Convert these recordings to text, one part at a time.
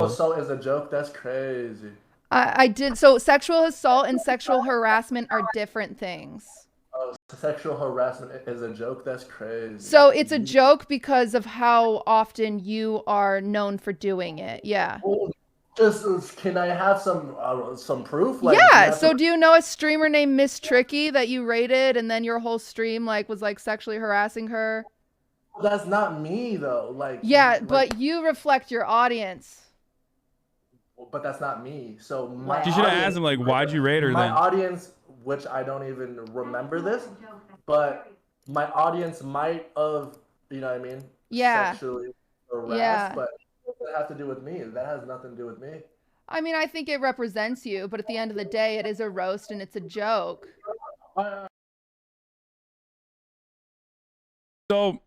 Assault is a joke? That's crazy. I did. So sexual assault and sexual harassment are different things. Oh, sexual harassment is a joke? That's crazy. So it's a joke because of how often you are known for doing it. Yeah. Well, just can I have some proof? Like, yeah. So do you know a streamer named Miss Tricky that you rated, and then your whole stream was sexually harassing her? That's not me though. Yeah, but you reflect your audience. But that's not me. So you should have asked him why'd you rate her then? My audience, which I don't even remember this, but my audience might have, you know what I mean? Yeah. Sexually harassed, but what does that have to do with me? That has nothing to do with me. I mean, I think it represents you, but at the end of the day, it is a roast and it's a joke. So,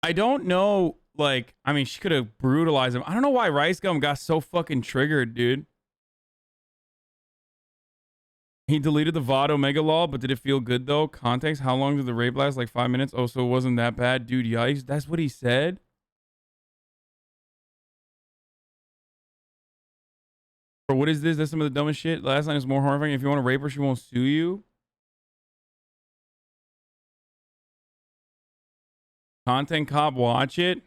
I don't know, I mean, she could have brutalized him. I don't know why Ricegum got so fucking triggered, dude. He deleted the VOD Omega Law, but did it feel good, though? Context, how long did the rape last? 5 minutes? Oh, so it wasn't that bad? Dude, yikes. That's what he said? Bro, what is this? That's some of the dumbest shit. Last line is more horrifying. If you want to rape her, she won't sue you. Content cop, watch it.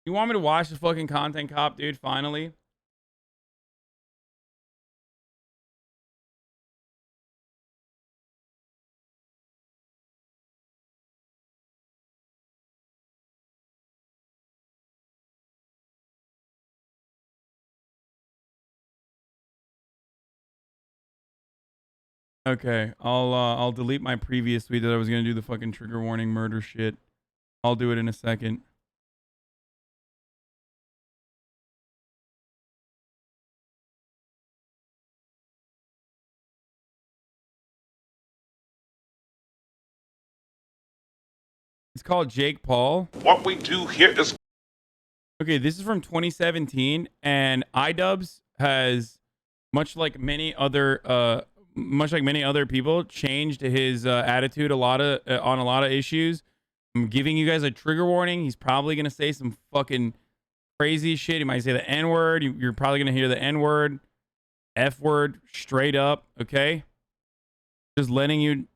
You want me to watch the fucking content cop, dude? Finally. Okay, I'll delete my previous tweet that I was gonna do the fucking trigger warning murder shit. I'll do it in a second. It's called Jake Paul. What we do here is... Okay, this is from 2017, and iDubbbz has, much like many other people, changed his attitude on a lot of issues. I'm giving you guys a trigger warning. He's probably gonna say some fucking crazy shit. He might say the N-word. You're probably gonna hear the N-word, F-word, straight up. Okay, just letting you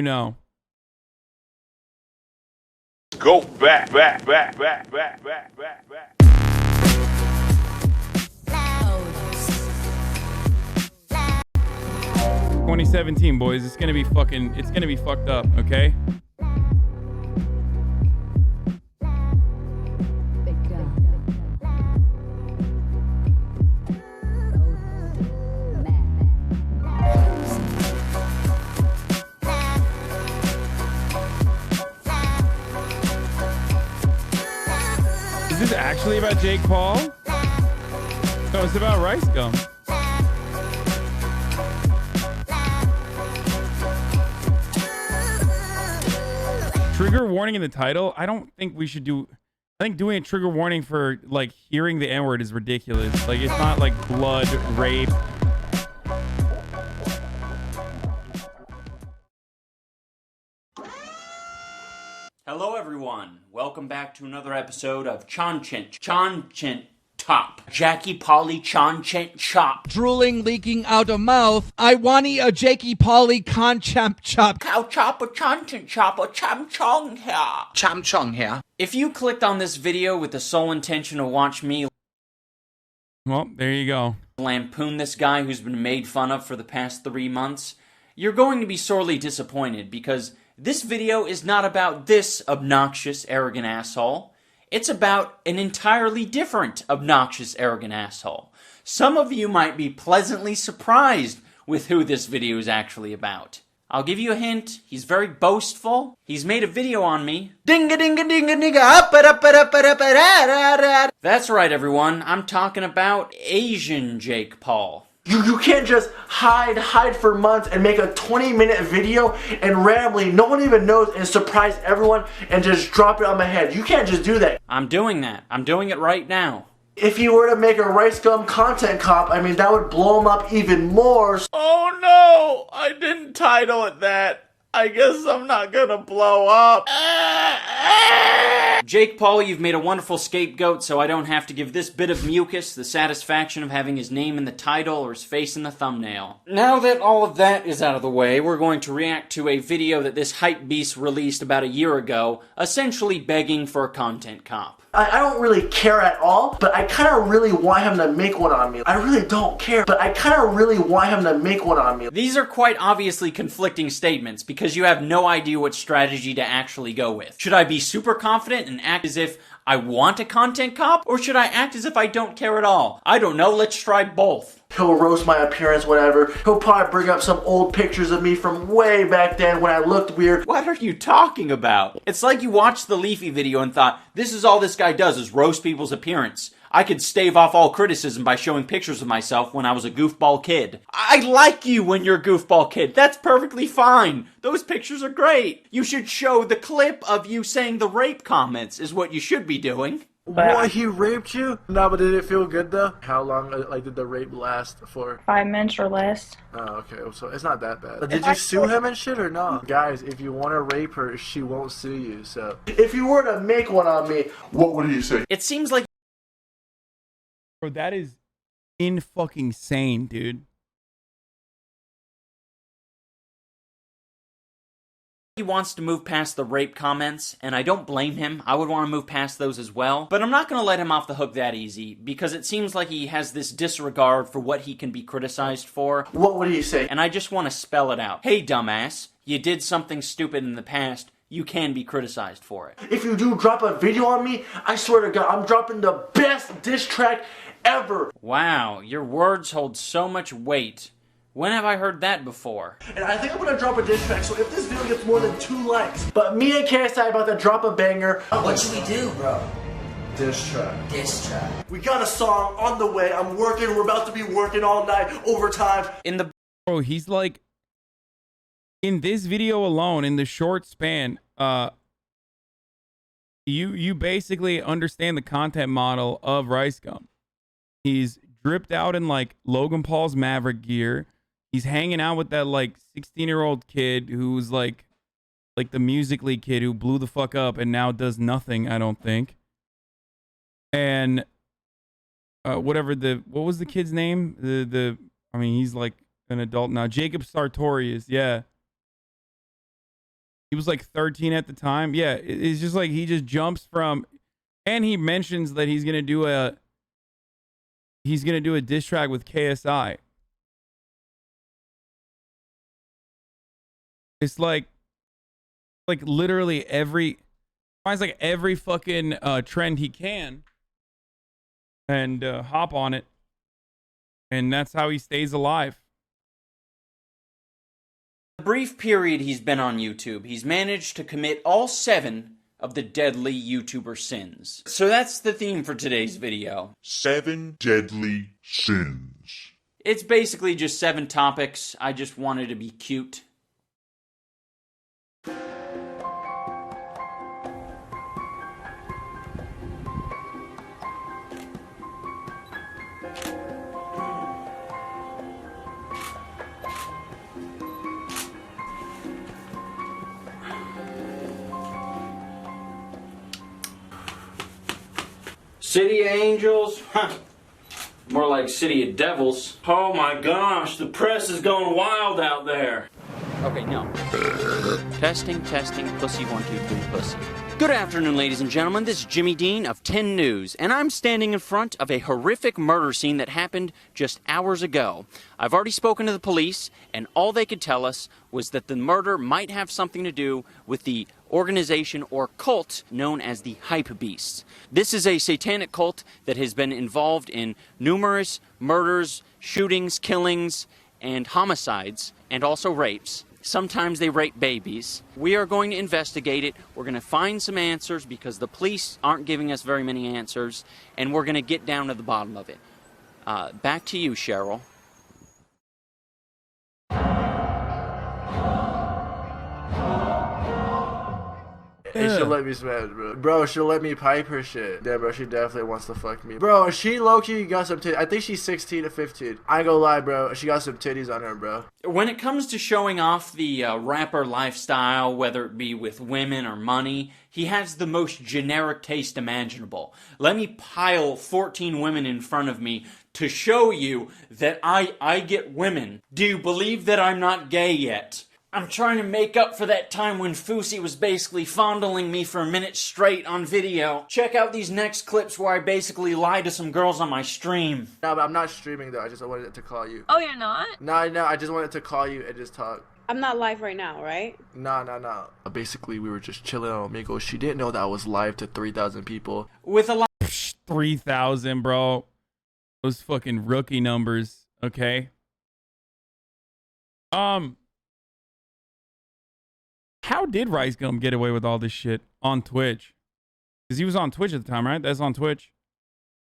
know. Go back. 2017, boys. It's gonna be fucked up, okay? Is this actually about Jake Paul? No, it's about Ricegum. Trigger warning in the title? I don't think we should do... I think doing a trigger warning for, hearing the N-word is ridiculous. It's not, blood, rape. Hello, everyone. Welcome back to another episode of Chonchent Top. Jackie Polly Chonchent Chop. Drooling, leaking out of mouth. I want a Jakey Polly Concham Chop. Cow chop a Chonchent Chop a Cham Chong here. Cham Chong here. If you clicked on this video with the sole intention to watch me... Well, there you go. ...lampoon this guy who's been made fun of for the past 3 months, you're going to be sorely disappointed because this video is not about this obnoxious, arrogant asshole. It's about an entirely different obnoxious, arrogant asshole. Some of you might be pleasantly surprised with who this video is actually about. I'll give you a hint. He's very boastful. He's made a video on me. That's right, everyone. I'm talking about Asian Jake Paul. You can't just hide for months and make a 20-minute video and randomly, no one even knows, and surprise everyone and just drop it on my head. You can't just do that. I'm doing that. I'm doing it right now. If you were to make a Ricegum content cop, I mean, that would blow him up even more. Oh no, I didn't title it that. I guess I'm not gonna blow up. Jake Paul, you've made a wonderful scapegoat, so I don't have to give this bit of mucus the satisfaction of having his name in the title or his face in the thumbnail. Now that all of that is out of the way, we're going to react to a video that this hype beast released about a year ago, essentially begging for a content cop. I don't really care at all, but I kind of really want him to make one on me. I really don't care, but I kind of really want him to make one on me. These are quite obviously conflicting statements because you have no idea what strategy to actually go with. Should I be super confident and act as if I want a content cop, or should I act as if I don't care at all? I don't know, let's try both. He'll roast my appearance, whatever. He'll probably bring up some old pictures of me from way back then when I looked weird. What are you talking about? It's like you watched the Leafy video and thought, this is all this guy does is roast people's appearance. I could stave off all criticism by showing pictures of myself when I was a goofball kid. I like you when you're a goofball kid. That's perfectly fine. Those pictures are great. You should show the clip of you saying the rape comments is what you should be doing. What, he raped you? No, but did it feel good though? How long did the rape last for? 5 minutes or less. Oh, okay, so it's not that bad. Did you sue him and shit or no? Guys, if you want to rape her, she won't sue you, so. If you were to make one on me, What would you say? It seems like Bro, that is fucking sane, dude. he wants to move past the rape comments, and I don't blame him. I would want to move past those as well. But I'm not going to let him off the hook that easy, because it seems like he has this disregard for what he can be criticized for. what would you say? And I just want to spell it out. Hey, dumbass, you did something stupid in the past. You can be criticized for it. If you do drop a video on me, I swear to God, I'm dropping the best diss track ever. Wow, your words hold so much weight. When have I heard that before? And I think I'm gonna drop a diss track, so if this video gets more than 2 likes, but me and KSI about to drop a banger. What should we do, bro? Diss track. Diss track. We got a song on the way. I'm working. We're about to be working all night, overtime. Bro, he's like, in this video alone, in the short span, you basically understand the content model of Ricegum. He's dripped out in like Logan Paul's Maverick gear. He's hanging out with that like 16-year-old kid who's like the Musical.ly kid who blew the fuck up and now does nothing, I don't think. And what was the kid's name? I mean, he's like an adult now. Jacob Sartorius, yeah. He was like 13 at the time. Yeah, it's just like he just jumps from, and he mentions that he's gonna do a diss track with KSI. It's like literally finds like every fucking trend he can and hop on it, and that's how he stays alive. The brief period he's been on YouTube, he's managed to commit all 7 of the deadly YouTuber sins. So that's the theme for today's video. 7 deadly sins. It's basically just 7 topics. I just wanted to be cute. City of Angels? More like City of Devils. Oh my gosh, the press is going wild out there. Okay, no. Testing, pussy 1, 2, 3, pussy. Good afternoon, ladies and gentlemen. This is Jimmy Dean of 10 News, and I'm standing in front of a horrific murder scene that happened just hours ago. I've already spoken to the police, and all they could tell us was that the murder might have something to do with the organization or cult known as the Hype Beasts. This is a satanic cult that has been involved in numerous murders, shootings, killings, and homicides, and also rapes. Sometimes they rape babies. We are going to investigate it. We're going to find some answers because the police aren't giving us very many answers, and we're going to get down to the bottom of it. Back to you, Cheryl. Hey, she'll let me smash, bro. Bro, she'll let me pipe her shit. Yeah, bro, she definitely wants to fuck me. Bro, she low-key got some titties. I think she's 16 to 15. I ain't gonna lie, bro. She got some titties on her, bro. When it comes to showing off the rapper lifestyle, whether it be with women or money, he has the most generic taste imaginable. Let me pile 14 women in front of me to show you that I get women. Do you believe that I'm not gay yet? I'm trying to make up for that time when Fousey was basically fondling me for a minute straight on video. Check out these next clips where I basically lie to some girls on my stream. No, but I'm not streaming, though. I just wanted to call you. Oh, you're not? No, I just wanted to call you and just talk. I'm not live right now, right? No. Basically, we were just chilling on Omegle. She didn't know that I was live to 3,000 people. With a lot 3,000, bro. Those fucking rookie numbers, okay? How did Ricegum get away with all this shit on Twitch? Because he was on Twitch at the time, right? That's on Twitch.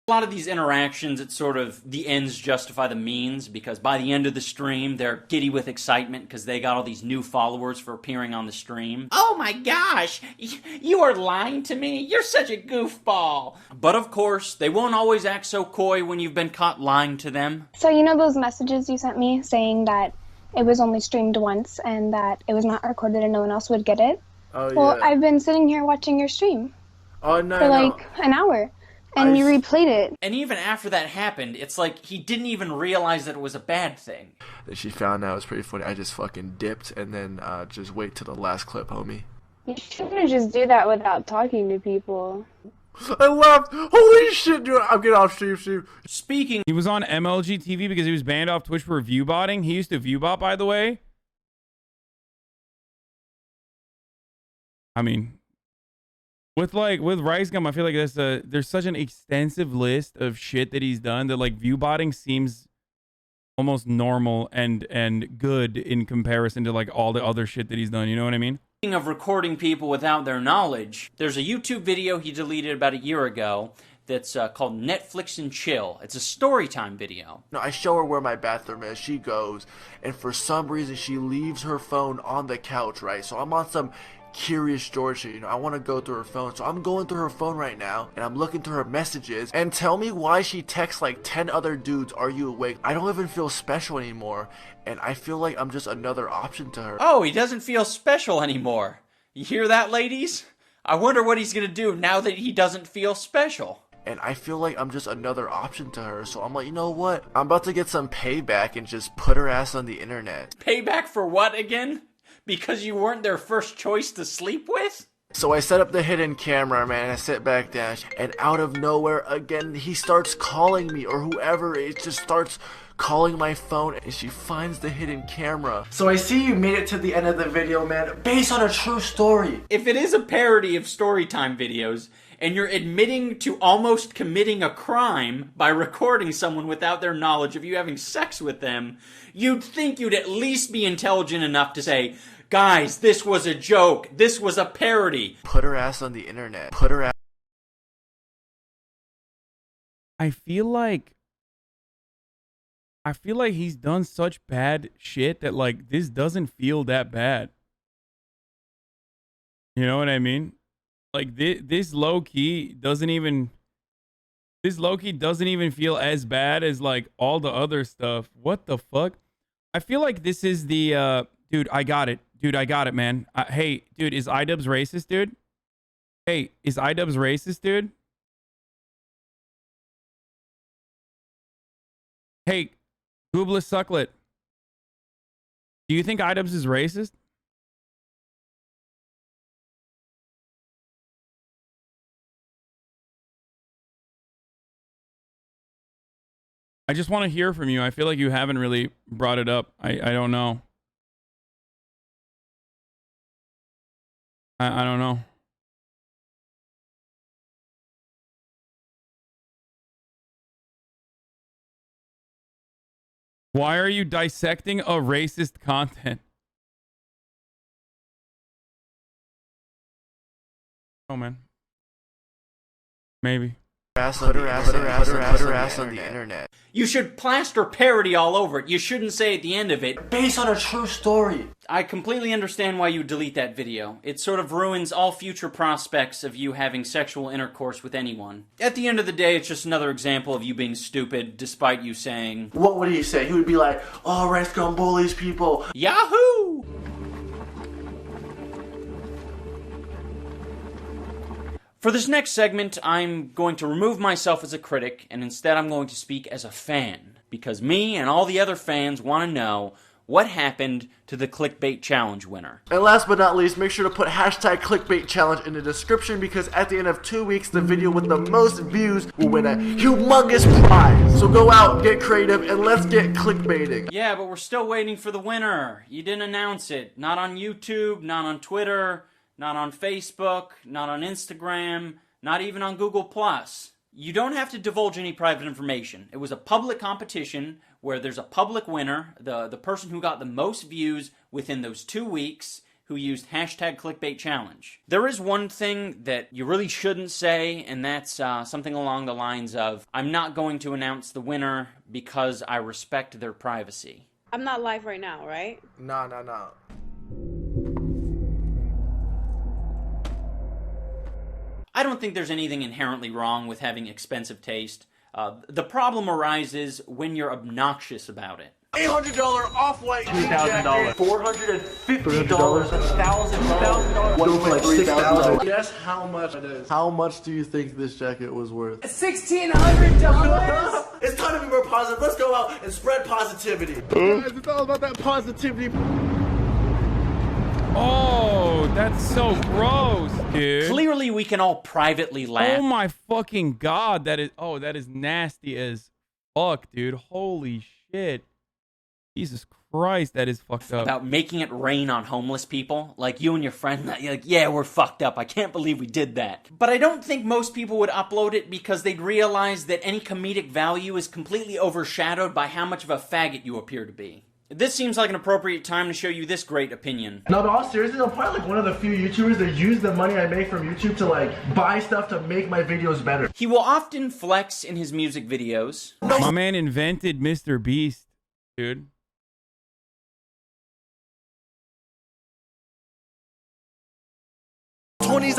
A lot of these interactions, it's sort of the ends justify the means, because by the end of the stream, they're giddy with excitement because they got all these new followers for appearing on the stream. Oh my gosh, you are lying to me? You're such a goofball. But of course, they won't always act so coy when you've been caught lying to them. So you know those messages you sent me saying that it was only streamed once and that it was not recorded and no one else would get it? Oh, Well, yeah. I've been sitting here watching your stream Oh, no, for like an hour. And you replayed it. And even after that happened, it's like he didn't even realize that it was a bad thing. Then she found out it was pretty funny. I just fucking dipped and then just wait till the last clip, homie. You shouldn't just do that without talking to people. I left. Holy shit, dude. I'm getting off stream. Speaking He was on MLG TV because he was banned off Twitch for view botting. He used to view bot, by the way. I mean, with Ricegum, I feel like there's such an extensive list of shit that he's done that like view botting seems almost normal and good in comparison to like all the other shit that he's done. You know what I mean? Speaking of recording people without their knowledge, there's a YouTube video he deleted about a year ago that's called Netflix and Chill. It's a story time video. No, I show her where my bathroom is. She goes, and for some reason, she leaves her phone on the couch, right? So I'm on some Curious George shit, I want to go through her phone. So I'm going through her phone right now, and I'm looking through her messages, and tell me why she texts like 10 other dudes, "Are you awake?" I don't even feel special anymore, and I feel like I'm just another option to her. Oh, he doesn't feel special anymore. You hear that, ladies? I wonder what he's gonna do now that he doesn't feel special. And I feel like I'm just another option to her, so I'm like, you know what? I'm about to get some payback and just put her ass on the internet. Payback for what again? Because you weren't their first choice to sleep with? So I set up the hidden camera, man, and I sit back down, and out of nowhere, again, he starts calling me, or whoever, it just starts calling my phone, and she finds the hidden camera. So I see you made it to the end of the video, man, based on a true story. If it is a parody of storytime videos, and you're admitting to almost committing a crime by recording someone without their knowledge of you having sex with them, you'd think you'd at least be intelligent enough to say, guys, this was a joke. This was a parody. Put her ass on the internet. Put her ass. I feel like he's done such bad shit that like this doesn't feel that bad. You know what I mean? Like this low key doesn't even feel as bad as like all the other stuff. What the fuck? I feel like this is the dude, I got it. Dude, I got it, man. Hey, dude, is iDubbbz racist, dude? Hey, is iDubbbz racist, dude? Hey, Googless Sucklet. Do you think iDubbbz is racist? I just want to hear from you. I feel like you haven't really brought it up. I don't know. I don't know. Why are you dissecting a racist content? Oh, man. Maybe. Put her ass on the internet. You should plaster parody all over it. You shouldn't say at the end of it, Based on a true story. I completely understand why you delete that video. It sort of ruins all future prospects of you having sexual intercourse with anyone. At the end of the day, it's just another example of you being stupid, despite you saying, What would he say? He would be like, oh, Ricegum bullies people. Yahoo! For this next segment, I'm going to remove myself as a critic, and instead I'm going to speak as a fan. Because me and all the other fans want to know what happened to the clickbait challenge winner. And last but not least, make sure to put hashtag clickbait challenge in the description, because at the end of 2 weeks, the video with the most views will win a humongous prize. So go out, get creative, and let's get clickbaiting. Yeah, but we're still waiting for the winner. You didn't announce it. Not on YouTube, not on Twitter, not on Facebook, not on Instagram, not even on Google+. You don't have to divulge any private information. It was a public competition where there's a public winner, the person who got the most views within those 2 weeks, who used hashtag clickbait challenge. There is one thing that you really shouldn't say, and that's something along the lines of, I'm not going to announce the winner because I respect their privacy. I'm not live right now, right? No. I don't think there's anything inherently wrong with having expensive taste. The problem arises when you're obnoxious about it. $800 off-white $2,000. $450, $1,000. One for like $6,000. Guess how much it is. How much do you think this jacket was worth? $1,600. It's time to be more positive. Let's go out and spread positivity. Guys, it's all about that positivity. Oh, that's so gross, dude. Clearly, we can all privately laugh. Oh my fucking god, that is nasty as fuck, dude. Holy shit. Jesus Christ, that is fucked up. About making it rain on homeless people. Like you and your friend, you're like, yeah, we're fucked up. I can't believe we did that. But I don't think most people would upload it because they'd realize that any comedic value is completely overshadowed by how much of a faggot you appear to be. This seems like an appropriate time to show you this great opinion. No, but all seriously, I'm probably like one of the few YouTubers that use the money I make from YouTube to like buy stuff to make my videos better. He will often flex in his music videos. My man invented Mr. Beast, dude.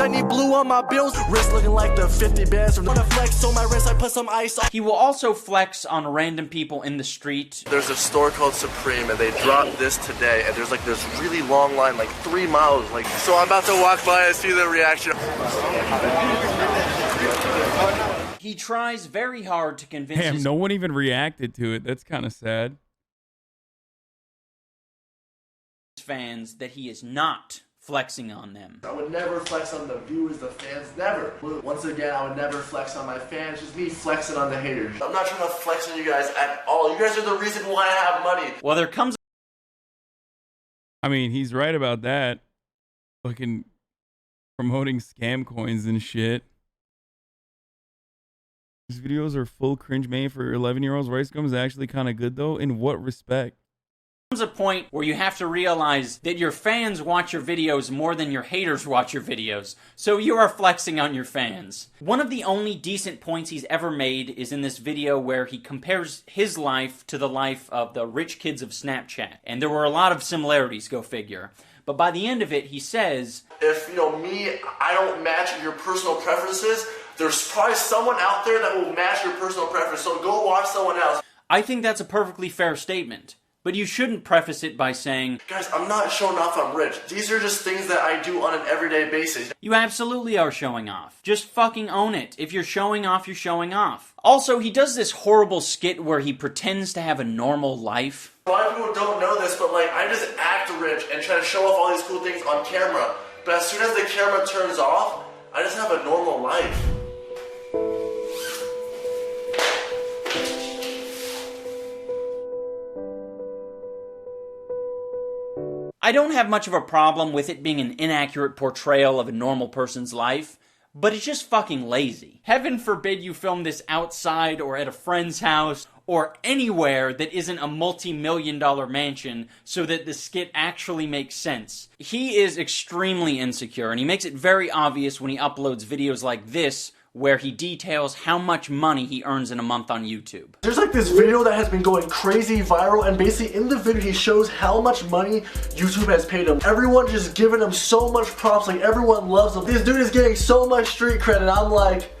I need blue on my bills. Wrist looking like the 50 bands from the flex on my wrist. I put some ice on. He will also flex on random people in the street. There's a store called Supreme, and they dropped this today, and there's like this really long line, like 3 miles. Like, so I'm about to walk by and see the reaction. He tries very hard to convince Damn, his no one even reacted to it. That's kind of sad. fans that he is not flexing on them. I would never flex on the viewers, the fans, never. Once again, I would never flex on my fans, just me flexing on the haters. I'm not trying to flex on you guys at all. You guys are the reason why I have money. Well, there comes... I mean, he's right about that. Fucking promoting scam coins and shit. These videos are full cringe made for 11-year-olds. Ricegum is actually kind of good, though. In what respect? Comes a point where you have to realize that your fans watch your videos more than your haters watch your videos, so you are flexing on your fans. One of the only decent points he's ever made is in this video where he compares his life to the life of the rich kids of Snapchat, and there were a lot of similarities, go figure. But by the end of it, he says, if, I don't match your personal preferences, there's probably someone out there that will match your personal preference, so go watch someone else. I think that's a perfectly fair statement. But you shouldn't preface it by saying, guys, I'm not showing off I'm rich. These are just things that I do on an everyday basis. You absolutely are showing off. Just fucking own it. If you're showing off, you're showing off. Also, he does this horrible skit where he pretends to have a normal life. A lot of people don't know this, but I just act rich and try to show off all these cool things on camera. But as soon as the camera turns off, I just have a normal life. I don't have much of a problem with it being an inaccurate portrayal of a normal person's life, but it's just fucking lazy. Heaven forbid you film this outside or at a friend's house or anywhere that isn't a multi-million-dollar mansion so that the skit actually makes sense. He is extremely insecure, and he makes it very obvious when he uploads videos like this where he details how much money he earns in a month on YouTube. There's like this video that has been going crazy viral, and basically in the video he shows how much money YouTube has paid him. Everyone just giving him so much props, like everyone loves him. This dude is getting so much street credit. I'm like,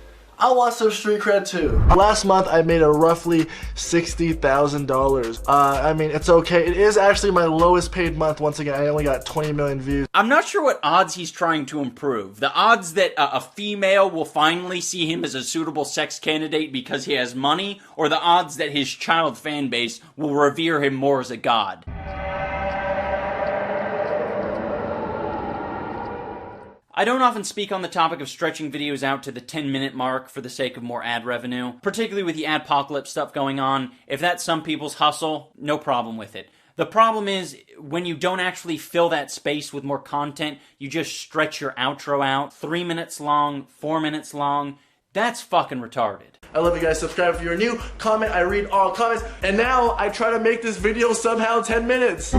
I want some street cred too. Last month I made a roughly $60,000. I mean, it's okay. It is actually my lowest paid month. Once again, I only got 20 million views. I'm not sure what odds he's trying to improve. The odds that a female will finally see him as a suitable sex candidate because he has money, or the odds that his child fan base will revere him more as a god. I don't often speak on the topic of stretching videos out to the 10-minute mark for the sake of more ad revenue, particularly with the adpocalypse stuff going on. If that's some people's hustle, no problem with it. The problem is, when you don't actually fill that space with more content, you just stretch your outro out, 3 minutes long, 4 minutes long. That's fucking retarded. I love you guys. Subscribe if you're new. Comment. I read all comments. And now I try to make this video somehow 10 minutes.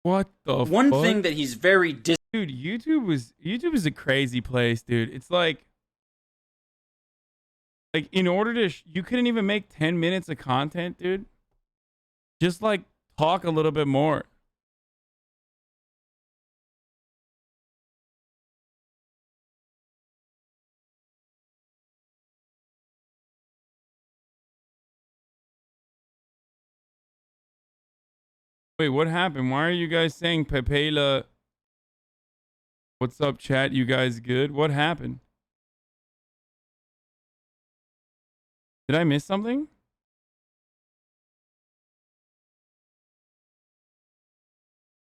What the One fuck? thing that he's very Dude, YouTube is a crazy place, dude. It's like in order to you couldn't even make 10 minutes of content, dude. Just like talk a little bit more. Wait, what happened? Why are you guys saying Pepela? What's up, chat? You guys good? What happened? Did I miss something?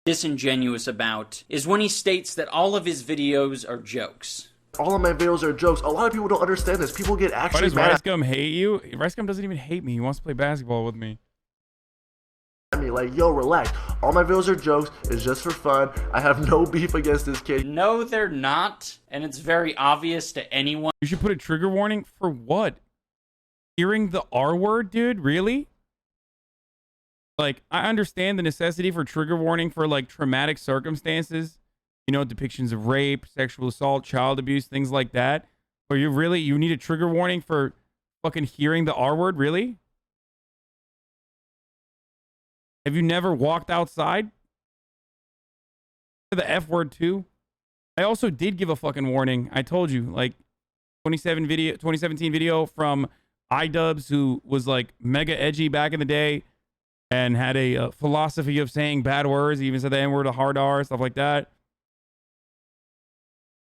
disingenuous about is when he states that all of his videos are jokes. All of my videos are jokes. A lot of people don't understand this. People get Why actually does mad Ricegum hate you? Ricegum doesn't even hate me. He wants to play basketball with me. at me. Like, yo, relax. All my videos are jokes. It's just for fun. I have no beef against this kid. No, they're not, and it's very obvious to anyone. You should put a trigger warning for what? Hearing the R word, dude? Really? Like, I understand the necessity for trigger warning for, like, traumatic circumstances. You know, depictions of rape, sexual assault, child abuse, things like that. But you need a trigger warning for fucking hearing the R word? Really? Have you never walked outside? The F word too? I also did give a fucking warning. I told you, like, 2017 video from iDubbbz, who was like mega edgy back in the day and had a philosophy of saying bad words. He even said the N-word, a hard R, stuff like that.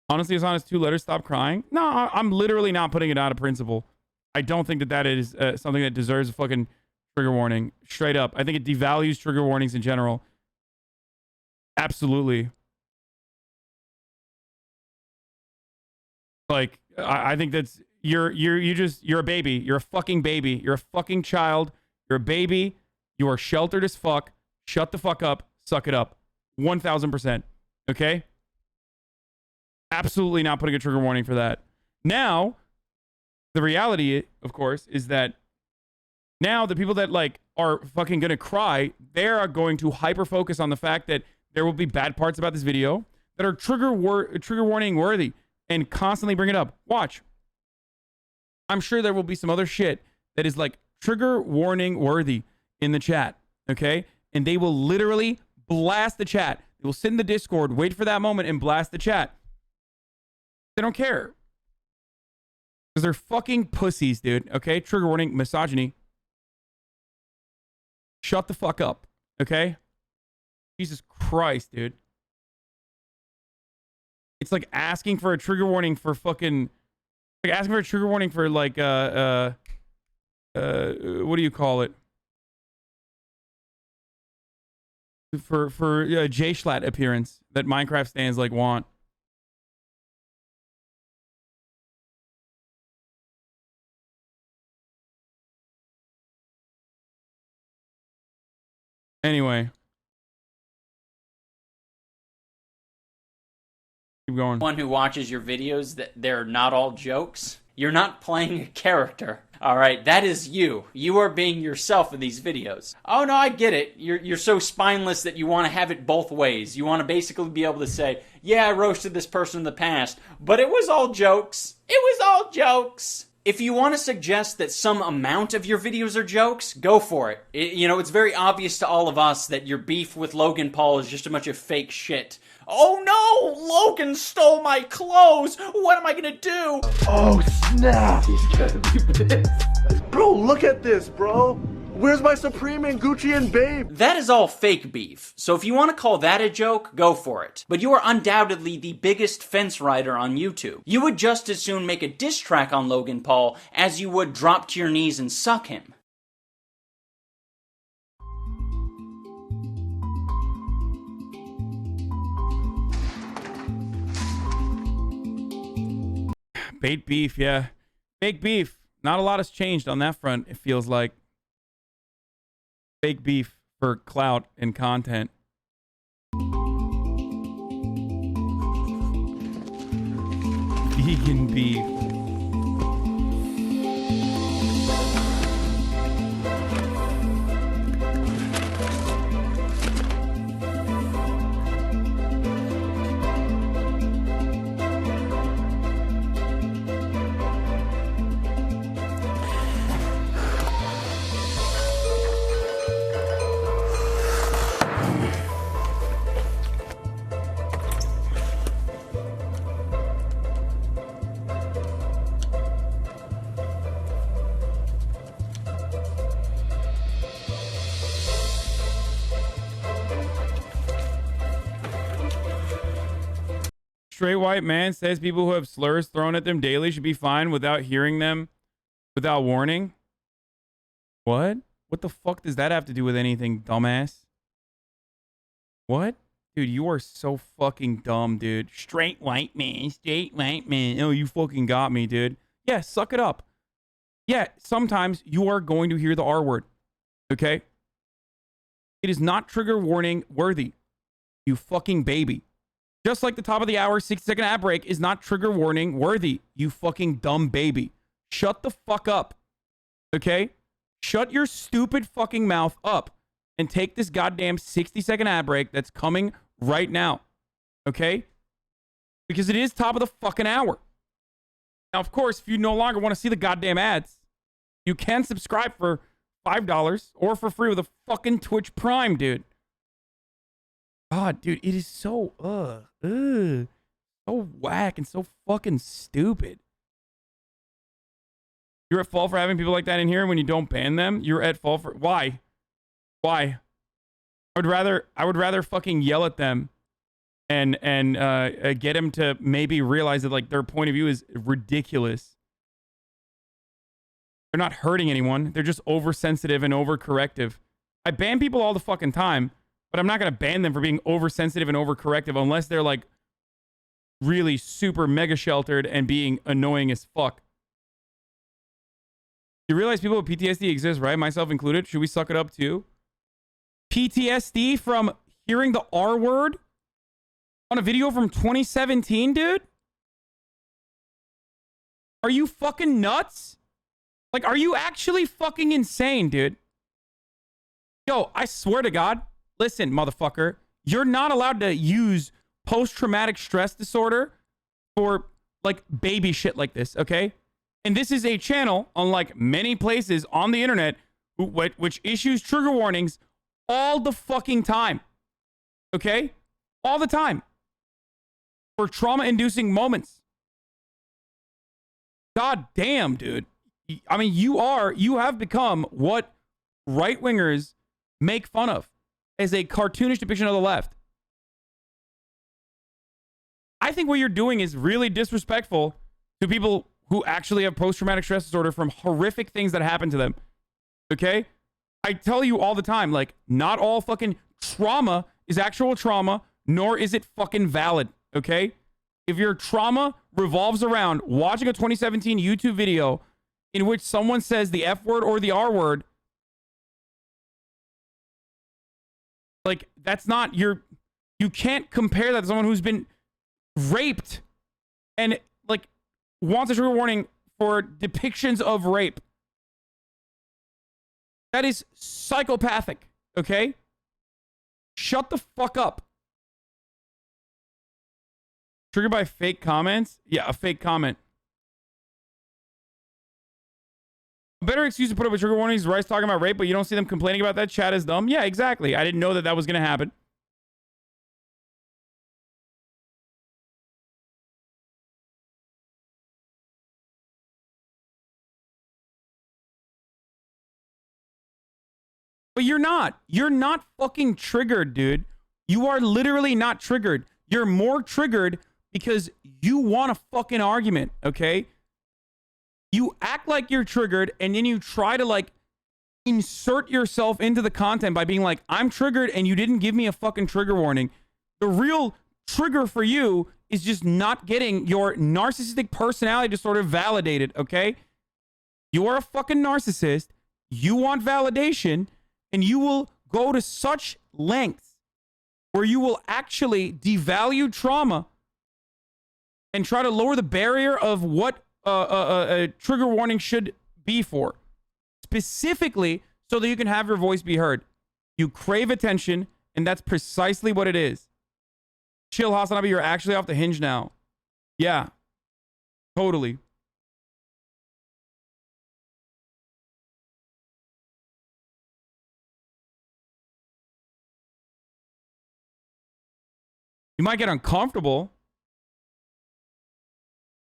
Honestly, Hasan, it's 2 letters. Stop crying. No, I'm literally not putting it out of principle. I don't think that that is something that deserves a fucking trigger warning. Straight up. I think it devalues trigger warnings in general. Absolutely. Like, I think that's you're a baby. You're a fucking baby. You're a fucking child. You're a baby. You are sheltered as fuck. Shut the fuck up. Suck it up. 1000%. Okay? Absolutely not putting a trigger warning for that. Now, the reality, of course, is that now the people that like are fucking gonna cry, they are going to hyper focus on the fact that there will be bad parts about this video that are trigger warning worthy and constantly bring it up. Watch. I'm sure there will be some other shit that is like trigger warning worthy in the chat. Okay? And they will literally blast the chat. They will sit in the Discord, wait for that moment, and blast the chat. They don't care. Because they're fucking pussies, dude. Okay? Trigger warning, misogyny. Shut the fuck up. Okay? Jesus Christ, dude. It's like asking for a trigger warning for fucking... Like asking for a trigger warning for like, what do you call it? For J-Schlatt appearance that Minecraft stands like want. Anyway. Keep going. One who watches your videos that they're not all jokes. You're not playing a character. All right, that is you. You are being yourself in these videos. Oh no, I get it. You're so spineless that you want to have it both ways. You want to basically be able to say, yeah, I roasted this person in the past, but it was all jokes. It was all jokes. If you want to suggest that some amount of your videos are jokes, go for it. It's very obvious to all of us that your beef with Logan Paul is just a bunch of fake shit. Oh no! Logan stole my clothes! What am I gonna do? Oh snap! He's gonna be pissed. Bro, look at this, bro. Where's my Supreme and Gucci and Babe? That is all fake beef. So if you want to call that a joke, go for it. But you are undoubtedly the biggest fence rider on YouTube. You would just as soon make a diss track on Logan Paul as you would drop to your knees and suck him. Bait beef, yeah. Fake beef. Not a lot has changed on that front, it feels like. Fake beef for clout and content. Vegan beef. Straight white man says people who have slurs thrown at them daily should be fine without hearing them without warning. What? What the fuck does that have to do with anything, dumbass? What? Dude, you are so fucking dumb, dude. Straight white man. Oh, you fucking got me, dude. Yeah, suck it up. Yeah, sometimes you are going to hear the R word. Okay? It is not trigger warning worthy. You fucking baby. Just like the top of the hour, 60-second ad break is not trigger warning worthy. You fucking dumb baby. Shut the fuck up. Okay? Shut your stupid fucking mouth up and take this goddamn 60-second ad break that's coming right now. Okay? Because it is top of the fucking hour. Now, of course, if you no longer want to see the goddamn ads, you can subscribe for $5 or for free with a fucking Twitch Prime, dude. God, dude, it is so, so whack and so fucking stupid. You're at fault for having people like that in here when you don't ban them. You're at fault for, why? Why? I would rather fucking yell at them and get them to maybe realize that like their point of view is ridiculous. They're not hurting anyone. They're just oversensitive and overcorrective. I ban people all the fucking time. But I'm not going to ban them for being oversensitive and overcorrective unless they're like really super mega sheltered and being annoying as fuck. You realize people with PTSD exist, right? Myself included. Should we suck it up too? PTSD from hearing the R word on a video from 2017, dude? Are you fucking nuts? Like, are you actually fucking insane, dude? Yo, I swear to God. Listen, motherfucker, you're not allowed to use post-traumatic stress disorder for, like, baby shit like this, okay? And this is a channel, unlike many places on the internet, which issues trigger warnings all the fucking time, okay? All the time. For trauma-inducing moments. God damn, dude. I mean, you have become what right-wingers make fun of. As a cartoonish depiction of the left. I think what you're doing is really disrespectful to people who actually have post-traumatic stress disorder from horrific things that happen to them. Okay? I tell you all the time, like, not all fucking trauma is actual trauma, nor is it fucking valid. Okay? If your trauma revolves around watching a 2017 YouTube video in which someone says the F word or the R word, like, that's not you can't compare that to someone who's been raped and, like, wants a trigger warning for depictions of rape. That is psychopathic, okay? Shut the fuck up. Triggered by fake comments? Yeah, a fake comment. A better excuse to put up with trigger warnings is Rice talking about rape, but you don't see them complaining about that. Chat is dumb. Yeah, exactly. I didn't know that that was going to happen. But you're not. You're not fucking triggered, dude. You are literally not triggered. You're more triggered because you want a fucking argument, okay? You act like you're triggered and then you try to like insert yourself into the content by being like, I'm triggered and you didn't give me a fucking trigger warning. The real trigger for you is just not getting your narcissistic personality disorder validated, okay? You are a fucking narcissist. You want validation. And you will go to such lengths where you will actually devalue trauma and try to lower the barrier of what a trigger warning should be for. Specifically so that you can have your voice be heard. You crave attention, and that's precisely what it is. Chill, HasanAbi, you're actually off the hinge now. Yeah, totally. You might get uncomfortable.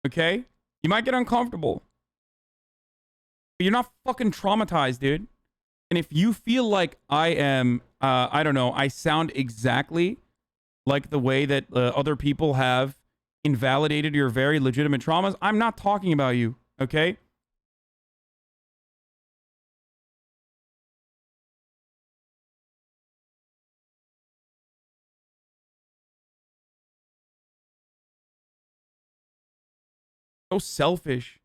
Okay? You might get uncomfortable. But you're not fucking traumatized, dude. And if you feel like I am, I don't know, I sound exactly like the way that other people have invalidated your very legitimate traumas, I'm not talking about you. Okay? So selfish.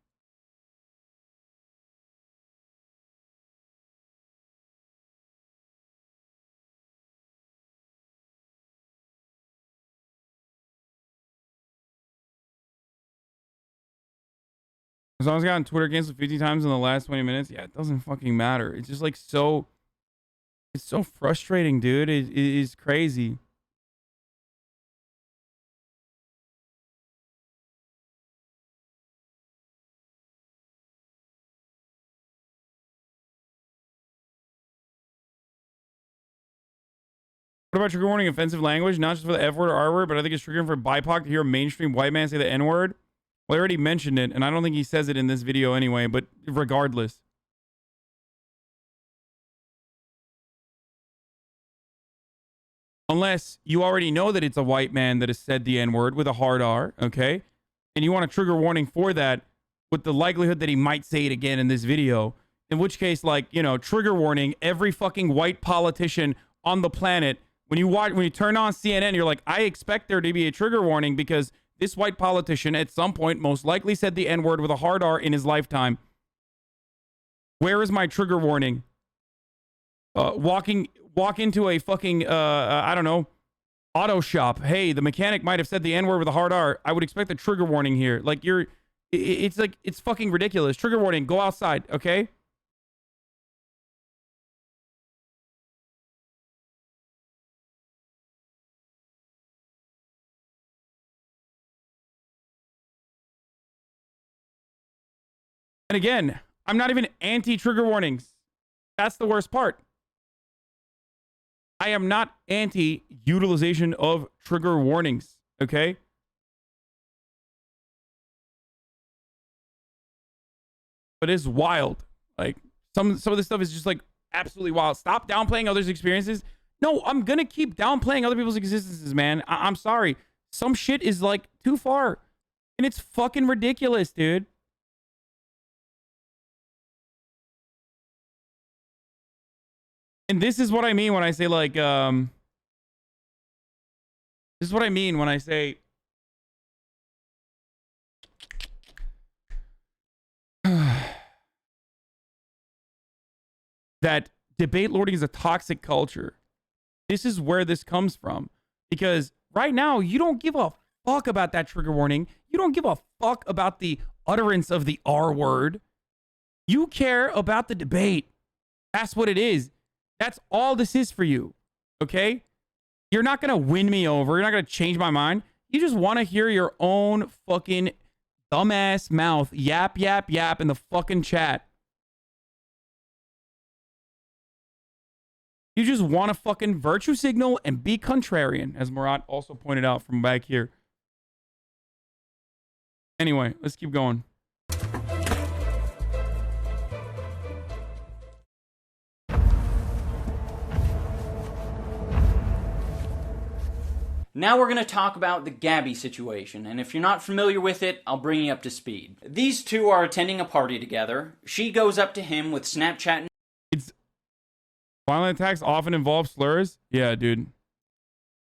As long as I got on Twitter canceled 50 times in the last 20 minutes, yeah, it doesn't fucking matter. It's just like so, it's so frustrating, dude. It is crazy. What about trigger warning offensive language? Not just for the F word or R word, but I think it's triggering for BIPOC to hear a mainstream white man say the N word. Well, I already mentioned it, and I don't think he says it in this video anyway, but regardless. Unless you already know that it's a white man that has said the N word with a hard R, okay? And you want a trigger warning for that with the likelihood that he might say it again in this video. In which case, like, you know, trigger warning, every fucking white politician on the planet. When you turn on CNN, you're like, I expect there to be a trigger warning because this white politician at some point most likely said the N-word with a hard R in his lifetime. Where is my trigger warning? Walk into a fucking, I don't know, auto shop. Hey, the mechanic might have said the N-word with a hard R. I would expect a trigger warning here. Like, it's like, it's fucking ridiculous. Trigger warning, go outside, okay? And again, I'm not even anti-trigger warnings. That's the worst part. I am not anti-utilization of trigger warnings, okay? But it's wild. Like, some of this stuff is just, like, absolutely wild. Stop downplaying others' experiences. No, I'm gonna keep downplaying other people's existences, man. I'm sorry. Some shit is, like, too far. And it's fucking ridiculous, dude. And this is what I mean when I say, like, this is what I mean when I say that debate lording is a toxic culture. This is where this comes from. Because right now, you don't give a fuck about that trigger warning. You don't give a fuck about the utterance of the R word. You care about the debate. That's what it is. That's all this is for you. Okay? You're not going to win me over. You're not going to change my mind. You just want to hear your own fucking dumbass mouth yap, yap, yap in the fucking chat. You just want to fucking virtue signal and be contrarian, as Murat also pointed out from back here. Anyway, let's keep going. Now we're going to talk about the Gabby situation, and if you're not familiar with it, I'll bring you up to speed. These two are attending a party together. She goes up to him with Snapchat. Violent attacks often involve slurs? Yeah, dude.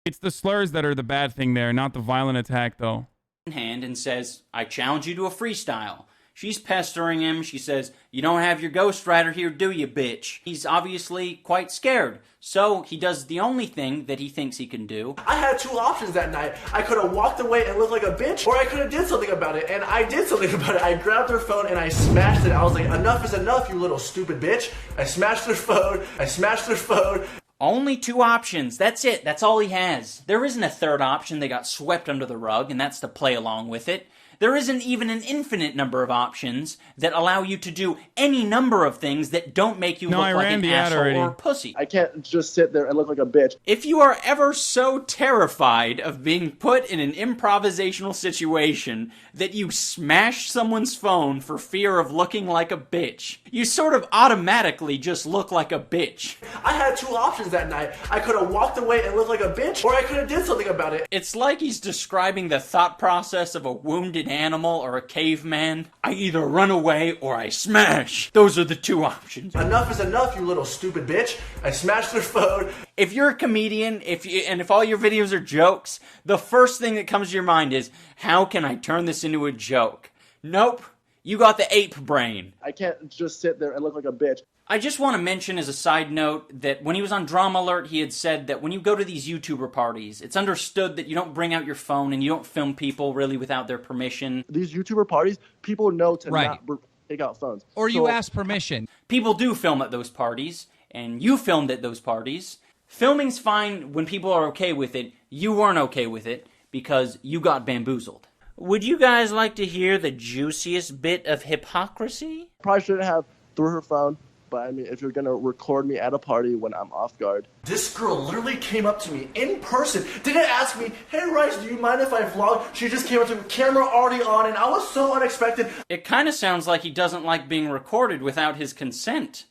It's the slurs that are the bad thing there, not the violent attack, though. In hand and says, I challenge you to a freestyle. She's pestering him. She says, you don't have your ghostwriter here, do you, bitch? He's obviously quite scared. So he does the only thing that he thinks he can do. I had two options that night. I could have walked away and looked like a bitch, or I could have did something about it, and I did something about it. I grabbed her phone and I smashed it. I was like, enough is enough, you little stupid bitch. I smashed her phone. Only two options. That's it. That's all he has. There isn't a third option that got swept under the rug, and that's to play along with it. There isn't even an infinite number of options that allow you to do any number of things that don't make you look like an asshole or a pussy. I can't just sit there and look like a bitch. If you are ever so terrified of being put in an improvisational situation that you smash someone's phone for fear of looking like a bitch, you sort of automatically just look like a bitch. I had two options that night. I could have walked away and looked like a bitch, or I could have did something about it. It's like he's describing the thought process of a wounded animal or a caveman. I either run away or I smash. Those are the two options. Enough is enough, you little stupid bitch. I smashed her phone. If you're a comedian, if all your videos are jokes, the first thing that comes to your mind is, how can I turn this into a joke? Nope. You got the ape brain. I can't just sit there and look like a bitch. I just want to mention as a side note that when he was on Drama Alert, he had said that when you go to these YouTuber parties, it's understood that you don't bring out your phone and you don't film people really without their permission. These YouTuber parties, people know to not take out phones. Or you ask permission. People do film at those parties, and you filmed at those parties. Filming's fine when people are okay with it. You weren't okay with it because you got bamboozled. Would you guys like to hear the juiciest bit of hypocrisy? Probably shouldn't have threw her phone. But I mean, if you're gonna record me at a party when I'm off guard. This girl literally came up to me in person, didn't ask me, hey Rice, do you mind if I vlog? She just came up to me, camera already on, and I was so unexpected. It kind of sounds like he doesn't like being recorded without his consent.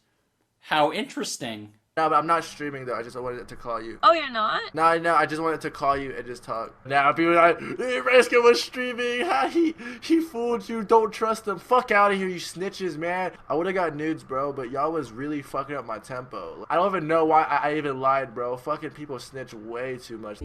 How interesting. No, but I'm not streaming though, I just wanted to call you. Oh, you're not? No, I just wanted to call you and just talk. Now people are like, hey, Ricegum was streaming, he fooled you, don't trust him. Fuck out of here, you snitches, man. I would've got nudes, bro, but y'all was really fucking up my tempo. I don't even know why I even lied, bro. Fucking people snitch way too much.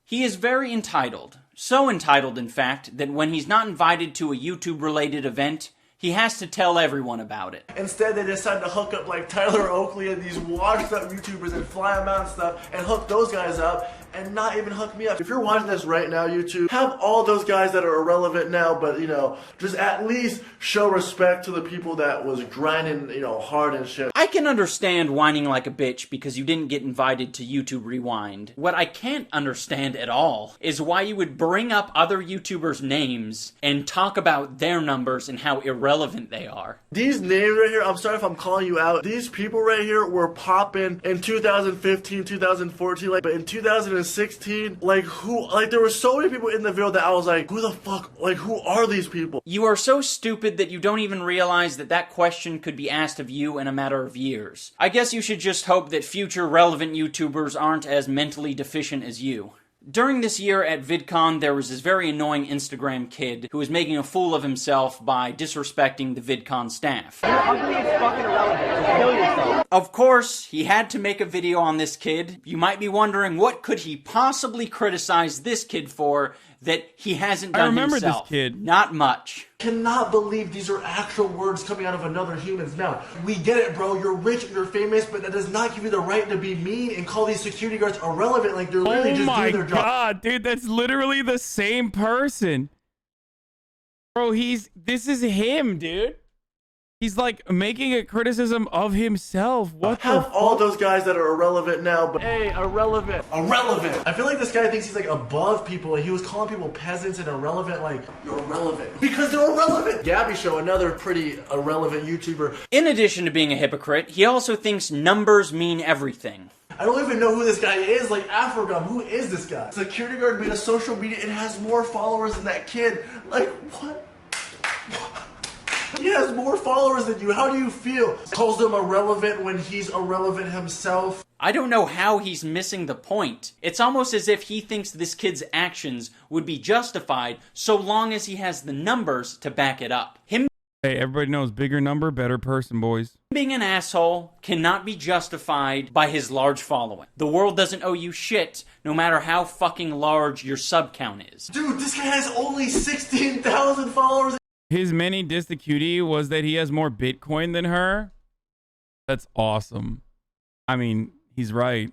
He is very entitled. So entitled, in fact, that when he's not invited to a YouTube-related event, he has to tell everyone about it. Instead, they decide to hook up like Tyler Oakley and these washed up YouTubers and fly them out and stuff and hook those guys up and not even hook me up. If you're watching this right now, YouTube, have all those guys that are irrelevant now, but, you know, just at least show respect to the people that was grinding, you know, hard and shit. I can understand whining like a bitch because you didn't get invited to YouTube Rewind. What I can't understand at all is why you would bring up other YouTubers' names and talk about their numbers and how irrelevant they are. These names right here, I'm sorry if I'm calling you out, these people right here were popping in 2015, 2014, like, but in 2016, like, there were so many people in the video that I was like, who the fuck, like, who are these people? You are so stupid that you don't even realize that that question could be asked of you in a matter of years. I guess you should just hope that future relevant YouTubers aren't as mentally deficient as you. During this year at VidCon, there was this very annoying Instagram kid who was making a fool of himself by disrespecting the VidCon staff. You're ugly as fucking irrelevant. Just kill yourself. Of course, he had to make a video on this kid. You might be wondering, what could he possibly criticize this kid for that he hasn't done himself? I remember this kid. Not much. Cannot believe these are actual words coming out of another human's mouth. We get it, bro. You're rich, you're famous, but that does not give you the right to be mean and call these security guards irrelevant. Like they're literally just doing their job. Oh my god, dude, that's literally the same person. Bro, this is him, dude. He's like making a criticism of himself. What have the all those guys that are irrelevant now, but hey, irrelevant. I feel like this guy thinks he's like above people. Like he was calling people peasants and irrelevant. Like you're irrelevant because they're irrelevant. Gabby Show, another pretty irrelevant YouTuber. In addition to being a hypocrite, he also thinks numbers mean everything. I don't even know who this guy is. Like Afrogum, who is this guy? Security guard made a social media and has more followers than that kid. Like what? He has more followers than you. How do you feel? Calls them irrelevant when he's irrelevant himself. I don't know how he's missing the point. It's almost as if he thinks this kid's actions would be justified so long as he has the numbers to back it up. Him Hey, everybody knows bigger number, better person, boys. being an asshole cannot be justified by his large following. The world doesn't owe you shit, no matter how fucking large your sub count is. Dude, this guy has only 16,000 followers. His many diss to cutie was that he has more Bitcoin than her. That's awesome. I mean, he's right.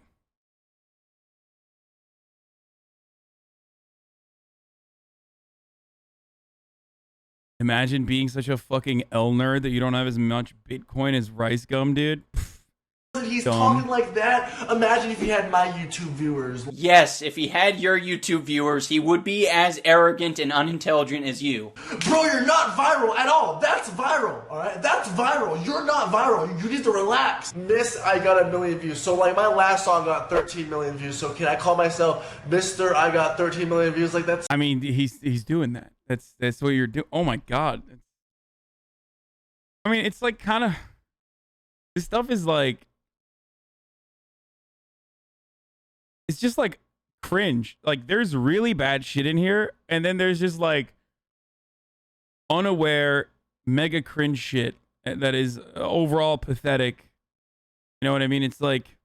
Imagine being such a fucking L nerd that you don't have as much Bitcoin as Ricegum, dude. He's talking like that. Imagine if he had my YouTube viewers. Yes, if he had your YouTube viewers, he would be as arrogant and unintelligent as you. Bro, you're not viral at all. That's viral, alright? That's viral. You're not viral. You need to relax. Miss, I got 1 million views. So, like, my last song got 13 million views. So, can I call myself Mr. I got 13 million views? Like, that's... I mean, he's doing that. That's what you're doing. Oh, my God. I mean, it's like kind of... This stuff is like... It's just like cringe. Like there's really bad shit in here, and then there's just like unaware mega cringe shit that is overall pathetic. You know what I mean? It's like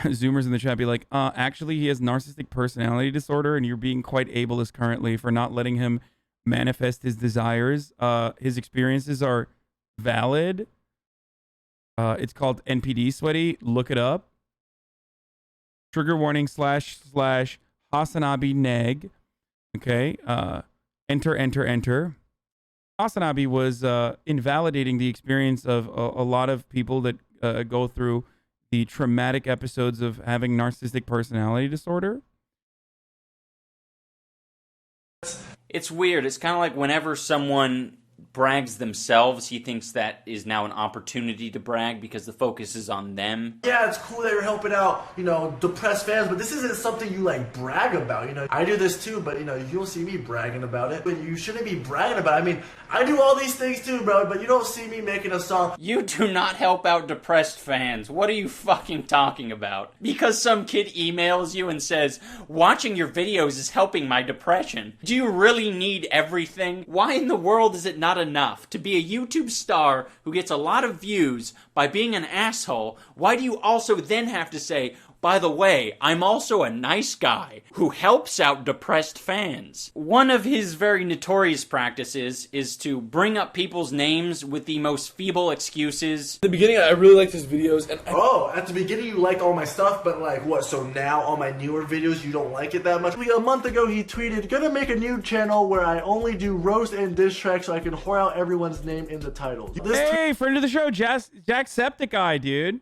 Zoomers in the chat be like, actually he has narcissistic personality disorder and you're being quite ableist currently for not letting him manifest his desires. His experiences are valid. It's called NPD sweaty. Look it up. Trigger warning / HasanAbi neg. Okay. Enter. HasanAbi was invalidating the experience of a lot of people that go through the traumatic episodes of having narcissistic personality disorder. It's weird. It's kind of like whenever someone brags themselves, he thinks that is now an opportunity to brag because the focus is on them. Yeah, it's cool that you're helping out, you know, depressed fans, but this isn't something you, like, brag about, you know. I do this too, but, you know, you don't see me bragging about it. But you shouldn't be bragging about it. I mean, I do all these things too, bro, but you don't see me making a song. You do not help out depressed fans. What are you fucking talking about? Because some kid emails you and says, watching your videos is helping my depression. Do you really need everything? Why in the world is it not enough to be a YouTube star who gets a lot of views by being an asshole? Why do you also then have to say, by the way, I'm also a nice guy who helps out depressed fans? One of his very notorious practices is to bring up people's names with the most feeble excuses. At the beginning, I really liked his videos, and at the beginning you liked all my stuff, but like, what, so now all my newer videos you don't like it that much? A month ago he tweeted, gonna make a new channel where I only do roast and diss tracks so I can whore out everyone's name in the title. Hey, friend of the show, Jacksepticeye, dude.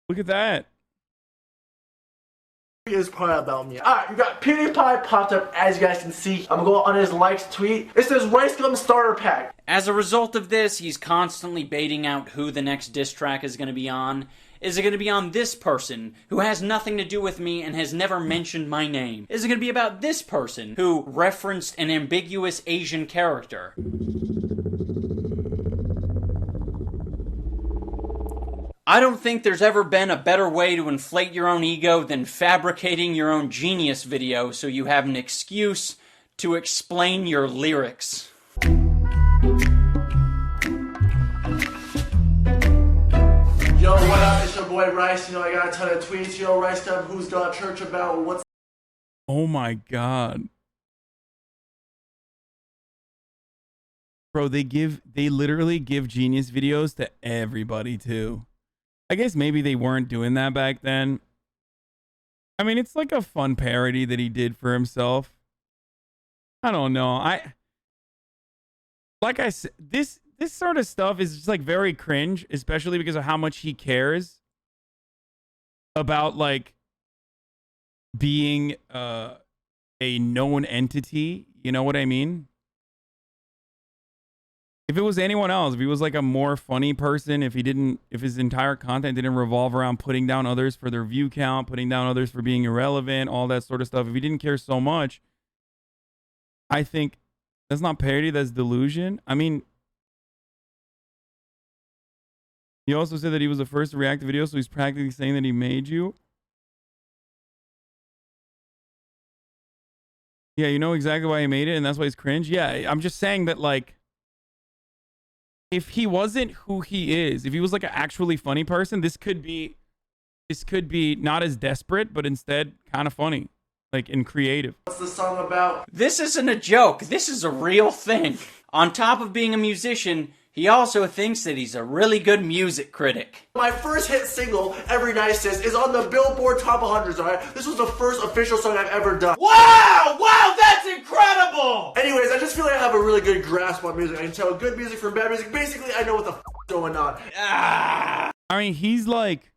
Look at that. Is probably about me. Alright, you got PewDiePie popped up, as you guys can see. I'm gonna go on his likes tweet. It says Ricegum starter pack. As a result of this, he's constantly baiting out who the next diss track is going to be on. Is it going to be on this person who has nothing to do with me and has never mentioned my name? Is it going to be about this person who referenced an ambiguous Asian character? I don't think there's ever been a better way to inflate your own ego than fabricating your own genius video so you have an excuse to explain your lyrics. Yo, what up? It's your boy boy Rice. You know, I got a ton of tweets. You know, Ricegum, who's got church about what's. Oh my God. Bro, they literally give genius videos to everybody too. I guess maybe they weren't doing that back then. I mean, it's like a fun parody that he did for himself. I don't know. Like I said, this sort of stuff is just like very cringe, especially because of how much he cares about like being a known entity. You know what I mean? If it was anyone else, if he was like a more funny person, if his entire content didn't revolve around putting down others for their view count, putting down others for being irrelevant, all that sort of stuff, if he didn't care so much, I think that's not parody, that's delusion. I mean, he also said that he was the first to react to video, so he's practically saying that he made you. Yeah, you know exactly why he made it, and that's why he's cringe. Yeah, I'm just saying that, like, if he wasn't who he is, if he was like an actually funny person, this could be not as desperate, but instead kind of funny, like, and creative. What's the song about? This isn't a joke. This is a real thing. On top of being a musician, he also thinks that he's a really good music critic. My first hit single, Every Night Sis, is on the Billboard Top 100s, alright? This was the first official song I've ever done. Wow! Wow, that's incredible! Anyways, I just feel like I have a really good grasp on music. I can tell good music from bad music. Basically, I know what the f is going on. Ah. I mean, he's like...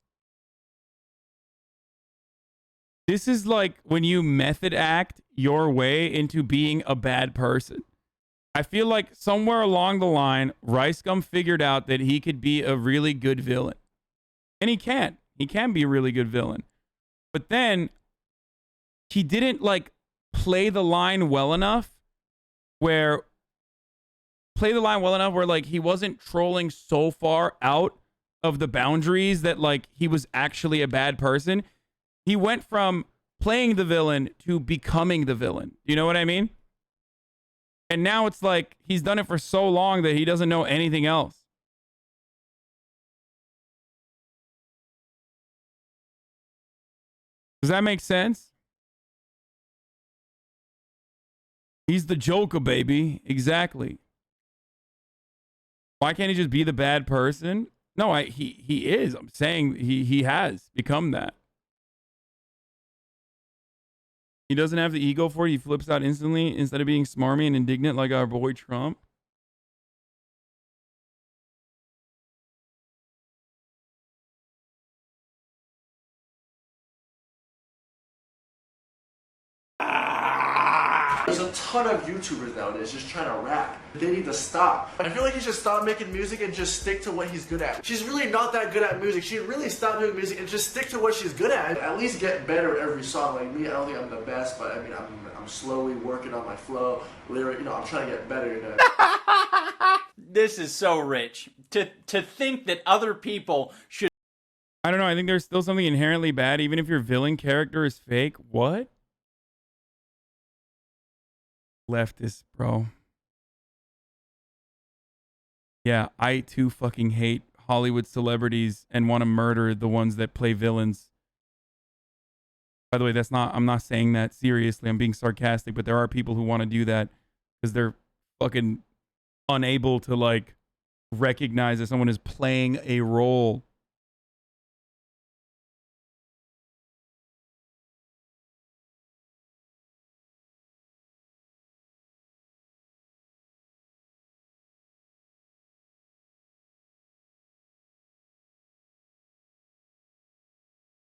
This is like when you method act your way into being a bad person. I feel like somewhere along the line, Ricegum figured out that he could be a really good villain. And he can. He can be a really good villain. But then he didn't like play the line well enough where like he wasn't trolling so far out of the boundaries that like he was actually a bad person. He went from playing the villain to becoming the villain. You know what I mean? And now it's like he's done it for so long that he doesn't know anything else. Does that make sense? He's the Joker, baby. Exactly. Why can't he just be the bad person? No, he is. I'm saying he has become that. He doesn't have the ego for it. He flips out instantly instead of being smarmy and indignant like our boy Trump. There's a ton of YouTubers nowadays just trying to rap. They need to stop. I feel like he should stop making music and just stick to what he's good at. She's really not that good at music. She should really stop doing music and just stick to what she's good at. At least get better every song. Like me, I don't think I'm the best, but I mean, I'm slowly working on my flow, lyric. You know, I'm trying to get better. You know. This is so rich. To think that other people should. I don't know. I think there's still something inherently bad, even if your villain character is fake. What? Leftist, bro. Yeah, I too fucking hate Hollywood celebrities and want to murder the ones that play villains. By the way, I'm not saying that seriously. I'm being sarcastic, but there are people who want to do that because they're fucking unable to like recognize that someone is playing a role.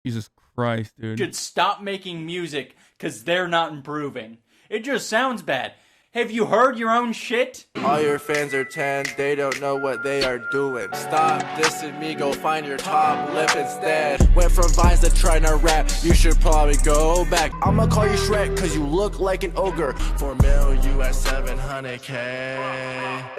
Jesus Christ, dude. Should stop making music because they're not improving. It just sounds bad. Have you heard your own shit? All your fans are 10, they don't know what they are doing. Stop dissing me, go find your top lip instead. Went from vines to trying to rap, you should probably go back. I'ma call you Shrek cause you look like an ogre. For mil, you at 700K.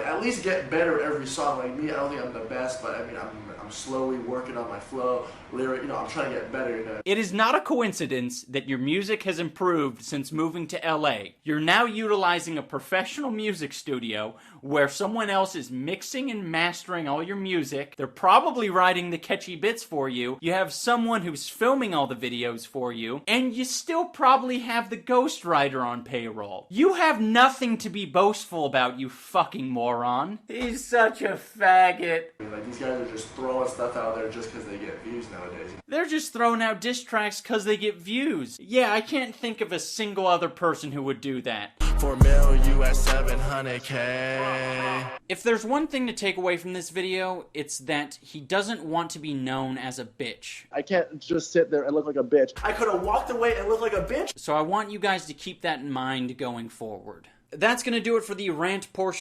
At least get better every song. Like me, I don't think I'm the best, but I mean, I'm I'm slowly working on my flow, lyric, I'm trying to get better, It is not a coincidence that your music has improved since moving to LA. You're now utilizing a professional music studio where someone else is mixing and mastering all your music. They're probably writing the catchy bits for you. You have someone who's filming all the videos for you, and you still probably have the ghostwriter on payroll. You have nothing to be boastful about, you fucking moron. He's such a faggot. Like, these guys are just throwing stuff out there just because they get views nowadays. They're just throwing out diss tracks because they get views. Yeah, I can't think of a single other person who would do that. For mil US 700K. If there's one thing to take away from this video, it's that he doesn't want to be known as a bitch. I can't just sit there and look like a bitch. I could have walked away and looked like a bitch. So I want you guys to keep that in mind going forward. That's gonna do it for the rant portion.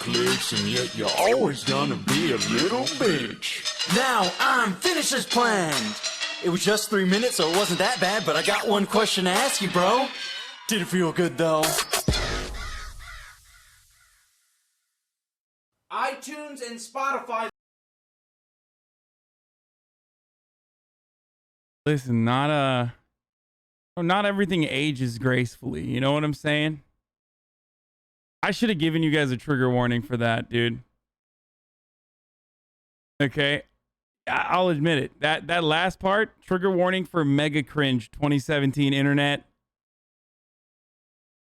clicks, and yet you're always gonna be a little bitch. Now I'm finished as planned. It was just 3 minutes, so it wasn't that bad, but I got one question to ask you, bro. Did it feel good, though? iTunes and Spotify. Listen, not everything ages gracefully. You know what I'm saying? I should have given you guys a trigger warning for that, dude. Okay, I'll admit it. That last part, trigger warning for mega cringe 2017 internet.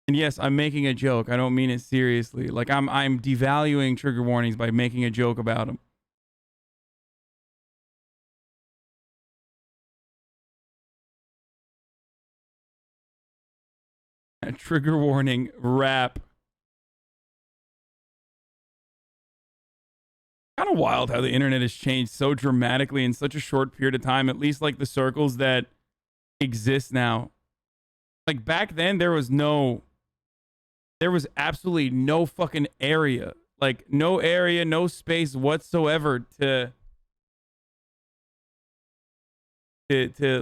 And yes, I'm making a joke. I don't mean it seriously. Like I'm devaluing trigger warnings by making a joke about them. A trigger warning rap. Kind of wild how the internet has changed so dramatically in such a short period of time, at least like the circles that exist now. Like back then there was absolutely no fucking area, like no area, no space whatsoever to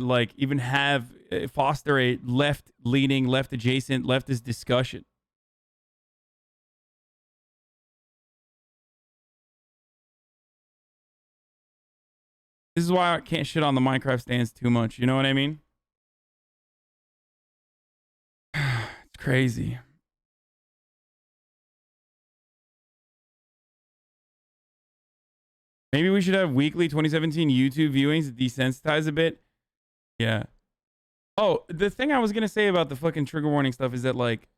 like even have foster a left leaning, left adjacent, leftist discussion. This is why I can't shit on the Minecraft stands too much. You know what I mean? It's crazy. Maybe we should have weekly 2017 YouTube viewings to desensitize a bit. Yeah. Oh, the thing I was going to say about the fucking trigger warning stuff is that like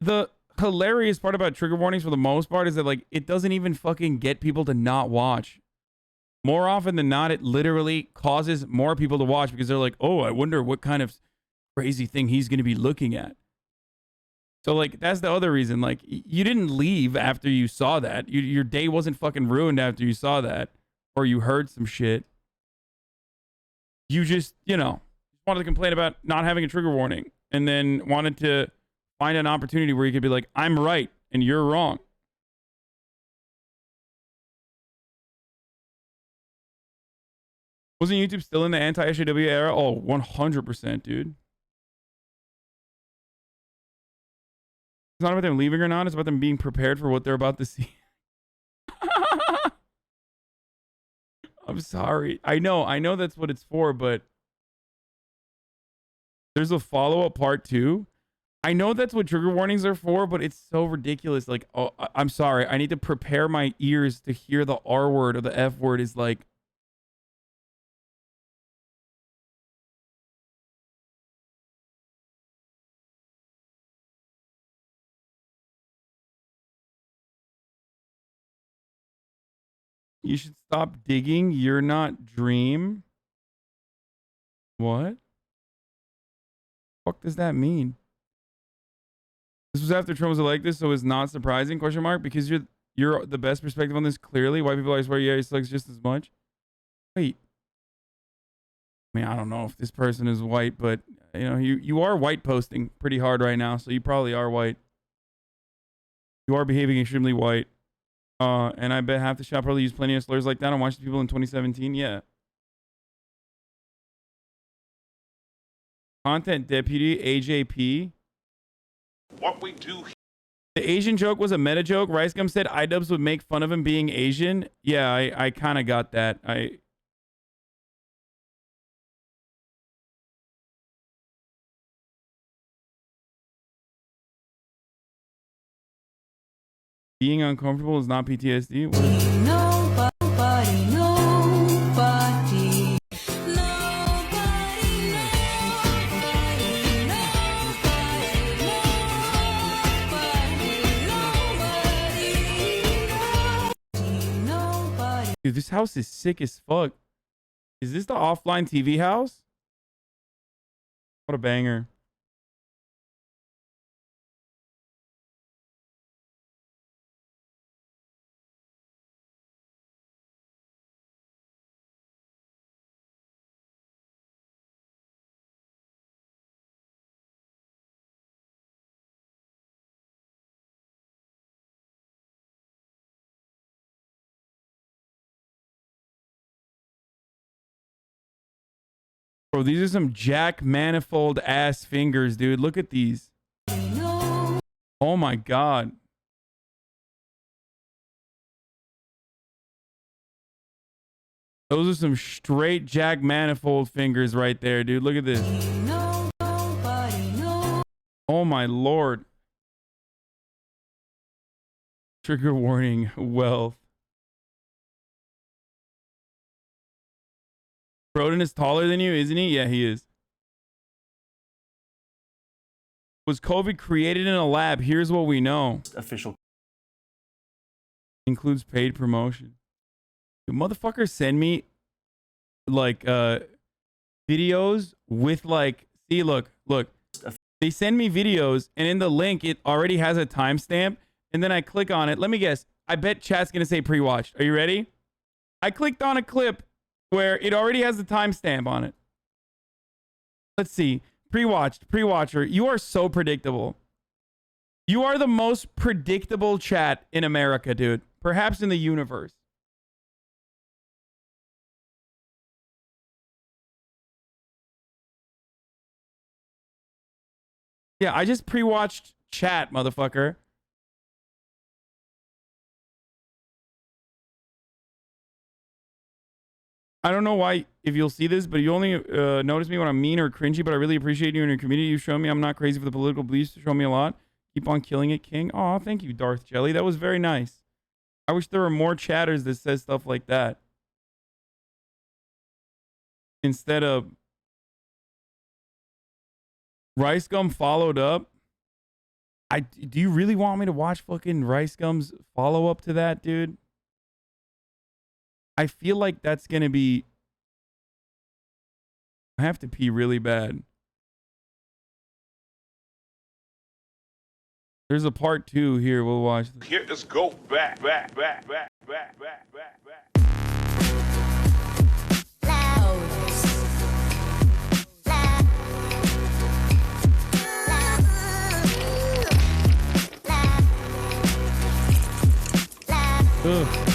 the hilarious part about trigger warnings for the most part is that like it doesn't even fucking get people to not watch. More often than not, it literally causes more people to watch because they're like, oh, I wonder what kind of crazy thing he's going to be looking at. So like that's the other reason. Like you didn't leave after you saw that. Your day wasn't fucking ruined after you saw that or you heard some shit. You just, you know, wanted to complain about not having a trigger warning and then wanted to find an opportunity where you could be like, I'm right and you're wrong. Wasn't YouTube still in the anti-HAW era? Oh, 100%, dude. It's not about them leaving or not. It's about them being prepared for what they're about to see. I'm sorry. I know that's what it's for, but there's a follow-up part too. I know that's what trigger warnings are for, but it's so ridiculous. Like, oh, I'm sorry. I need to prepare my ears to hear the R word or the F word is like, you should stop digging. You're not dream. What? Fuck does that mean? This was after Trump was elected, so it's not surprising? Question mark. Because you're the best perspective on this. Clearly, white people always swear yeah, he sucks just as much. Wait. I mean, I don't know if this person is white, but you know, you are white posting pretty hard right now, so you probably are white. You are behaving extremely white. And I bet half the shop probably used plenty of slurs like that on watching people in 2017. Yeah. Content deputy AJP. What we do. The Asian joke was a meta joke. Ricegum said iDubbbz would make fun of him being Asian. Yeah, I kind of got that. Being uncomfortable is not PTSD. Nobody. Dude, this house is sick as fuck. Is this the offline TV house? What a banger. Bro, these are some Jack Manifold ass fingers, dude. Look at these. Oh my god. Those are some straight Jack Manifold fingers right there, dude. Look at this. Oh my lord. Trigger warning, wealth. Broden is taller than you, isn't he? Yeah, he is. Was COVID created in a lab? Here's what we know. Official. Includes paid promotion. The motherfuckers send me like videos with like, see, look. They send me videos and in the link it already has a timestamp and then I click on it. Let me guess. I bet chat's gonna say pre-watched. Are you ready? I clicked on a clip where it already has the timestamp on it. Let's see. Pre-watcher. You are so predictable. You are the most predictable chat in America, dude. Perhaps in the universe. Yeah, I just pre-watched chat, motherfucker. I don't know why, if you'll see this, but you only notice me when I'm mean or cringy, but I really appreciate you and your community. You've shown me I'm not crazy for the political beliefs. You show me a lot. Keep on killing it, King. Aw, thank you, Darth Jelly. That was very nice. I wish there were more chatters that says stuff like that. Instead of... Ricegum followed up. Do you really want me to watch fucking Ricegum's follow-up to that, dude? I feel like that's gonna be... I have to pee really bad. There's a part 2 here. We'll watch this. Here, let's go back. Ugh.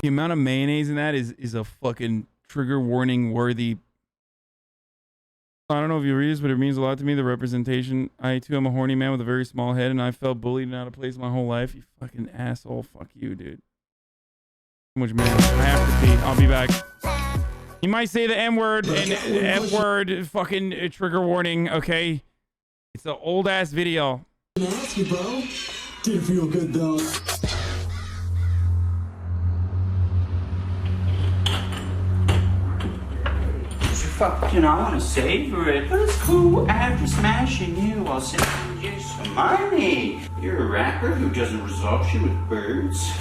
The amount of mayonnaise in that is a fucking trigger warning worthy. I don't know if you read this, but it means a lot to me, the representation. I too am a horny man with a very small head, and I felt bullied and out of place my whole life. You fucking asshole. Fuck you, dude. Too much man. I have to pee. I'll be back. You might say the M-word and F-word. Fucking trigger warning, okay? It's an old-ass video. Ask you, bro. Did it feel good, though? Fucking, I want to savor it, but it's cool. After smashing you, I'll send you some money. You're a rapper who doesn't result you with birds.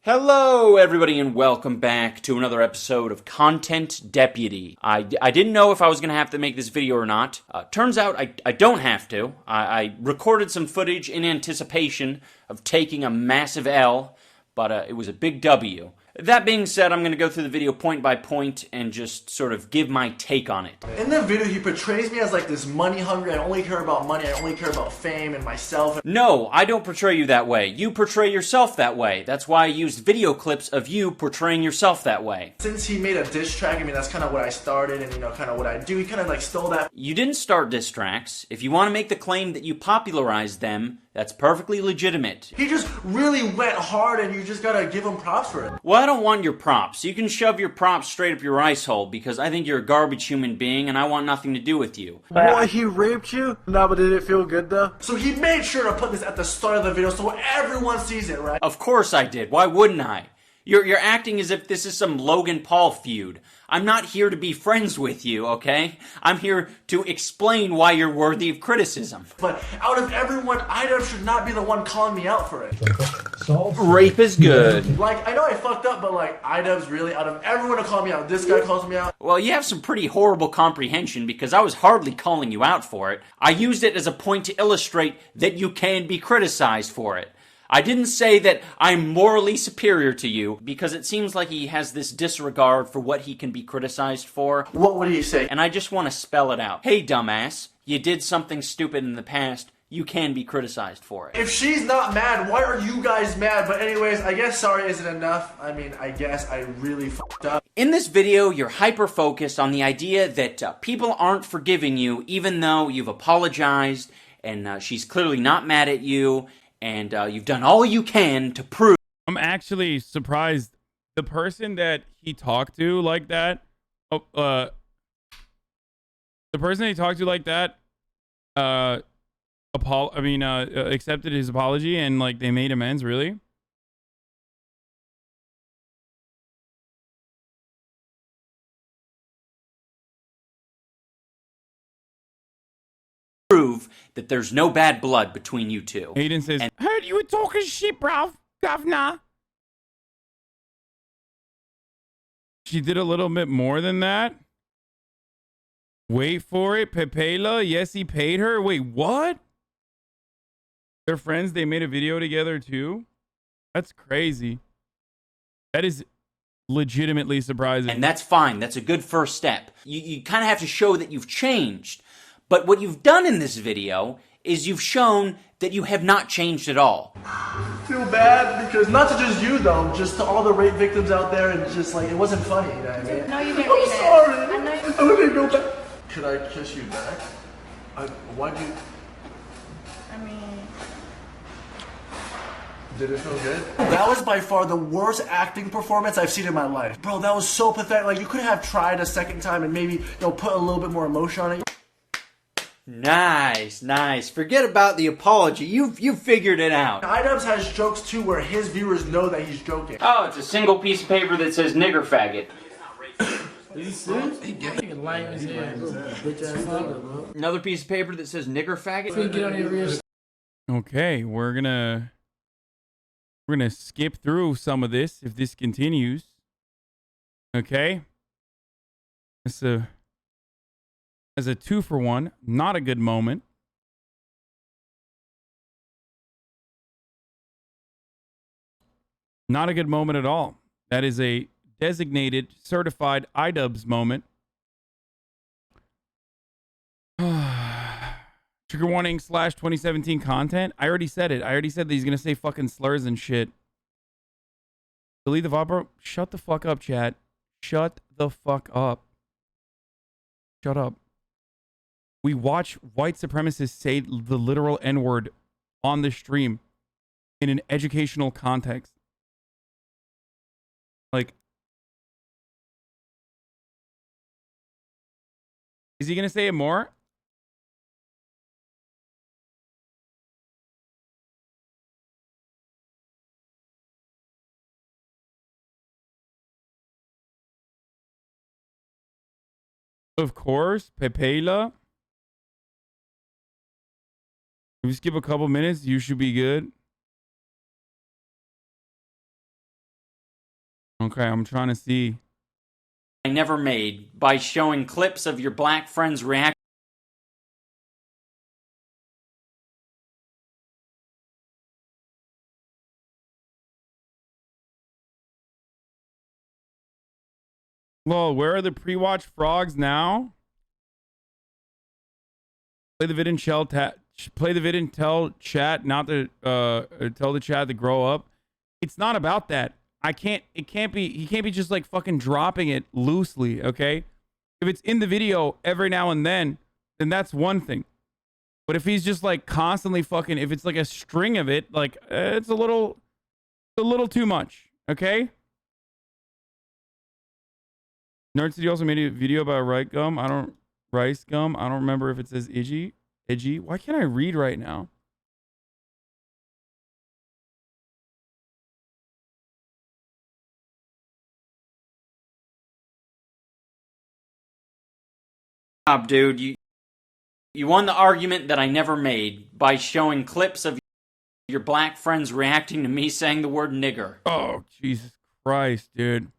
Hello everybody and welcome back to another episode of Content Deputy. I didn't know if I was going to have to make this video or not. Turns out I don't have to. I recorded some footage in anticipation of taking a massive L, but it was a big W. That being said, I'm going to go through the video point by point and just sort of give my take on it. In the video, he portrays me as like this money hungry. I only care about money. I only care about fame and myself. No, I don't portray you that way. You portray yourself that way. That's why I used video clips of you portraying yourself that way. Since he made a diss track, I mean, that's kind of what I started and, you know, kind of what I do. He kind of like stole that. You didn't start diss tracks. If you want to make the claim that you popularized them, that's perfectly legitimate. He just really went hard and you just gotta give him props for it. Well, I don't want your props. You can shove your props straight up your ice hole because I think you're a garbage human being and I want nothing to do with you. Boy, he raped you? No, but did it feel good though? So he made sure to put this at the start of the video so everyone sees it, right? Of course I did. Why wouldn't I? You're acting as if this is some Logan Paul feud. I'm not here to be friends with you, okay? I'm here to explain why you're worthy of criticism. But out of everyone, iDubbbz should not be the one calling me out for it. Rape is good. Like, I know I fucked up, but like, iDubbbz really, out of everyone to call me out, this guy calls me out. Well, you have some pretty horrible comprehension because I was hardly calling you out for it. I used it as a point to illustrate that you can be criticized for it. I didn't say that I'm morally superior to you, because it seems like he has this disregard for what he can be criticized for. What would he say? And I just want to spell it out. Hey, dumbass, you did something stupid in the past. You can be criticized for it. If she's not mad, why are you guys mad? But anyways, I guess sorry isn't enough. I mean, I guess I really fucked up. In this video, you're hyper-focused on the idea that people aren't forgiving you, even though you've apologized, and she's clearly not mad at you, and you've done all you can to prove. I'm actually surprised. The person that he talked to like that, the person he talked to like that, accepted his apology and like they made amends. Really? Prove that there's no bad blood between you two. Aiden says, heard you were talking shit, bruv, governor. She did a little bit more than that. Wait for it, Pepela. Yes, he paid her. Wait, what? They're friends. They made a video together too. That's crazy. That is legitimately surprising. And that's fine. That's a good first step. You kind of have to show that you've changed. But what you've done in this video is you've shown that you have not changed at all. I feel bad because, not to just you though, just to all the rape victims out there, and just like, it wasn't funny, you know what I mean? No, you didn't. I'm sorry. I'm gonna go back. Could I kiss you back? Why'd you... I mean... Did it feel good? That was by far the worst acting performance I've seen in my life. Bro, that was so pathetic. Like, you could have tried a second time and maybe, put a little bit more emotion on it. Nice, nice. Forget about the apology. You figured it out. iDubbbz has jokes too where his viewers know that he's joking. Oh, it's a single piece of paper that says nigger faggot. Another piece of paper that says nigger faggot. Okay, we're gonna skip through some of this if this continues. Okay. As a 2-for-1, not a good moment. Not a good moment at all. That is a designated, certified iDubbbz moment. Trigger warning / 2017 content. I already said it. I already said that he's going to say fucking slurs and shit. Delete the VOD, bro. Shut the fuck up, chat. Shut the fuck up. Shut up. We watch white supremacists say the literal N-word on the stream in an educational context. Like, is he going to say it more? Of course, Pepela. If you skip a couple minutes, you should be good. Okay, I'm trying to see. I never made by showing clips of your black friends react. Well, where are the pre-watch frogs now? Play the vid and play the vid and tell chat not to tell the chat to grow up. It's not about that. He can't be just like fucking dropping it loosely, okay? If it's in the video every now and then that's one thing. But if he's just like constantly fucking, if it's like a string of it, like it's a little too much, okay? Nerd City also made a video about Ricegum. Ricegum. I don't remember if it says Idgy. Why can't I read right now? Dude, you won the argument that I never made by showing clips of your black friends reacting to me saying the word nigger. Oh, Jesus Christ, dude.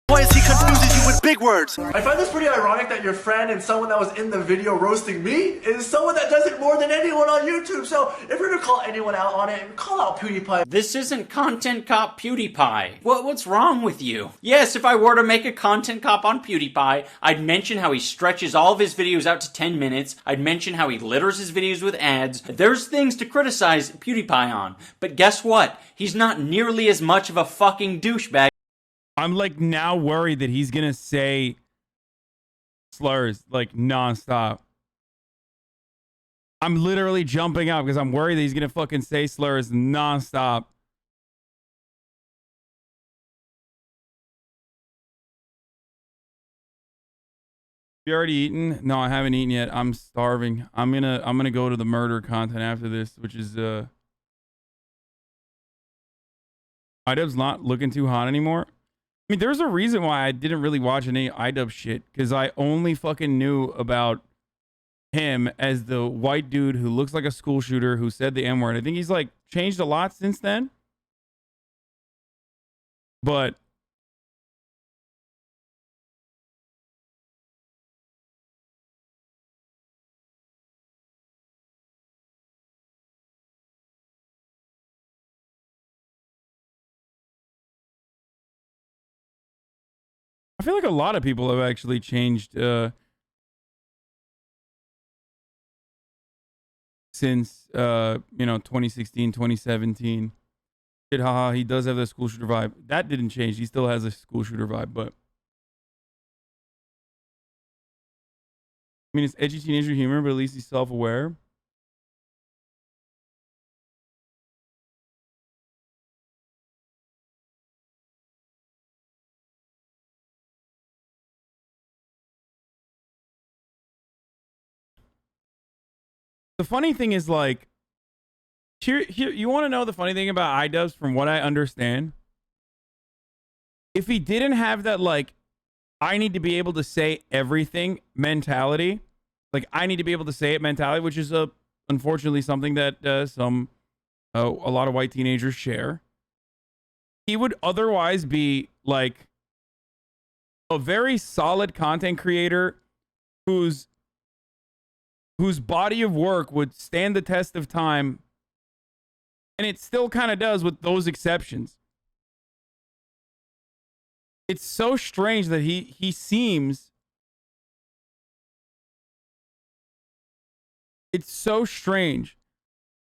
Why is he confusing you with big words? I find this pretty ironic that your friend and someone that was in the video roasting me is someone that does it more than anyone on YouTube. So if you're gonna call anyone out on it, call out PewDiePie. This isn't Content Cop PewDiePie. What's wrong with you? Yes, if I were to make a Content Cop on PewDiePie, I'd mention how he stretches all of his videos out to 10 minutes. I'd mention how he litters his videos with ads. There's things to criticize PewDiePie on. But guess what? He's not nearly as much of a fucking douchebag. I'm like now worried that he's gonna say slurs like nonstop. I'm literally jumping out because I'm worried that he's gonna fucking say slurs nonstop. You already eaten? No, I haven't eaten yet. I'm starving. I'm gonna go to the murder content after this, which is iDubbbz not looking too hot anymore. I mean, there's a reason why I didn't really watch any iDubbbz shit, because I only fucking knew about him as the white dude who looks like a school shooter who said the N-word. I think he's like changed a lot since then. But I feel like a lot of people have actually changed since you know, 2016, 2017. Shit, haha, he does have that school shooter vibe. That didn't change. He still has a school shooter vibe, but I mean, it's edgy teenager humor, but at least he's self-aware. The funny thing is, like, here you want to know the funny thing about iDubbbz, from what I understand? If he didn't have that, like, I need to be able to say everything mentality, like, I need to be able to say it mentality, which is unfortunately something that a lot of white teenagers share, he would otherwise be, like, a very solid content creator whose body of work would stand the test of time, and it still kind of does with those exceptions. It's so strange that he seems... It's so strange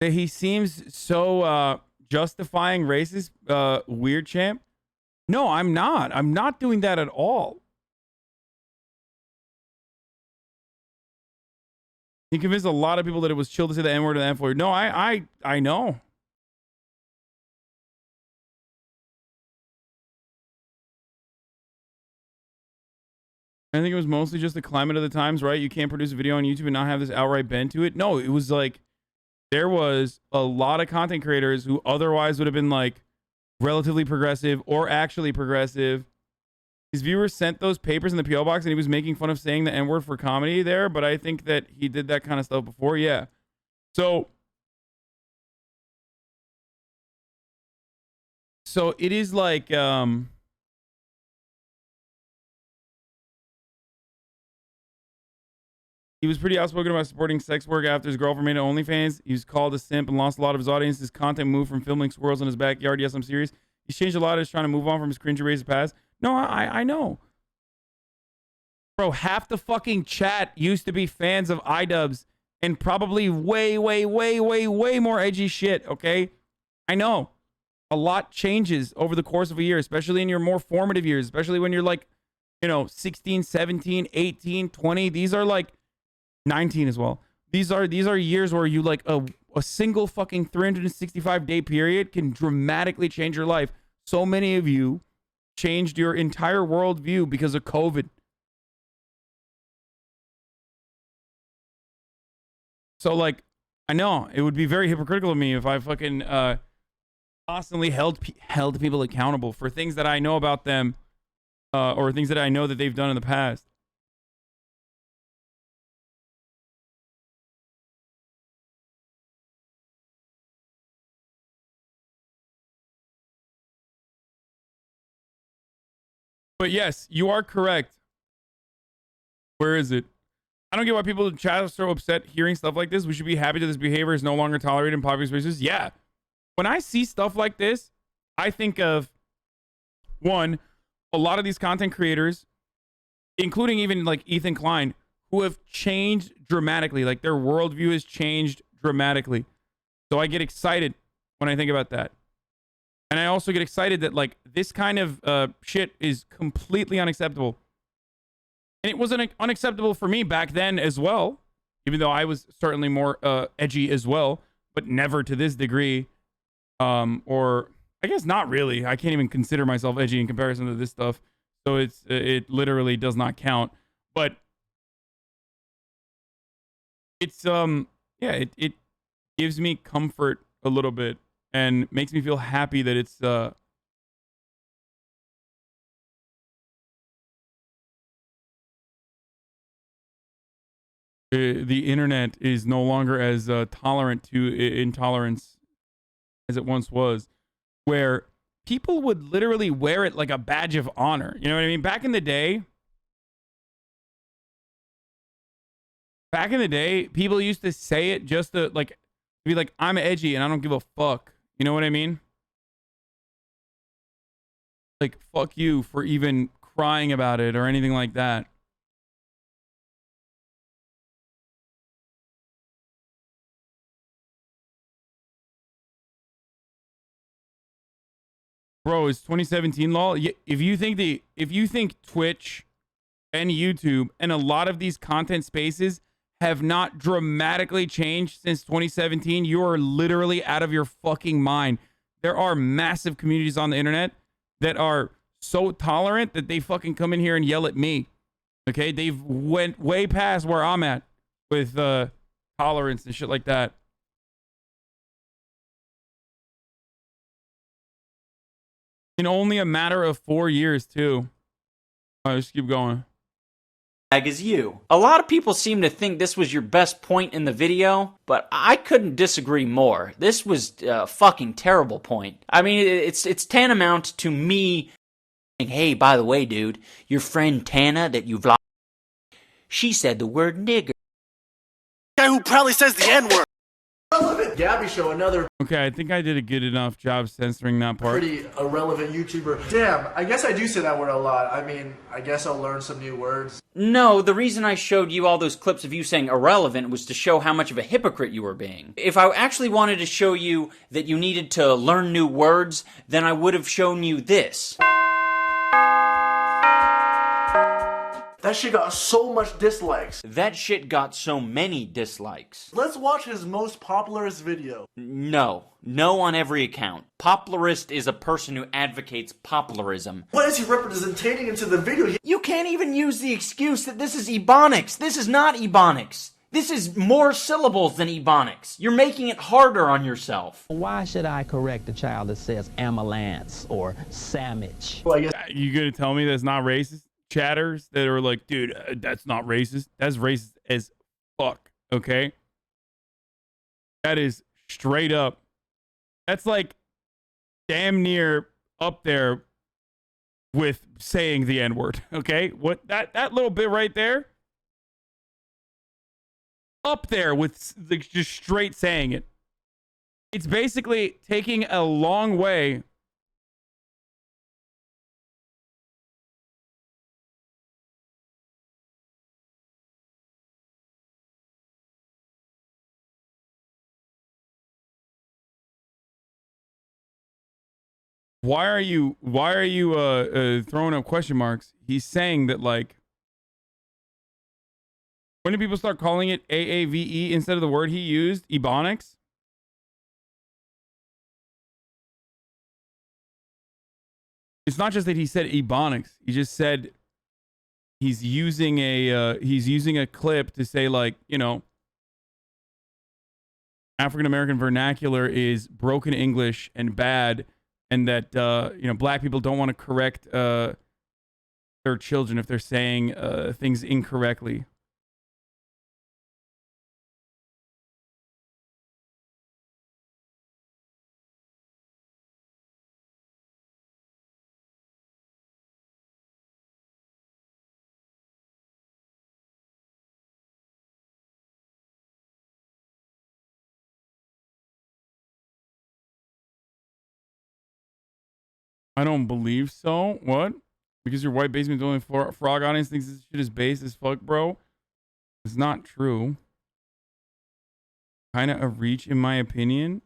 that he seems so justifying racist, weird champ. No, I'm not. I'm not doing that at all. He convinced a lot of people that it was chill to say the N-word and the F-word. No, I know. I think it was mostly just the climate of the times, right? You can't produce a video on YouTube and not have this outright bend to it. No, it was like there was a lot of content creators who otherwise would have been like relatively progressive or actually progressive. His viewers sent those papers in the PO box, and he was making fun of saying the N-word for comedy there, but I think that he did that kind of stuff before, yeah. So it is like, he was pretty outspoken about supporting sex work after his girlfriend made it OnlyFans. He was called a simp and lost a lot of his audience. His content moved from filming squirrels in his backyard. Yes, I'm serious. He's changed a lot. He's trying to move on from his cringy racist past. No, I know. Bro, half the fucking chat used to be fans of iDubbbz and probably way more edgy shit, okay? I know. A lot changes over the course of a year, especially in your more formative years, especially when you're like, you know, 16, 17, 18, 20. These are like 19 as well. These are years where you like a single fucking 365-day period can dramatically change your life. So many of you changed your entire worldview because of COVID. So, like, I know it would be very hypocritical of me if I fucking constantly held people accountable for things that I know about them, or things that I know that they've done in the past. But yes, you are correct. Where is it? I don't get why people in chat are so upset hearing stuff like this. We should be happy that this behavior is no longer tolerated in public spaces. Yeah. When I see stuff like this, I think of, one, a lot of these content creators, including even like Ethan Klein, who have changed dramatically. Like their worldview has changed dramatically. So I get excited when I think about that. And I also get excited that like this kind of shit is completely unacceptable. And it wasn't unacceptable for me back then as well, even though I was certainly more edgy as well, but never to this degree. Or I guess not really. I can't even consider myself edgy in comparison to this stuff. So it literally does not count. But it's yeah, it gives me comfort a little bit and makes me feel happy that it's the internet is no longer as tolerant to intolerance as it once was, where people would literally wear it like a badge of honor. You know what I mean? Back in the day, people used to say it just to like be like, I'm edgy and I don't give a fuck. You know what I mean? Like, fuck you for even crying about it or anything like that. Bro, it's 2017 law. If you think Twitch and YouTube and a lot of these content spaces have not dramatically changed since 2017, you are literally out of your fucking mind. There are massive communities on the internet that are so tolerant that they fucking come in here and yell at me. Okay? They've went way past where I'm at with tolerance and shit like that. In only a matter of 4 years, too. All right, let's keep going. Is you. A lot of people seem to think this was your best point in the video, but I couldn't disagree more. This was a fucking terrible point. I mean, it's tantamount to me saying, hey, by the way, dude, your friend Tana that you vlog, she said the word nigger. Guy who proudly says the N-word. Irrelevant Gabby show, another Okay, I think I did a good enough job censoring that part. pretty irrelevant YouTuber. Damn, I guess I do say that word a lot. I mean, I guess I'll learn some new words. No, the reason I showed you all those clips of you saying irrelevant was to show how much of a hypocrite you were being. If I actually wanted to show you that you needed to learn new words, then I would have shown you this. That shit got so much dislikes. That shit got so many dislikes. Let's watch his most popularist video. No. No on every account. Popularist is a person who advocates popularism. What is he representing into the video? You can't even use the excuse that this is Ebonics. This is not Ebonics. This is more syllables than Ebonics. You're making it harder on yourself. Why should I correct a child that says ambulance or sandwich? Well, I guess You gonna tell me that's not racist? Chatters that are like, dude, that's not racist. That's racist as fuck. Okay, that is straight up. That's like damn near up there with saying the N-word. Okay, what that little bit right there, up there with like, just straight saying it. It's basically taking a long way. Why are you throwing up question marks? He's saying that, like, when did people start calling it AAVE instead of the word he used, Ebonics? It's not just that he said Ebonics. He just said he's using a clip to say, like, you know, African American vernacular is broken English and bad. And that, you know, black people don't want to correct their children if they're saying things incorrectly. I don't believe so. What? Because your white basement only frog audience thinks this shit is base as fuck, bro. It's not true. Kind of a reach, in my opinion.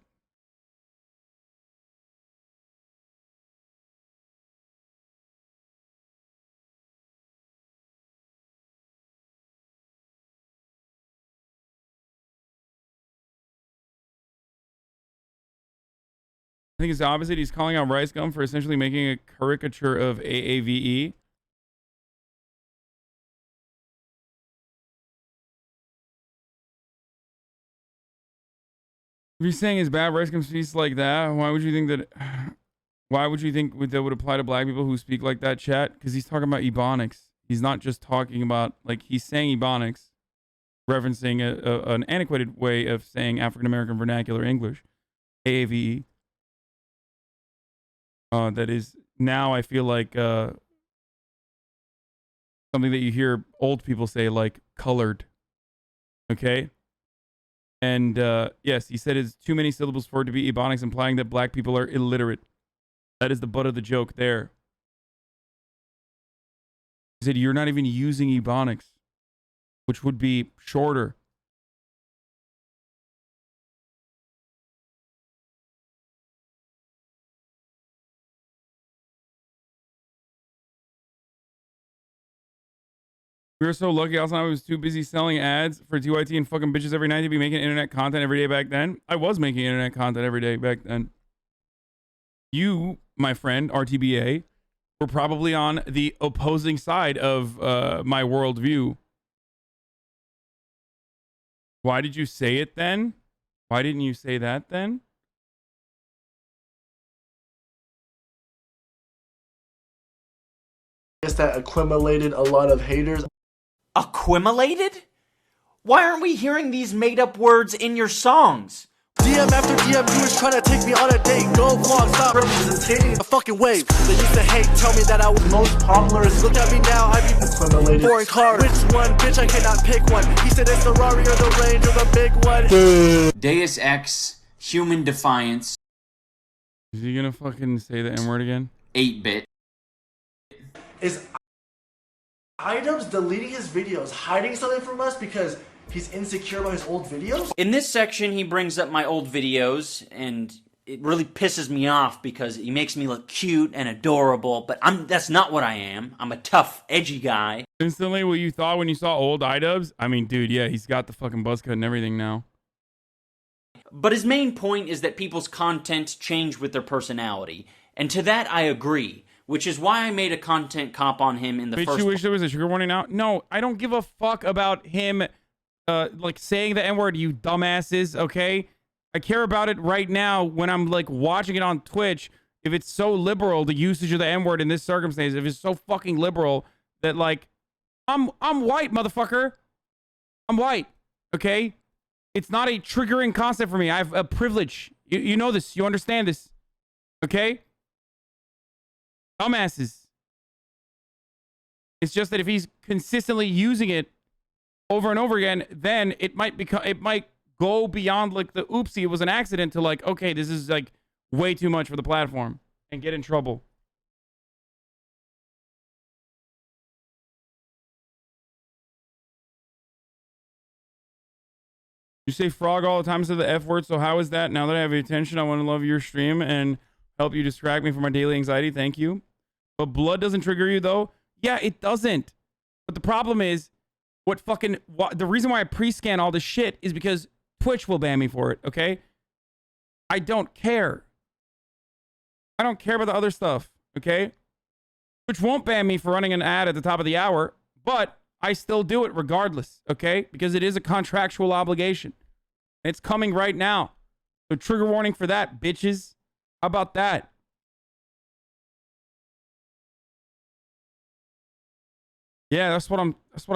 I think it's the opposite. He's calling out Ricegum for essentially making a caricature of AAVE. If you're saying it's bad, Ricegum speaks like that, why would you think that? Why would you think that would apply to black people who speak like that, chat? Because he's talking about Ebonics. He's not just talking about, like, he's saying Ebonics, referencing an antiquated way of saying African American vernacular English, AAVE. That is now, I feel like, something that you hear old people say, like colored. Okay? And yes, he said it's too many syllables for it to be Ebonics, implying that black people are illiterate. That is the butt of the joke there. He said you're not even using Ebonics, which would be shorter. We were so lucky. Also, I was too busy selling ads for TYT and fucking bitches every night to be making internet content every day back then. I was making internet content every day back then. You, my friend, RTBA, were probably on the opposing side of my worldview. Why did you say it then? Why didn't you say that then? I guess that accumulated a lot of haters. Accumulated? Why aren't we hearing these made-up words in your songs? DM after DM, you was trying to take me on a date. No vlog, stop representing a fucking wave. They used to hate, tell me that I was most popular. Look at me now, I've even accumulated foreign cars. Which one, bitch, I cannot pick one. He said it's the Rari or the Range or the big one. Deus Ex, Human Defiance. Is he gonna fucking say the N-word again? 8-bit. Is iDubbbz deleting his videos, hiding something from us because he's insecure about his old videos? In this section, he brings up my old videos, and it really pisses me off because he makes me look cute and adorable, but that's not what I am. I'm a tough, edgy guy. Instantly what you thought when you saw old iDubbbz? I mean, dude, yeah, he's got the fucking buzz cut and everything now. But his main point is that people's content change with their personality, and to that I agree. Which is why I made a content cop on him in the first place. You wish there was a trigger warning now? No, I don't give a fuck about him, like, saying the N-word, you dumbasses, okay? I care about it right now when I'm, like, watching it on Twitch. If it's so liberal, the usage of the N-word in this circumstance, if it's so fucking liberal that, like, I'm white, motherfucker. I'm white, okay? It's not a triggering concept for me. I have a privilege. You know this. You understand this, okay? Dumbasses. It's just that if he's consistently using it over and over again, then it might go beyond like the oopsie, it was an accident, to like, okay, this is like way too much for the platform and get in trouble. You say frog all the time instead of the F word, so how is that? Now that I have your attention, I want to love your stream and help you distract me from my daily anxiety. Thank you. But blood doesn't trigger you, though? Yeah, it doesn't. But the problem is, the reason why I pre-scan all this shit is because Twitch will ban me for it, okay? I don't care. I don't care about the other stuff, okay? Twitch won't ban me for running an ad at the top of the hour, but I still do it regardless, okay? Because it is a contractual obligation. It's coming right now. So trigger warning for that, bitches. How about that? Yeah, that's what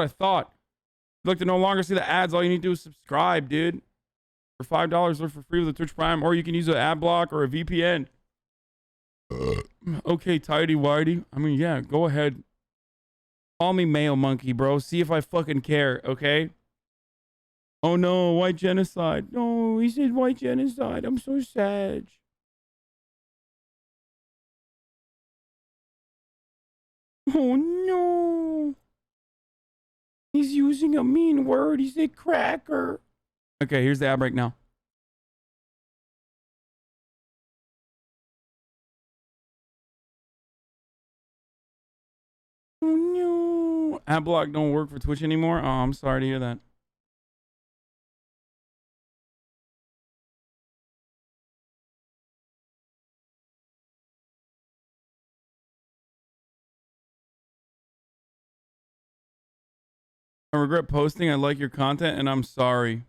I thought. If you'd like to no longer see the ads, all you need to do is subscribe, dude. For $5, or for free with a Twitch Prime, or you can use an ad block or a VPN. Okay, tidy whitey. I mean, yeah, go ahead. Call me male monkey, bro. See if I fucking care, okay? Oh no, white genocide. No, he said white genocide. I'm so sad. Oh no. He's using a mean word. He said cracker. Okay, here's the ad break now. Oh no. Ad block don't work for Twitch anymore. Oh, I'm sorry to hear that. I regret posting. I like your content and I'm sorry.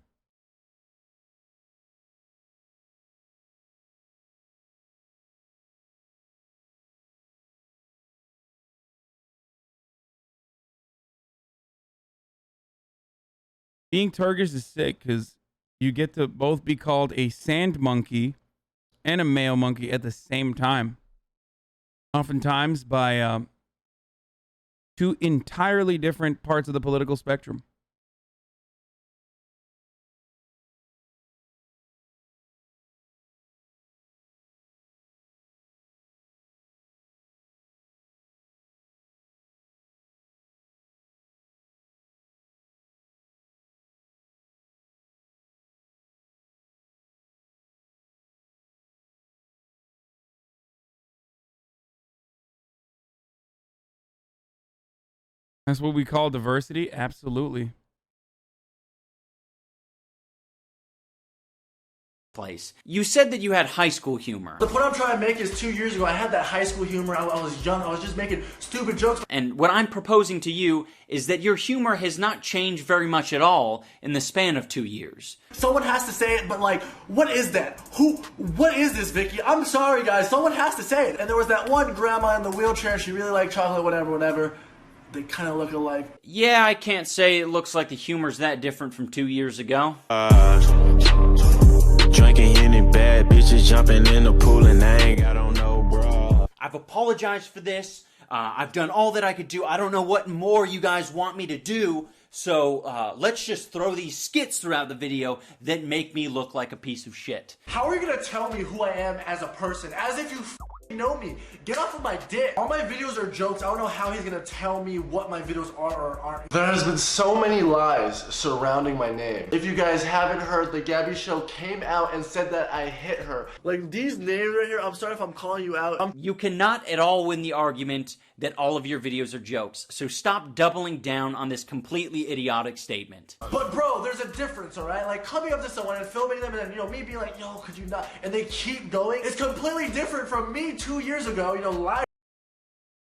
Being Turkish is sick because you get to both be called a sand monkey and a male monkey at the same time. Oftentimes by two entirely different parts of the political spectrum. That's what we call diversity? Absolutely. Place. You said that you had high school humor. The point I'm trying to make is 2 years ago, I had that high school humor. I was young. I was just making stupid jokes. And what I'm proposing to you is that your humor has not changed very much at all in the span of 2 years. Someone has to say it, but like, what is that? What is this, Vicky? I'm sorry, guys. Someone has to say it. And there was that one grandma in the wheelchair. She really liked chocolate, whatever. They kind of look alike. Yeah, I can't say it looks like the humor's that different from 2 years ago. Drinking any bad bitches jumping in the pool and I don't know, bro. I've apologized for this. I've done all that I could do. I don't know what more you guys want me to do. So let's just throw these skits throughout the video that make me look like a piece of shit. How are you gonna tell me who I am as a person? As if you know me. Get off of my dick. All my videos are jokes. I don't know how he's gonna tell me what my videos are or aren't. There has been so many lies surrounding my name. If you guys haven't heard, the Gabby show came out and said that I hit her. Like these names right here, I'm sorry if I'm calling you out. You cannot at all win the argument that all of your videos are jokes. So stop doubling down on this completely idiotic statement. But bro, there's a difference, alright? Like coming up to someone and filming them and then, you know, me being like, yo, could you not? And they keep going. It's completely different from me 2 years ago, you know, live.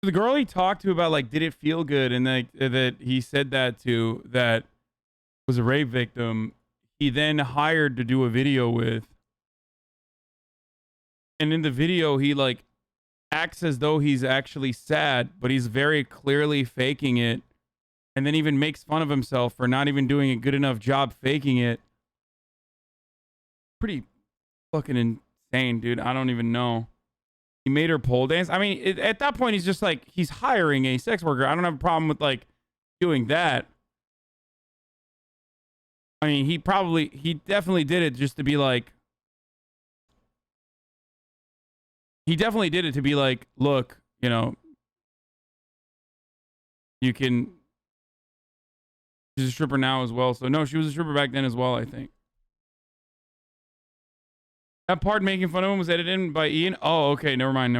The girl he talked to about like, did it feel good? And that he said that to, that was a rape victim. He then hired to do a video with. And in the video, he like acts as though he's actually sad, but he's very clearly faking it. And then even makes fun of himself for not even doing a good enough job faking it. Pretty fucking insane, dude. I don't even know. He made her pole dance. I mean, at that point, he's just like, he's hiring a sex worker. I don't have a problem with like doing that. I mean, he definitely did it just to be like, he definitely did it to be like, look, you know, you can, she's a stripper now as well. So no, she was a stripper back then as well, I think. That part making fun of him was edited in by Ian. Oh, okay. Never mind.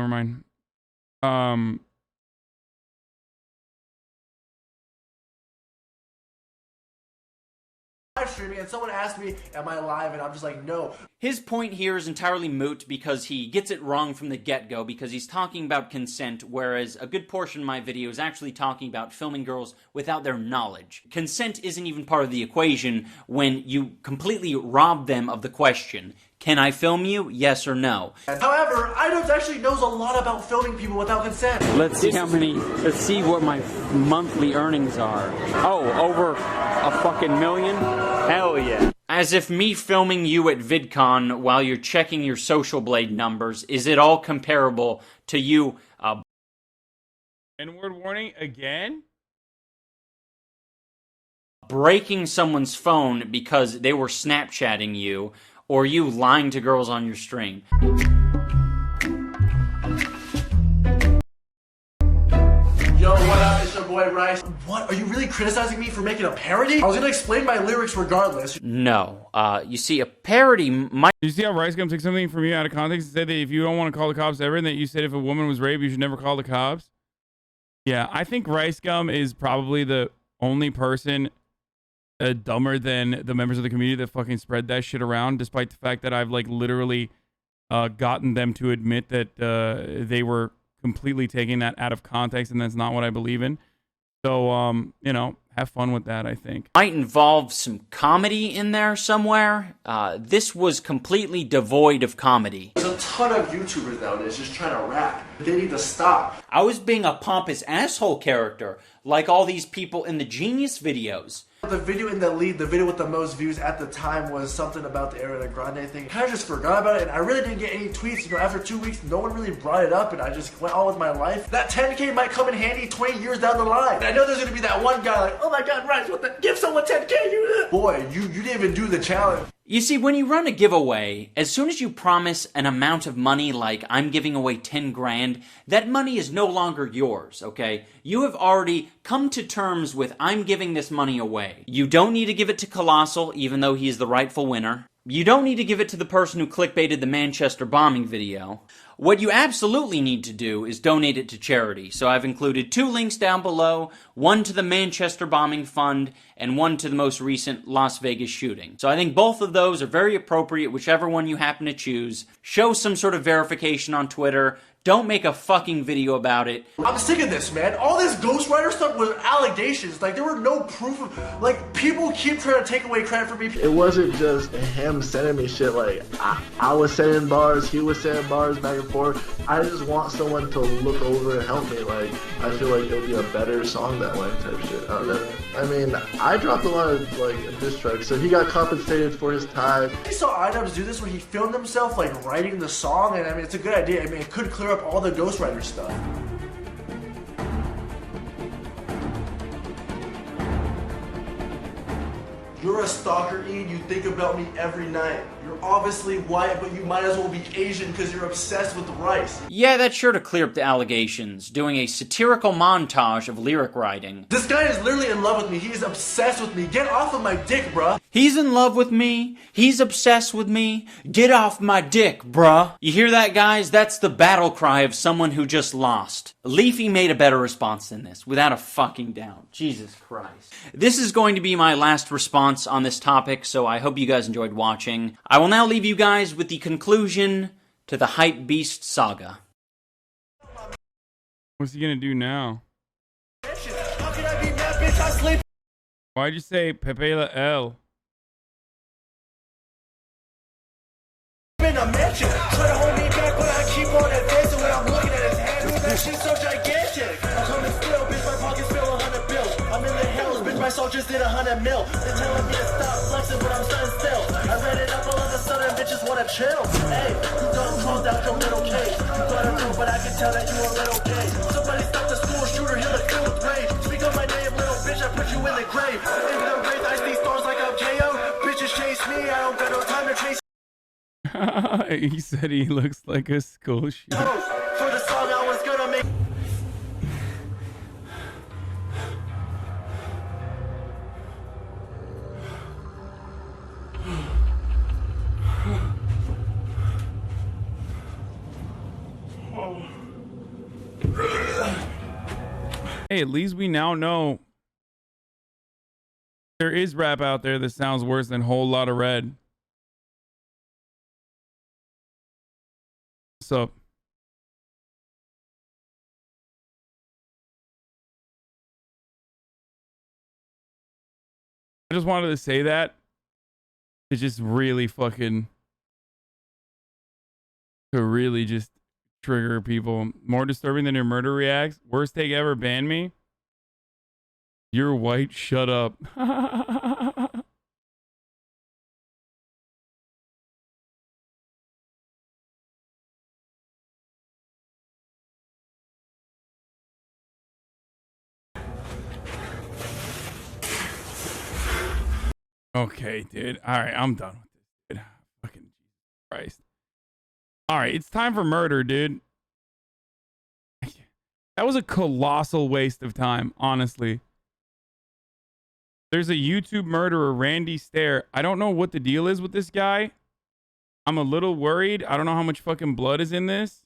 Live streaming and someone asked me, am I live? And I'm just like, no. His point here is entirely moot because he gets it wrong from the get-go because he's talking about consent, whereas a good portion of my video is actually talking about filming girls without their knowledge. Consent isn't even part of the equation when you completely rob them of the question. Can I film you? Yes or no? However, iDubbbz actually knows a lot about filming people without consent. Let's see what my monthly earnings are. Oh, over a fucking million? Hell yeah. As if me filming you at VidCon while you're checking your Social Blade numbers is at all comparable to you, N-word warning again? breaking someone's phone because they were Snapchatting you, or you lying to girls on your stream. Yo, right, Rice? What? Are you really criticizing me for making a parody? I was gonna explain my lyrics regardless. No. You see, a parody might... You see how Ricegum took something from you out of context and said that if you don't want to call the cops ever, and that you said if a woman was raped, you should never call the cops? Yeah, I think Ricegum is probably the only person dumber than the members of the community that fucking spread that shit around, despite the fact that I've like literally gotten them to admit that they were completely taking that out of context, and that's not what I believe in. So, you know, have fun with that, I think. Might involve some comedy in there somewhere. This was completely devoid of comedy. There's a ton of YouTubers nowadays just trying to rap. They need to stop. I was being a pompous asshole character, like all these people in the Genius videos. The video in the lead, the video with the most views at the time was something about the Ariana Grande thing. I kind of just forgot about it, and I really didn't get any tweets. You know, after 2 weeks, no one really brought it up, and I just went on with my life. That 10K might come in handy 20 years down the line. And I know there's gonna be that one guy like, oh my god, Rice, what the? Give someone 10K, Boy, you didn't even do the challenge. You see, when you run a giveaway, as soon as you promise an amount of money like I'm giving away 10 grand, that money is no longer yours, okay? You have already come to terms with I'm giving this money away. You don't need to give it to Colossal, even though he is the rightful winner. You don't need to give it to the person who clickbaited the Manchester bombing video. What you absolutely need to do is donate it to charity. So I've included 2 links down below, one to the Manchester Bombing Fund and one to the most recent Las Vegas shooting. So I think both of those are very appropriate, whichever one you happen to choose. Show some sort of verification on Twitter. Don't make a fucking video about it. I'm sick of this, man. All this ghostwriter stuff was allegations. Like, there were no proof of... Like, people keep trying to take away credit from me. It wasn't just him sending me shit. Like, I was sending bars, he was sending bars back and forth. I just want someone to look over and help me. Like, I feel like it would be a better song that way type shit. I mean, I dropped a lot of, like, diss tracks, so he got compensated for his time. I saw iDubbbz do this where he filmed himself, like, writing the song, and I mean, it's a good idea. I mean, it could clear up all the ghostwriter stuff. You're a stalker, Ian. You think about me every night. You're obviously white, but you might as well be Asian because you're obsessed with rice. Yeah, that's sure to clear up the allegations, doing a satirical montage of lyric writing. This guy is literally in love with me. He is obsessed with me. Get off of my dick, bruh. He's in love with me. He's obsessed with me. Get off my dick, bruh. You hear that, guys? That's the battle cry of someone who just lost. Leafy made a better response than this, without a fucking doubt. Jesus Christ. This is going to be my last response on this topic, so I hope you guys enjoyed watching. I will now leave you guys with the conclusion to the Hype Beast saga. What's he gonna do now? Why'd you say Pepe La L? In a mansion, try to hold me back, but I keep on advancing when I'm looking at his hand. That shit's so gigantic. I'm coming still, bitch, my pockets fill 100 bills. I'm in the hills, bitch, my soul just did 100 mil. They're telling me to stop flexing, but I'm standing still. I read it up all of a sudden, bitches wanna chill. Hey, you done closed out your little cage. You got a room, but I can tell that you a little gay. Somebody stop the school shooter, he'll look filled with rage. Speak up my name, little bitch, I put you in the grave. In the grave, I see stars like I'm KO. Bitches chase me, I don't got no time to chase. He said he looks like a school shooter. For the song I was gonna make. Hey, at least we now know there is rap out there that sounds worse than Whole Lotta Red. What's up? I just wanted to say that to just really fucking just trigger people. More disturbing than your murder reacts. Worst take ever, ban me. You're white, shut up. Okay, dude. All right, I'm done with this, dude. Fucking Jesus Christ. All right, it's time for murder, dude. That was a colossal waste of time, honestly. There's a YouTube murderer, Randy Stair. I don't know what the deal is with this guy. I'm a little worried. I don't know how much fucking blood is in this.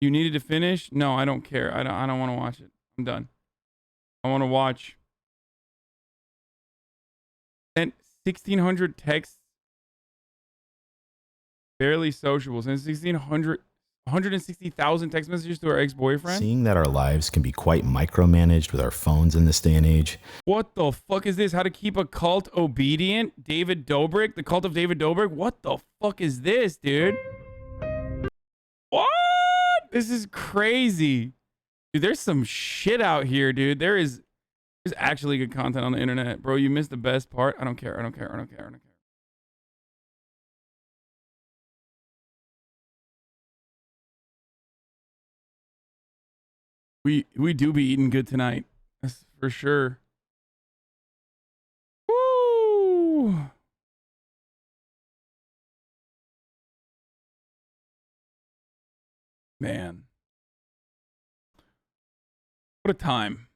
You needed to finish? No, I don't care. I don't want to watch it. I'm done. I want to watch. Sent 1,600 texts. Barely sociable. Sent 160,000 text messages to our ex-boyfriend. Seeing that our lives can be quite micromanaged with our phones in this day and age. What the fuck is this? How to keep a cult obedient? David Dobrik? The cult of David Dobrik? What the fuck is this, dude? What? This is crazy. Dude, there's some shit out here, dude. There's actually good content on the internet. Bro, you missed the best part. I don't care. I don't care. I don't care. I don't care. We do be eating good tonight. That's for sure. Woo! Man. What a time.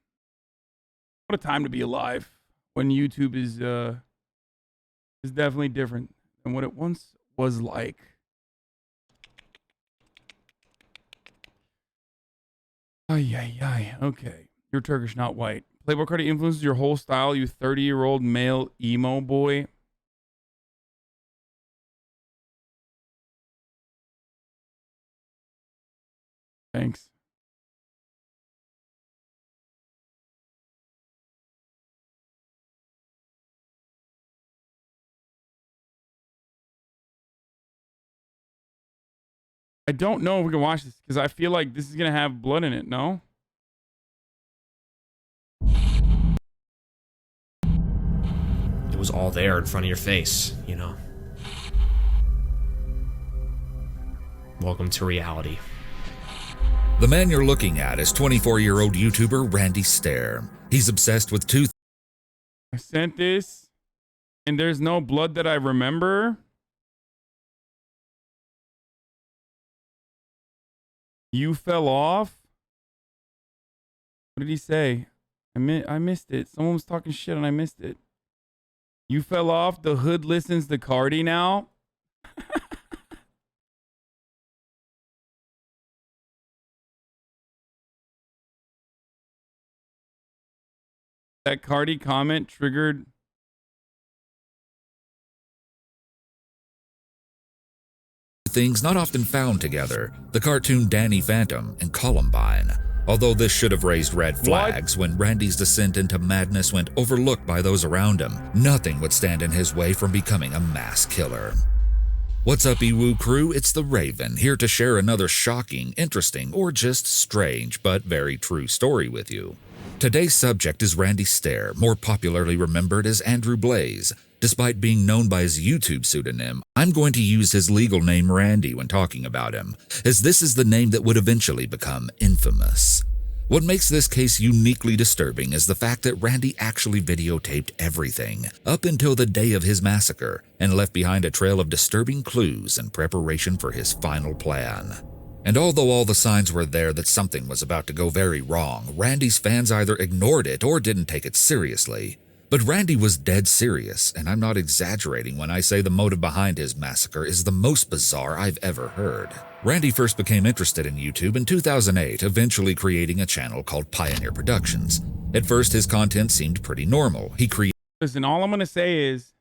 What a time to be alive when YouTube is definitely different than what it once was like. Ay, ay, ay. Okay. You're Turkish, not white. Playboy Cardi influences your whole style, you 30-year-old male emo boy. Thanks. I don't know if we can watch this because I feel like this is going to have blood in it, no? It was all there in front of your face, you know. Welcome to reality. The man you're looking at is 24-year-old YouTuber Randy Stair. He's obsessed with two. I sent this, and there's no blood that I remember. You fell off? What did he say? I missed it. Someone was talking shit and I missed it. You fell off? The hood listens to Cardi now? That Cardi comment triggered. Things not often found together, the cartoon Danny Phantom and Columbine. Although this should have raised red flags when Randy's descent into madness went overlooked by those around him, nothing would stand in his way from becoming a mass killer. What's up, EWU crew? It's the Raven, here to share another shocking, interesting, or just strange but very true story with you. Today's subject is Randy Stair, more popularly remembered as Andrew Blaze. Despite being known by his YouTube pseudonym, I'm going to use his legal name Randy when talking about him, as this is the name that would eventually become infamous. What makes this case uniquely disturbing is the fact that Randy actually videotaped everything, up until the day of his massacre, and left behind a trail of disturbing clues in preparation for his final plan. And although all the signs were there that something was about to go very wrong, Randy's fans either ignored it or didn't take it seriously. But Randy was dead serious, and I'm not exaggerating when I say the motive behind his massacre is the most bizarre I've ever heard. Randy first became interested in YouTube in 2008, eventually creating a channel called Pioneer Productions. At first, his content seemed pretty normal. He created. Listen, all I'm going to say is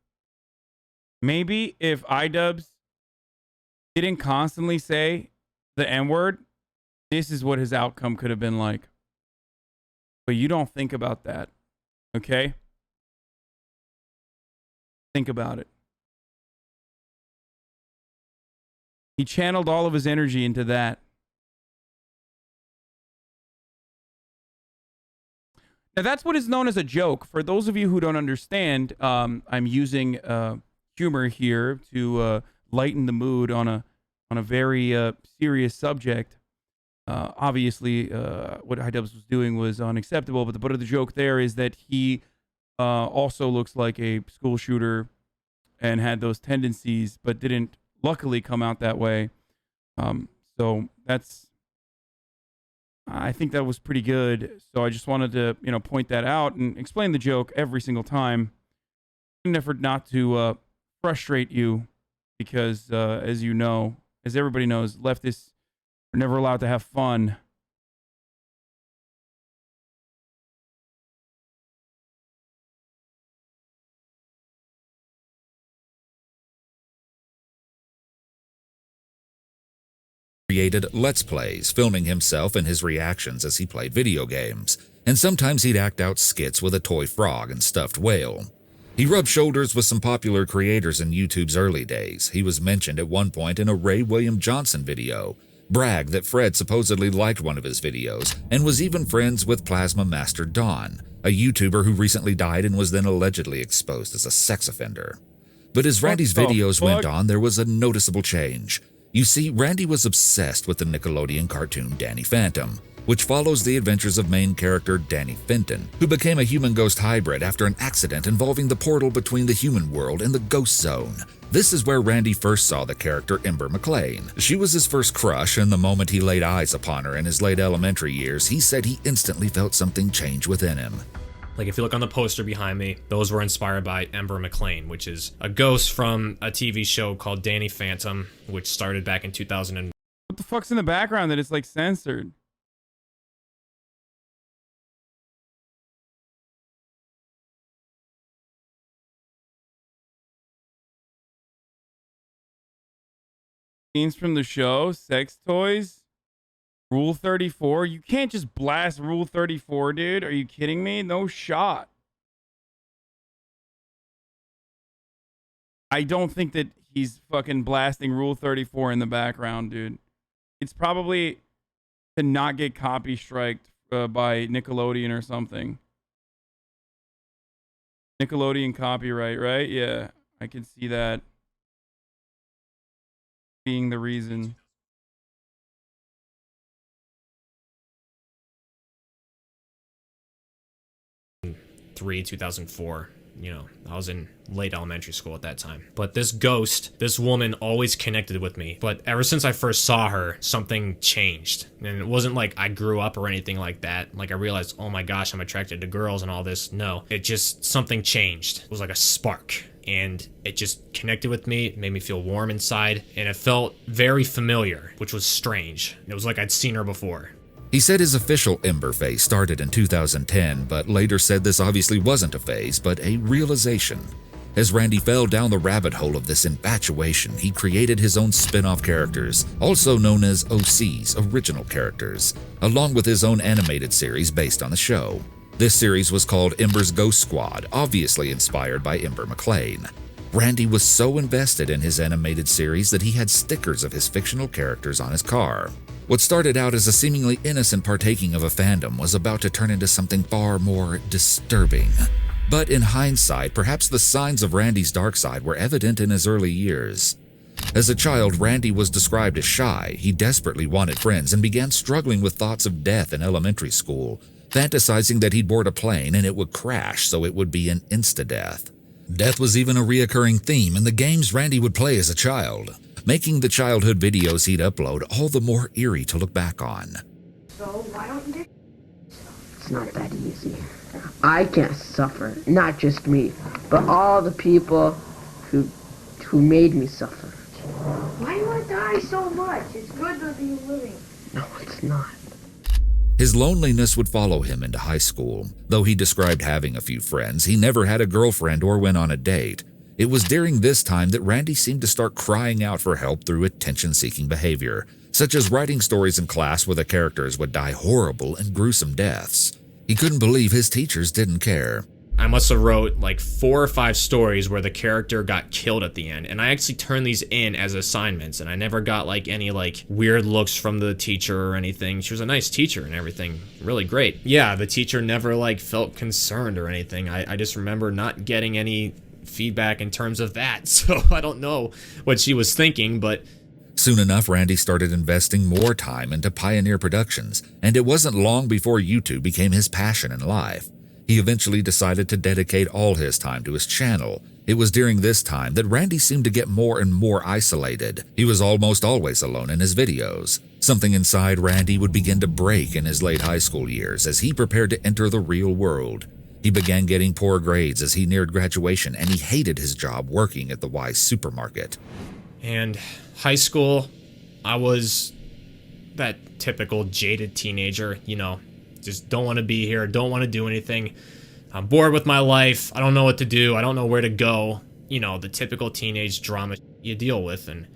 maybe if iDubbbz didn't constantly say the N-word, this is what his outcome could have been like. But you don't think about that, okay? Think about it. He channeled all of his energy into that. Now, that's what is known as a joke. For those of you who don't understand, I'm using humor here to lighten the mood on a very serious subject. Obviously, what iDubbbz was doing was unacceptable, but the butt of the joke there is that he also looks like a school shooter and had those tendencies, but didn't luckily come out that way. So that's I think that was pretty good. So I just wanted to, point that out and explain the joke every single time in an effort not to frustrate you because, as you know, as everybody knows, leftists are never allowed to have fun. Created Let's Plays, filming himself and his reactions as he played video games, and sometimes he'd act out skits with a toy frog and stuffed whale. He rubbed shoulders with some popular creators in YouTube's early days. He was mentioned at one point in a Ray William Johnson video, bragged that Fred supposedly liked one of his videos, and was even friends with Plasma Master Dawn, a YouTuber who recently died and was then allegedly exposed as a sex offender. But as Randy's videos went on, there was a noticeable change. You see, Randy was obsessed with the Nickelodeon cartoon Danny Phantom, which follows the adventures of main character Danny Fenton, who became a human-ghost hybrid after an accident involving the portal between the human world and the ghost zone. This is where Randy first saw the character Ember McLean. She was his first crush, and the moment he laid eyes upon her in his late elementary years, he said he instantly felt something change within him. Like, if you look on the poster behind me, those were inspired by Ember McLean, which is a ghost from a TV show called Danny Phantom, which started back in 2000. What the fuck's in the background that it's like censored? Scenes from the show, sex toys, Rule 34. You can't just blast Rule 34, dude. Are you kidding me? No shot. I don't think that he's fucking blasting Rule 34 in the background, dude. It's probably to not get copy striked by Nickelodeon or something. Nickelodeon copyright, right? Yeah, I can see that being the reason. 2004. You know, I was in late elementary school at that time. But this ghost, this woman always connected with me. But ever since I first saw her, something changed. And it wasn't like I grew up or anything like that. Like I realized, oh my gosh, I'm attracted to girls and all this. No, it just, something changed. It was like a spark. And it just connected with me. It made me feel warm inside. And it felt very familiar, which was strange. It was like I'd seen her before. He said his official Ember phase started in 2010, but later said this obviously wasn't a phase, but a realization. As Randy fell down the rabbit hole of this infatuation, he created his own spin-off characters, also known as OCs, original characters, along with his own animated series based on the show. This series was called Ember's Ghost Squad, obviously inspired by Ember McLean. Randy was so invested in his animated series that he had stickers of his fictional characters on his car. What started out as a seemingly innocent partaking of a fandom was about to turn into something far more disturbing. But in hindsight, perhaps the signs of Randy's dark side were evident in his early years. As a child, Randy was described as shy. He desperately wanted friends and began struggling with thoughts of death in elementary school, fantasizing that he'd board a plane and it would crash so it would be an insta-death. Death was even a reoccurring theme in the games Randy would play as a child, making the childhood videos he'd upload all the more eerie to look back on. So why don't you do? It's not that easy. I can't suffer, not just me, but all the people who made me suffer. Why do you want to die so much? It's good to be living. No, it's not. His loneliness would follow him into high school. Though he described having a few friends, he never had a girlfriend or went on a date. It was during this time that Randy seemed to start crying out for help through attention-seeking behavior, such as writing stories in class where the characters would die horrible and gruesome deaths. He couldn't believe his teachers didn't care. I must have wrote like 4 or 5 stories where the character got killed at the end, and I actually turned these in as assignments, and I never got like any like weird looks from the teacher or anything. She was a nice teacher and everything, really great. Yeah, the teacher never like felt concerned or anything. I just remember not getting any feedback in terms of that, so I don't know what she was thinking, but... Soon enough, Randy started investing more time into Pioneer Productions, and it wasn't long before YouTube became his passion in life. He eventually decided to dedicate all his time to his channel. It was during this time that Randy seemed to get more and more isolated. He was almost always alone in his videos. Something inside Randy would begin to break in his late high school years as he prepared to enter the real world. He began getting poor grades as he neared graduation, and he hated his job working at the Wise supermarket. And high school, I was that typical jaded teenager, you know, just don't want to be here, don't want to do anything. I'm bored with my life, I don't know what to do, I don't know where to go. You know, the typical teenage drama you deal with. And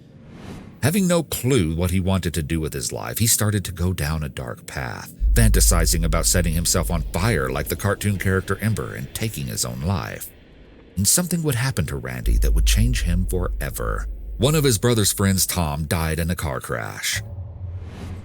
having no clue what he wanted to do with his life, he started to go down a dark path, fantasizing about setting himself on fire like the cartoon character Ember and taking his own life. And something would happen to Randy that would change him forever. One of his brother's friends, Tom, died in a car crash.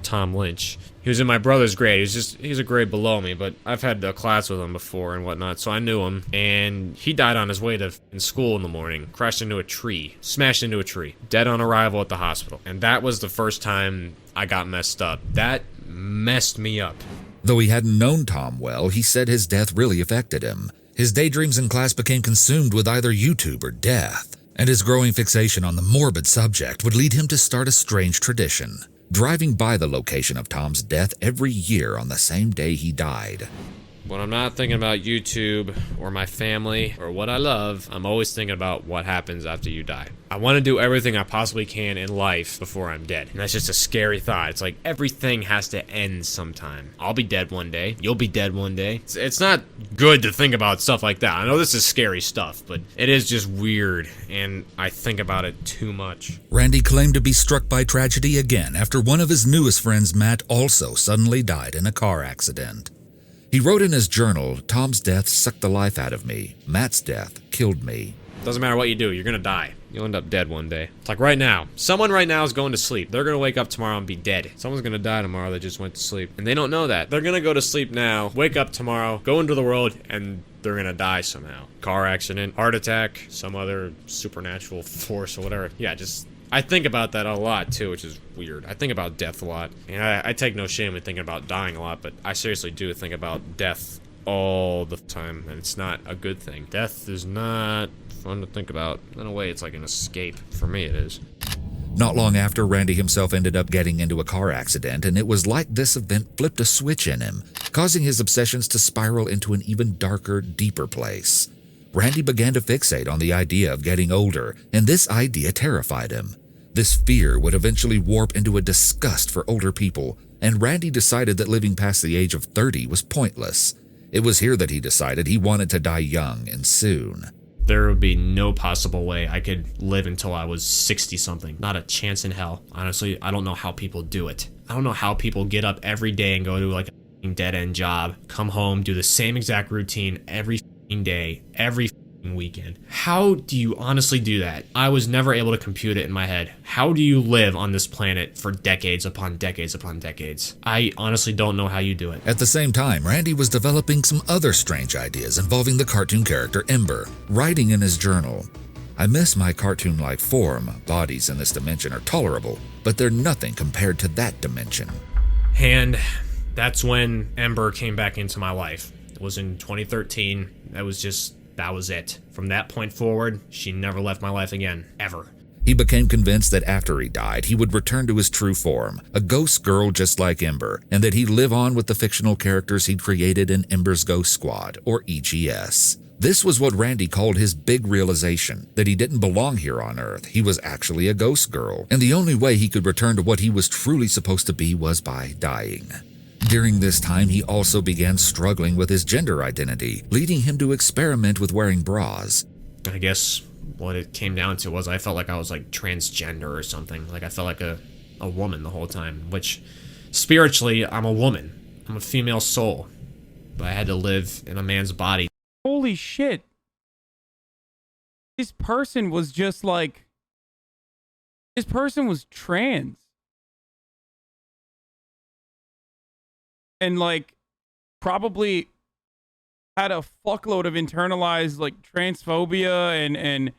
Tom Lynch. He was in my brother's grade. He's a grade below me, but I've had a class with him before and whatnot, so I knew him. And he died on his way to school in the morning. Crashed into a tree. Smashed into a tree. Dead on arrival at the hospital. And that was the first time I got messed up. That messed me up. Though he hadn't known Tom well, he said his death really affected him. His daydreams in class became consumed with either YouTube or death. And his growing fixation on the morbid subject would lead him to start a strange tradition, driving by the location of Tom's death every year on the same day he died. When I'm not thinking about YouTube or my family or what I love, I'm always thinking about what happens after you die. I want to do everything I possibly can in life before I'm dead. And that's just a scary thought. It's like everything has to end sometime. I'll be dead one day. You'll be dead one day. It's not good to think about stuff like that. I know this is scary stuff, but it is just weird, and I think about it too much. Randy claimed to be struck by tragedy again after one of his newest friends, Matt, also suddenly died in a car accident. He wrote in his journal, "Tom's death sucked the life out of me. Matt's death killed me." Doesn't matter what you do, you're gonna die. You'll end up dead one day. It's like right now. Someone right now is going to sleep. They're gonna wake up tomorrow and be dead. Someone's gonna die tomorrow that just went to sleep. And they don't know that. They're gonna go to sleep now, wake up tomorrow, go into the world, and they're gonna die somehow. Car accident, heart attack, some other supernatural force or whatever. Yeah, just... I think about that a lot too, which is weird. I think about death a lot. And I take no shame in thinking about dying a lot, but I seriously do think about death all the time, and it's not a good thing. Death is not fun to think about. In a way, it's like an escape. For me, it is. Not long after, Randy himself ended up getting into a car accident, and it was like this event flipped a switch in him, causing his obsessions to spiral into an even darker, deeper place. Randy began to fixate on the idea of getting older, and this idea terrified him. This fear would eventually warp into a disgust for older people, and Randy decided that living past the age of 30 was pointless. It was here that he decided he wanted to die young and soon. There would be no possible way I could live until I was 60-something. Not a chance in hell. Honestly, I don't know how people do it. I don't know how people get up every day and go to like a dead-end job, come home, do the same exact routine every day, every weekend. How do you honestly do that? I was never able to compute it in my head. How do you live on this planet for decades upon decades upon decades? I honestly don't know how you do it. At the same time, Randy was developing some other strange ideas involving the cartoon character Ember, writing in his journal, "I miss my cartoon-like form. Bodies in this dimension are tolerable, but they're nothing compared to that dimension." And that's when Ember came back into my life. It was in 2013. That was it. From that point forward, she never left my life again, ever. He became convinced that after he died, he would return to his true form, a ghost girl just like Ember, and that he'd live on with the fictional characters he'd created in Ember's Ghost Squad, or EGS. This was what Randy called his big realization, that he didn't belong here on Earth. He was actually a ghost girl, and the only way he could return to what he was truly supposed to be was by dying. During this time, he also began struggling with his gender identity, leading him to experiment with wearing bras. I guess what it came down to was I felt like I was like transgender or something. Like I felt like a woman the whole time, which spiritually, I'm a woman. I'm a female soul. But I had to live in a man's body. Holy shit. This person was just like... This person was trans. And like probably had a fuckload of internalized like transphobia and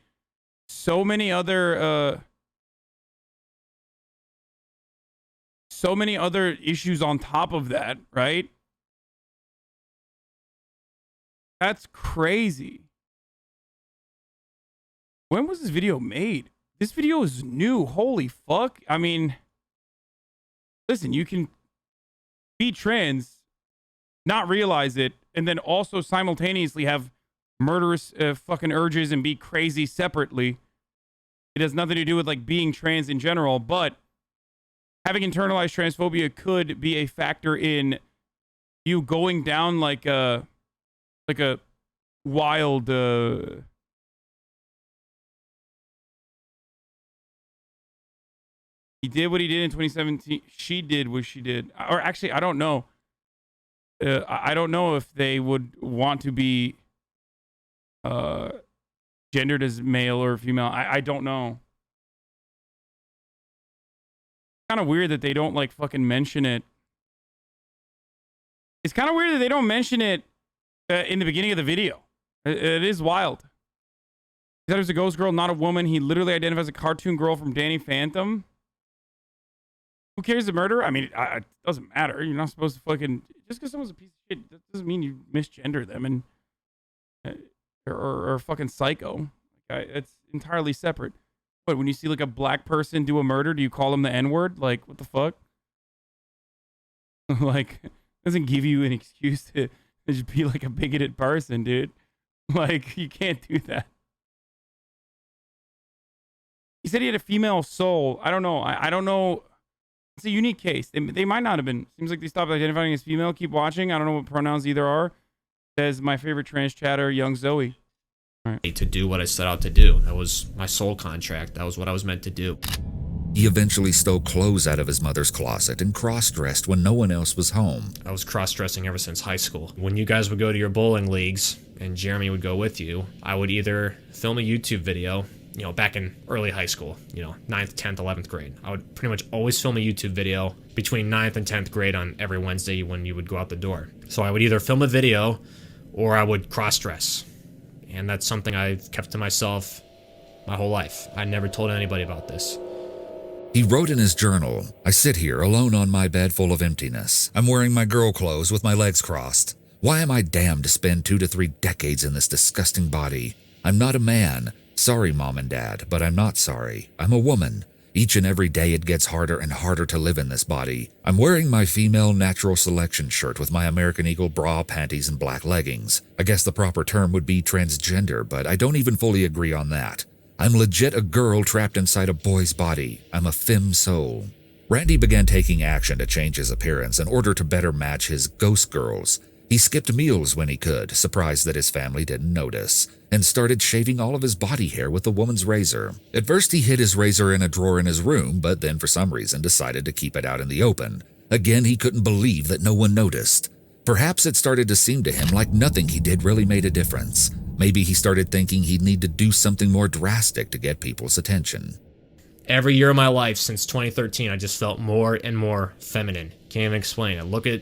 so many other issues on top of that, right? That's crazy. When was this video made? This video is new. Holy fuck. I mean, listen, you can be trans, not realize it, and then also simultaneously have murderous fucking urges and be crazy separately. It has nothing to do with like being trans in general, but having internalized transphobia could be a factor in you going down like a wild he did what he did in 2017. She did what she did. Or actually, I don't know. I don't know if they would want to be gendered as male or female. I don't know. Kind of weird that they don't like fucking mention it. It's kind of weird that they don't mention it in the beginning of the video. It is wild. He said it was a ghost girl, not a woman. He literally identifies as a cartoon girl from Danny Phantom. Who cares the murder? I mean, it doesn't matter. You're not supposed to fucking... Just because someone's a piece of shit, that doesn't mean you misgender them and or fucking psycho. It's entirely separate. But when you see like a black person do a murder, do you call them the N-word? Like, what the fuck? Like, doesn't give you an excuse to just be like a bigoted person, dude. Like, you can't do that. He said he had a female soul. I don't know. I don't know. It's a unique case. They might not have been. Seems like they stopped identifying as female. Keep watching. I don't know what pronouns either are. Says my favorite trans chatter, Young Zoe. All right. To do what I set out to do. That was my soul contract. That was what I was meant to do. He eventually stole clothes out of his mother's closet and cross-dressed when no one else was home. I was cross-dressing ever since high school. When you guys would go to your bowling leagues and Jeremy would go with you, I would either film a YouTube video, you know, back in early high school, you know, 9th, 10th, 11th grade. I would pretty much always film a YouTube video between 9th and 10th grade on every Wednesday when you would go out the door. So I would either film a video or I would cross-dress. And that's something I've kept to myself my whole life. I never told anybody about this. He wrote in his journal, I sit here alone on my bed full of emptiness. I'm wearing my girl clothes with my legs crossed. Why am I damned to spend 2 to 3 decades in this disgusting body? I'm not a man. Sorry, Mom and Dad, but I'm not sorry. I'm a woman. Each and every day it gets harder and harder to live in this body. I'm wearing my female natural selection shirt with my American Eagle bra, panties, and black leggings. I guess the proper term would be transgender, but I don't even fully agree on that. I'm legit a girl trapped inside a boy's body. I'm a femme soul. Randy began taking action to change his appearance in order to better match his ghost girls. He skipped meals when he could, surprised that his family didn't notice, and started shaving all of his body hair with a woman's razor. At first he hid his razor in a drawer in his room, but then for some reason decided to keep it out in the open. Again, he couldn't believe that no one noticed. Perhaps it started to seem to him like nothing he did really made a difference. Maybe he started thinking he'd need to do something more drastic to get people's attention. Every year of my life since 2013, I just felt more and more feminine. Can't even explain it. Look at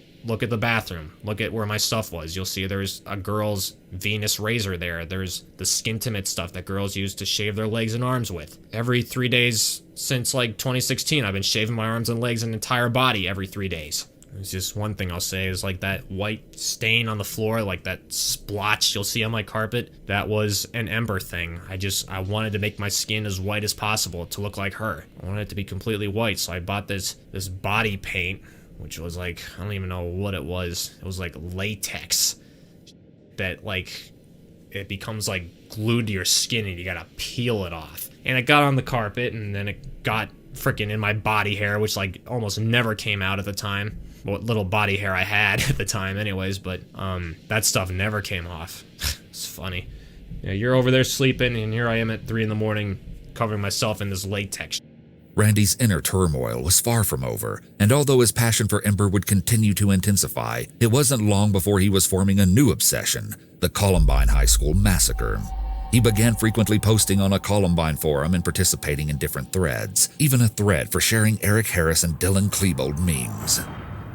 the bathroom. Look at where my stuff was. You'll see there's a girl's Venus razor there. There's the Skintimate stuff that girls use to shave their legs and arms with. Every 3 days since like 2016, I've been shaving my arms and legs and entire body every 3 days. It's just one thing I'll say is like that white stain on the floor, like that splotch you'll see on my carpet. That was an Ember thing. I wanted to make my skin as white as possible to look like her. I wanted it to be completely white, so I bought this body paint, which was like, I don't even know what it was. It was like latex that like, it becomes like glued to your skin and you gotta peel it off. And it got on the carpet and then it got freaking in my body hair, which like almost never came out at the time. What little body hair I had at the time anyways, but that stuff never came off. It's funny. Yeah, you're over there sleeping and here I am at 3 in the morning covering myself in this latex. Randy's inner turmoil was far from over, and although his passion for Ember would continue to intensify, it wasn't long before he was forming a new obsession, the Columbine High School massacre. He began frequently posting on a Columbine forum and participating in different threads, even a thread for sharing Eric Harris and Dylan Klebold memes.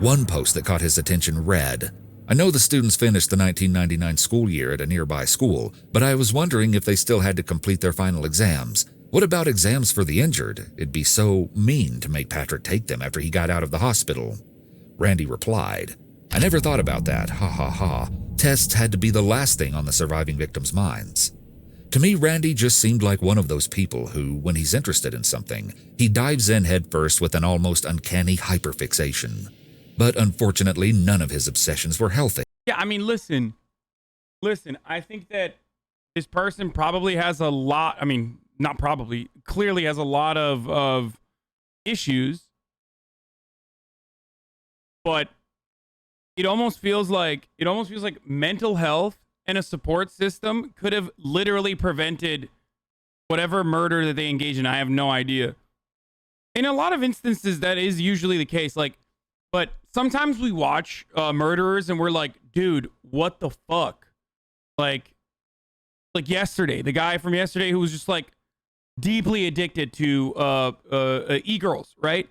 One post that caught his attention read, I know the students finished the 1999 school year at a nearby school, but I was wondering if they still had to complete their final exams. What about exams for the injured? It'd be so mean to make Patrick take them after he got out of the hospital. Randy replied, I never thought about that, ha ha ha. Tests had to be the last thing on the surviving victims' minds. To me, Randy just seemed like one of those people who, when he's interested in something, he dives in headfirst with an almost uncanny hyperfixation. But unfortunately, none of his obsessions were healthy. Yeah, I mean, listen, I think that this person probably has a lot, I mean, not probably, clearly has a lot of issues, but it almost feels like mental health and a support system could have literally prevented whatever murder that they engage in. I have no idea. In a lot of instances, that is usually the case. But sometimes we watch murderers and we're like, dude, what the fuck? Like yesterday, the guy from yesterday who was just like deeply addicted to e-girls, right?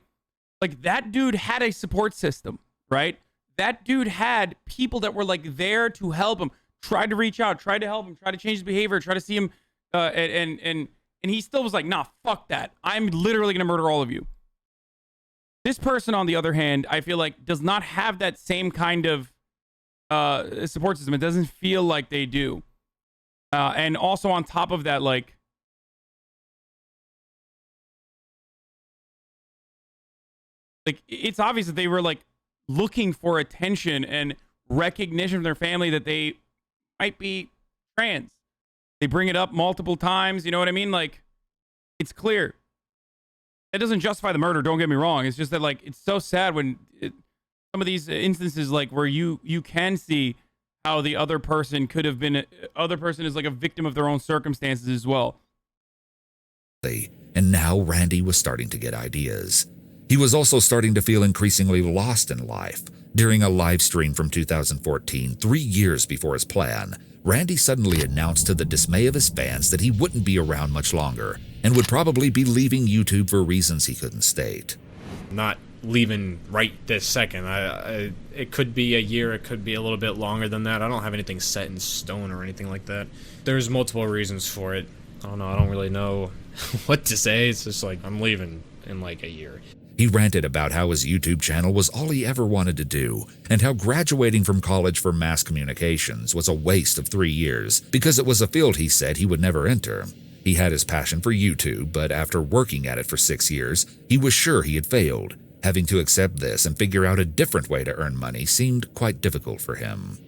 Like that dude had a support system, right? That dude had people that were like there to help him, tried to reach out, tried to help him, tried to change his behavior, try to see him, and he still was like, nah, fuck that. I'm literally gonna murder all of you. This person, on the other hand, I feel like does not have that same kind of support system. It doesn't feel like they do. And also on top of that, like it's obvious that they were like looking for attention and recognition from their family that they might be trans. They bring it up multiple times. You know what I mean? Like, it's clear. It doesn't justify the murder. Don't get me wrong. It's just that, like, it's so sad when some of these instances, like, where you can see how the other person could have been, other person is like a victim of their own circumstances as well. And now Randy was starting to get ideas. He was also starting to feel increasingly lost in life. During a live stream from 2014, 3 years before his plan, Randy suddenly announced to the dismay of his fans that he wouldn't be around much longer and would probably be leaving YouTube for reasons he couldn't state. Not leaving right this second. It could be a year, it could be a little bit longer than that. I don't have anything set in stone or anything like that. There's multiple reasons for it. I don't know, I don't really know what to say. It's just like, I'm leaving in like a year. He ranted about how his YouTube channel was all he ever wanted to do, and how graduating from college for mass communications was a waste of 3 years, because it was a field he said he would never enter. He had his passion for YouTube, but after working at it for 6 years, he was sure he had failed. Having to accept this and figure out a different way to earn money seemed quite difficult for him.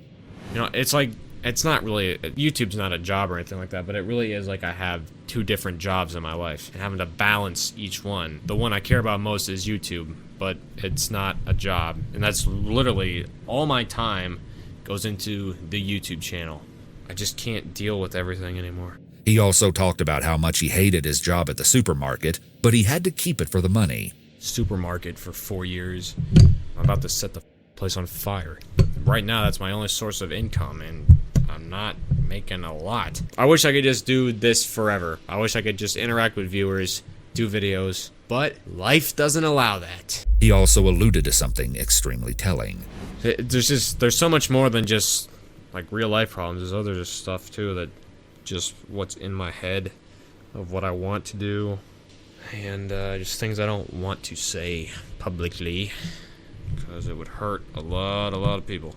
You know, it's like, it's not really, YouTube's not a job or anything like that, but it really is like I have 2 different jobs in my life and having to balance each one. The one I care about most is YouTube, but it's not a job. And that's literally all my time goes into the YouTube channel. I just can't deal with everything anymore. He also talked about how much he hated his job at the supermarket, but he had to keep it for the money. Supermarket for 4 years. I'm about to set the place on fire. Right now, that's my only source of income, and I'm not making a lot. I wish I could just do this forever. I wish I could just interact with viewers, do videos, but life doesn't allow that. He also alluded to something extremely telling. There's so much more than just like real life problems. There's other stuff too, that just what's in my head of what I want to do, and just things I don't want to say publicly because it would hurt a lot of people.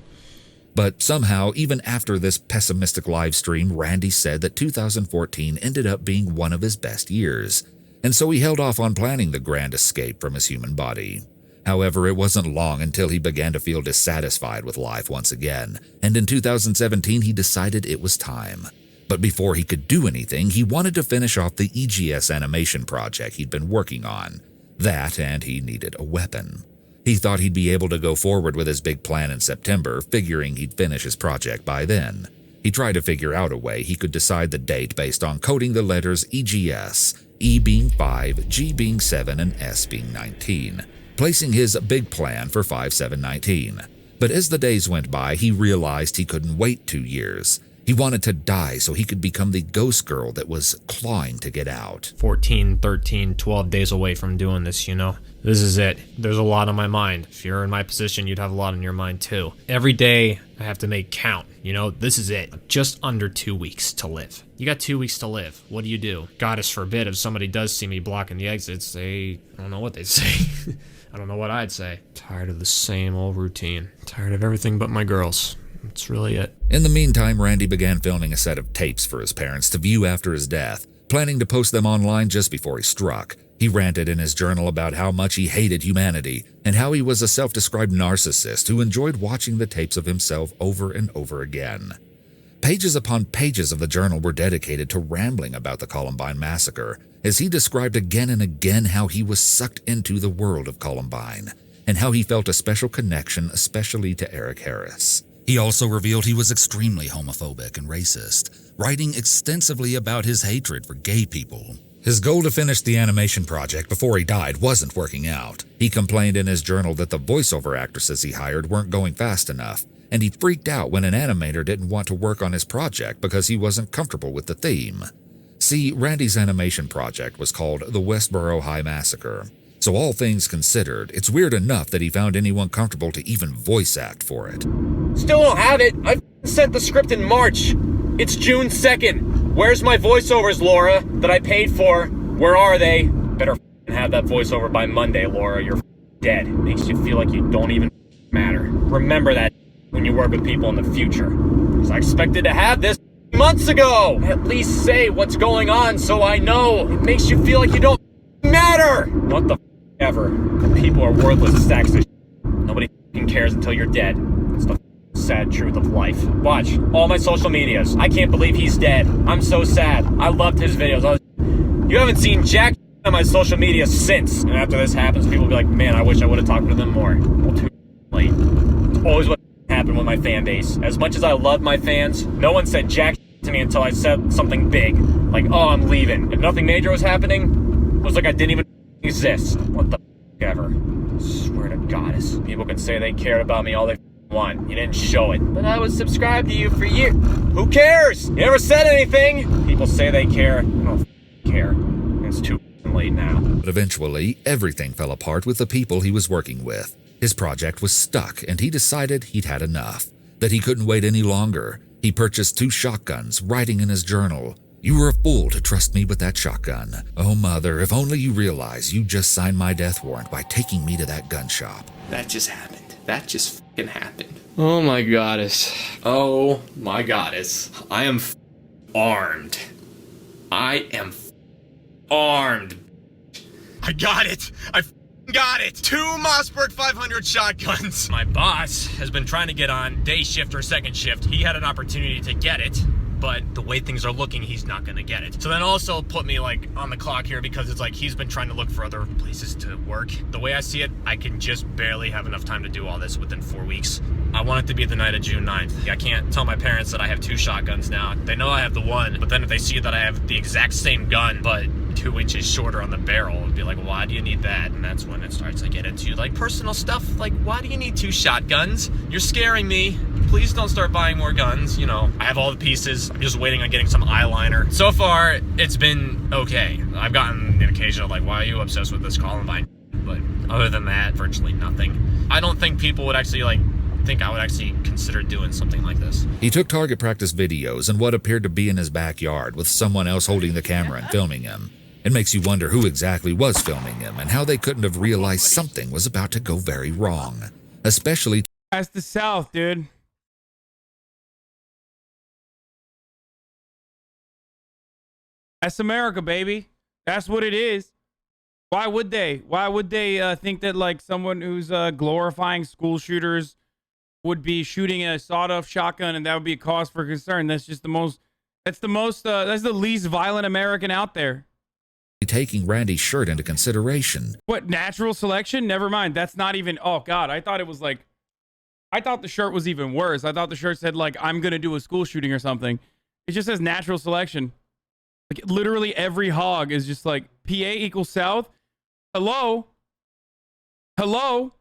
But somehow, even after this pessimistic live stream, Randy said that 2014 ended up being one of his best years, and so he held off on planning the grand escape from his human body. However, it wasn't long until he began to feel dissatisfied with life once again, and in 2017 he decided it was time. But before he could do anything, he wanted to finish off the EGS animation project he'd been working on. That, and he needed a weapon. He thought he'd be able to go forward with his big plan in September, figuring he'd finish his project by then. He tried to figure out a way he could decide the date based on coding the letters EGS, E being 5, G being 7, and S being 19, placing his big plan for 5/7/19. But as the days went by, he realized he couldn't wait 2 years. He wanted to die so he could become the ghost girl that was clawing to get out. 14, 13, 12 days away from doing this, you know? This is it. There's a lot on my mind. If you're in my position, you'd have a lot on your mind too. Every day I have to make count, you know? This is it. Just under 2 weeks to live. You got 2 weeks to live. What do? Goddess forbid if somebody does see me blocking the exits, I don't know what they'd say. I don't know what I'd say. Tired of the same old routine. Tired of everything but my girls. That's really it. In the meantime, Randy began filming a set of tapes for his parents to view after his death, planning to post them online just before he struck. He ranted in his journal about how much he hated humanity and how he was a self-described narcissist who enjoyed watching the tapes of himself over and over again. Pages upon pages of the journal were dedicated to rambling about the Columbine massacre, as he described again and again how he was sucked into the world of Columbine, and how he felt a special connection, especially to Eric Harris. He also revealed he was extremely homophobic and racist, writing extensively about his hatred for gay people. His goal to finish the animation project before he died wasn't working out. He complained in his journal that the voiceover actresses he hired weren't going fast enough, and he freaked out when an animator didn't want to work on his project because he wasn't comfortable with the theme. See, Randy's animation project was called the Westboro High Massacre, so all things considered, it's weird enough that he found anyone comfortable to even voice act for it. Still don't have it. I sent the script in March. It's June 2nd. Where's my voiceovers, Laura, that I paid for? Where are they? Better have that voiceover by Monday, Laura. You're dead. Makes you feel like you don't even matter. Remember that when you work with people in the future. Because I expected to have this months ago. At least say what's going on so I know. It makes you feel like you don't matter. What the ever. People are worthless sacks of Nobody cares until you're dead. It's the sad truth of life. Watch all my social medias. I can't believe he's dead. I'm so sad. I loved his videos. You haven't seen jack on my social media since. And after this happens, people will be like, man, I wish I would have talked to them more. Well, too late. It's always what happened with my fan base. As much as I love my fans, no one said jack to me until I said something big. Like, oh, I'm leaving. If nothing major was happening, it was like I didn't even exist. What the ever. I swear to goddess. People can say they cared about me all they want. You didn't show it. But I was subscribed to you for years. Who cares? You never said anything. People say they care. I don't care. It's too late now. But eventually, everything fell apart with the people he was working with. His project was stuck, and he decided he'd had enough, that he couldn't wait any longer. He purchased 2 shotguns, writing in his journal, "You were a fool to trust me with that shotgun. Oh, mother, if only you realize you just signed my death warrant by taking me to that gun shop." That just happened. That just fucking happened. Oh my goddess. Oh my goddess. I am armed. I am armed. I got it. I got it. 2 Mossberg 500 shotguns. My boss has been trying to get on day shift or second shift. He had an opportunity to get it, but the way things are looking, he's not gonna get it. So then also put me like on the clock here because it's like he's been trying to look for other places to work. The way I see it, I can just barely have enough time to do all this within 4 weeks. I want it to be the night of June 9th. I can't tell my parents that I have 2 shotguns now. They know I have the one, but then if they see that I have the exact same gun, but 2 inches shorter on the barrel, it'd be like, why do you need that? And that's when it starts to get into like personal stuff. Like, why do you need 2 shotguns? You're scaring me. Please don't start buying more guns. You know, I have all the pieces. I'm just waiting on getting some eyeliner. So far, it's been okay. I've gotten an occasional like, why are you obsessed with this Columbine? But other than that, virtually nothing. I don't think people would actually like think I would actually consider doing something like this. He took target practice videos in what appeared to be in his backyard with someone else holding the camera and filming him. It makes you wonder who exactly was filming him and how they couldn't have realized something was about to go very wrong. Especially... That's the South, dude. That's America, baby. That's what it is. Why would they? Why would they think that like someone who's glorifying school shooters would be shooting a sawed-off shotgun and that would be a cause for concern? That's just the most, that's the least violent American out there. Taking Randy's shirt into consideration. What, natural selection? Never mind. That's not even, oh God, I thought it was like, I thought the shirt was even worse. I thought the shirt said like, I'm gonna do a school shooting or something. It just says natural selection. Like literally every hog is just like, PA equals South. Hello? Hello?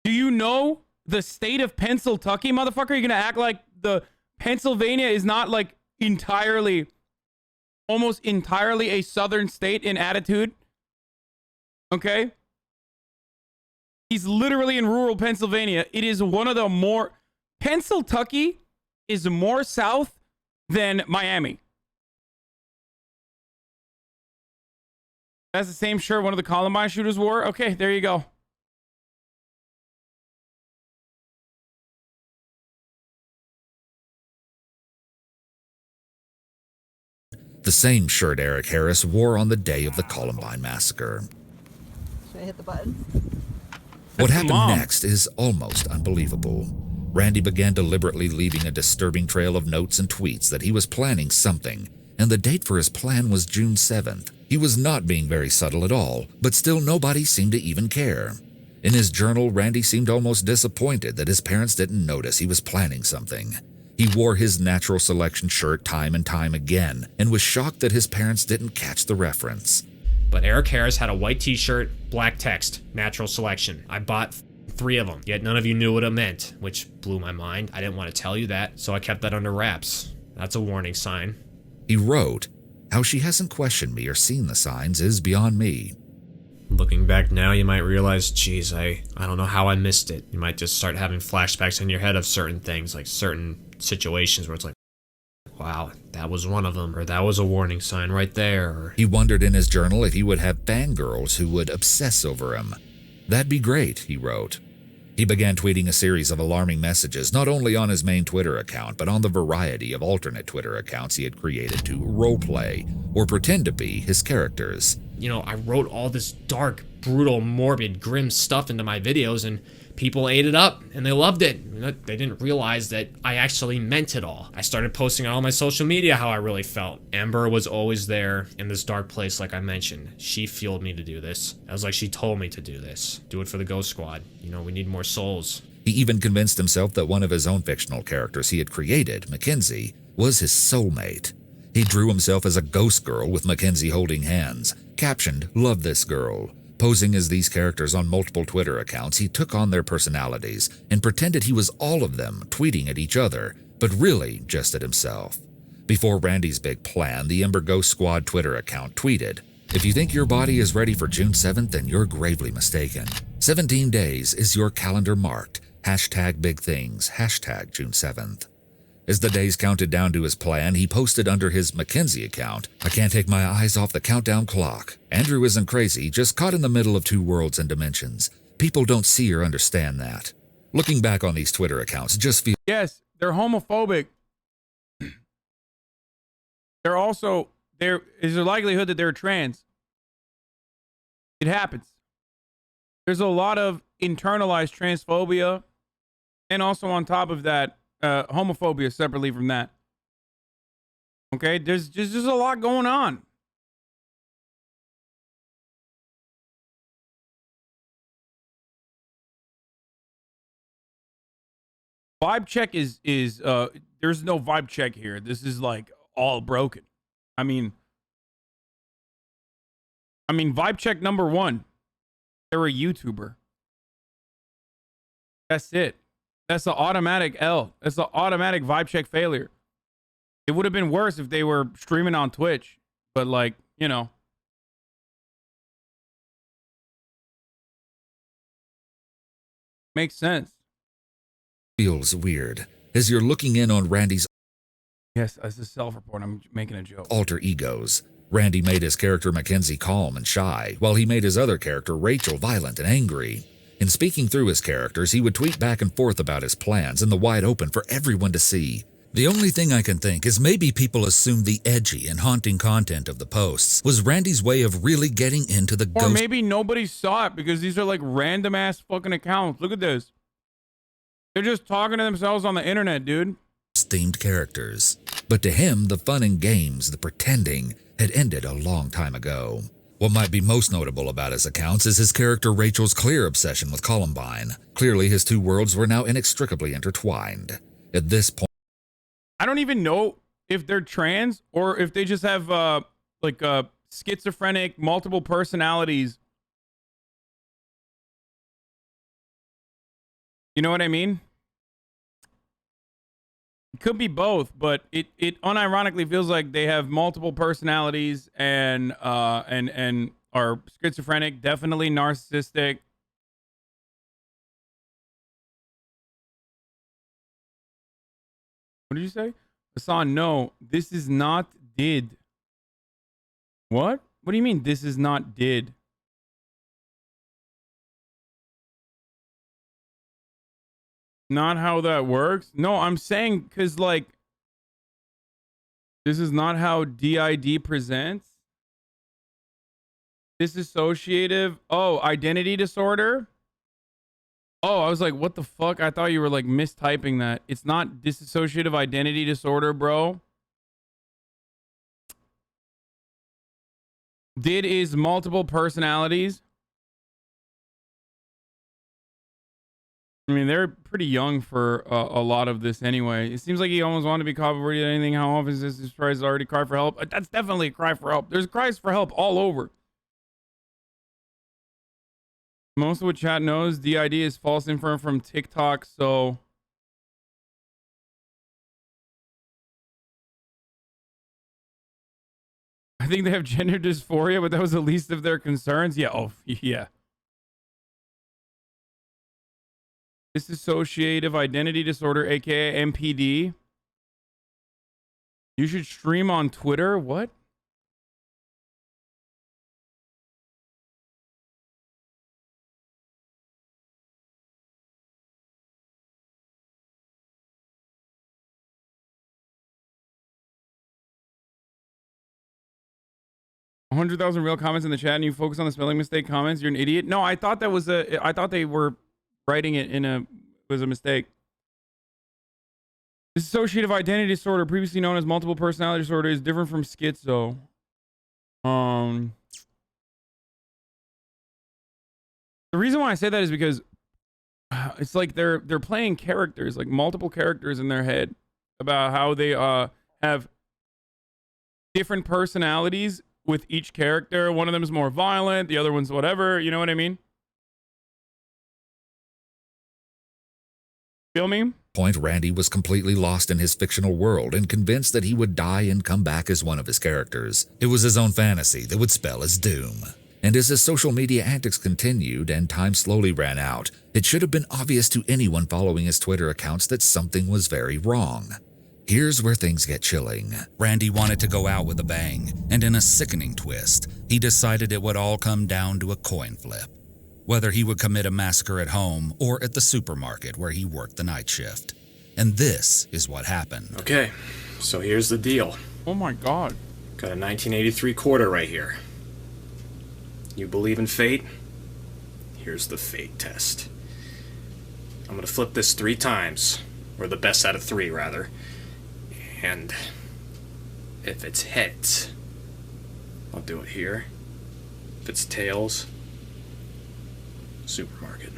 Do you know the state of Pennsylvania, motherfucker? You're gonna act like the Pennsylvania is not like entirely, almost entirely a southern state in attitude? Okay? He's literally in rural Pennsylvania. It is one of the more... Pennsylvania is more south than Miami. That's the same shirt one of the Columbine shooters wore? Okay, there you go. the same shirt Eric Harris wore on the day of the Columbine massacre. Should I hit the button? What happened next is almost unbelievable. Randy began deliberately leaving a disturbing trail of notes and tweets that he was planning something, and the date for his plan was June 7th. He was not being very subtle at all, but still nobody seemed to even care. In his journal, Randy seemed almost disappointed that his parents didn't notice he was planning something. He wore his natural selection shirt time and time again, and was shocked that his parents didn't catch the reference. But Eric Harris had a white t-shirt, black text, natural selection. I bought 3 of them, yet none of you knew what it meant, which blew my mind. I didn't want to tell you that, so I kept that under wraps. That's a warning sign. He wrote, "How she hasn't questioned me or seen the signs is beyond me." Looking back now, you might realize, geez, I don't know how I missed it. You might just start having flashbacks in your head of certain things, like certain situations where it's like, wow, that was one of them, or that was a warning sign right there. Or... He wondered in his journal if he would have fangirls who would obsess over him. "That'd be great," he wrote. He began tweeting a series of alarming messages, not only on his main Twitter account, but on the variety of alternate Twitter accounts he had created to roleplay or pretend to be his characters. You know, I wrote all this dark, brutal, morbid, grim stuff into my videos, and people ate it up, and they loved it. They didn't realize that I actually meant it all. I started posting on all my social media how I really felt. Amber was always there in this dark place, like I mentioned. She fueled me to do this. I was like, she told me to do this. Do it for the Ghost Squad. You know, we need more souls. He even convinced himself that one of his own fictional characters he had created, Mackenzie, was his soulmate. He drew himself as a ghost girl with Mackenzie holding hands, captioned, "Love this girl." Posing as these characters on multiple Twitter accounts, he took on their personalities and pretended he was all of them, tweeting at each other, but really just at himself. Before Randy's big plan, the Ember Ghost Squad Twitter account tweeted, "If you think your body is ready for June 7th, then you're gravely mistaken. 17 days is your calendar marked. Hashtag big things. Hashtag June 7th. As the days counted down to his plan, he posted under his Mackenzie account, "I can't take my eyes off the countdown clock. Andrew isn't crazy, just caught in the middle of 2 worlds and dimensions. People don't see or understand that." Looking back on these Twitter accounts, just feel... Yes, they're homophobic. They're also, there is a likelihood that they're trans. It happens. There's a lot of internalized transphobia, and also on top of that, homophobia separately from that. Okay, there's just a lot going on. Vibe check is there's no vibe check here. This is like all broken. I mean vibe check number 1. They're a YouTuber. That's it. That's the automatic L. That's the automatic vibe check failure. It would have been worse if they were streaming on Twitch, but like, you know. Makes sense. Feels weird as you're looking in on Randy's... Yes, that's a self-report. I'm making a joke. ...alter egos. Randy made his character Mackenzie calm and shy, while he made his other character Rachel violent and angry. In speaking through his characters, he would tweet back and forth about his plans in the wide open for everyone to see. The only thing I can think is maybe people assumed the edgy and haunting content of the posts was Randy's way of really getting into the ghost... Or maybe nobody saw it because these are like random ass fucking accounts. Look at this. They're just talking to themselves on the internet, dude. ...themed characters. But to him, the fun and games, the pretending, had ended a long time ago. What might be most notable about his accounts is his character Rachel's clear obsession with Columbine. Clearly, his 2 worlds were now inextricably intertwined. At this point... I don't even know if they're trans or if they just have, schizophrenic, multiple personalities. You know what I mean? It could be both, but it unironically feels like they have multiple personalities and are schizophrenic, definitely narcissistic. What did you say? Hasan, no, this is not did. What? What do you mean this is not did? Not how that works? No, I'm saying because, like, This is not how DID presents. Disassociative. Oh, identity disorder. Oh, I was like, what the fuck? I thought you were like mistyping that. It's not dissociative identity disorder, bro. Did is multiple personalities. I mean, they're pretty young for a lot of this anyway. It seems like he almost wanted to be caught before he did anything. How often is this tries to already cry for help? That's definitely a cry for help. There's cries for help all over. Most of what chat knows, DID is false info from TikTok, so... I think they have gender dysphoria, but that was the least of their concerns. Yeah, oh, yeah. Dissociative identity disorder, aka MPD. You should stream on Twitter? What? $100,000 real comments in the chat, and you focus on the spelling mistake comments. You're an idiot. No, I thought that was I thought they were writing it in a was a mistake. Dissociative identity disorder, previously known as multiple personality disorder, is different from schizo. The reason why I say that is because it's like they're playing characters, like multiple characters in their head, about how they have different personalities with each character. One of them is more violent, the other one's whatever, you know what I mean? Feel me? Point, Randy was completely lost in his fictional world and convinced that he would die and come back as one of his characters. It was his own fantasy that would spell his doom. And as his social media antics continued and time slowly ran out, it should have been obvious to anyone following his Twitter accounts that something was very wrong. Here's where things get chilling. Randy wanted to go out with a bang, and in a sickening twist, he decided it would all come down to a coin flip. Whether he would commit a massacre at home or at the supermarket where he worked the night shift. And this is what happened. Okay, so here's the deal. Oh my god. Got a 1983 quarter right here. You believe in fate? Here's the fate test. I'm gonna flip this 3 times, or the best out of 3 rather. And if it's heads, I'll do it here. If it's tails, supermarket.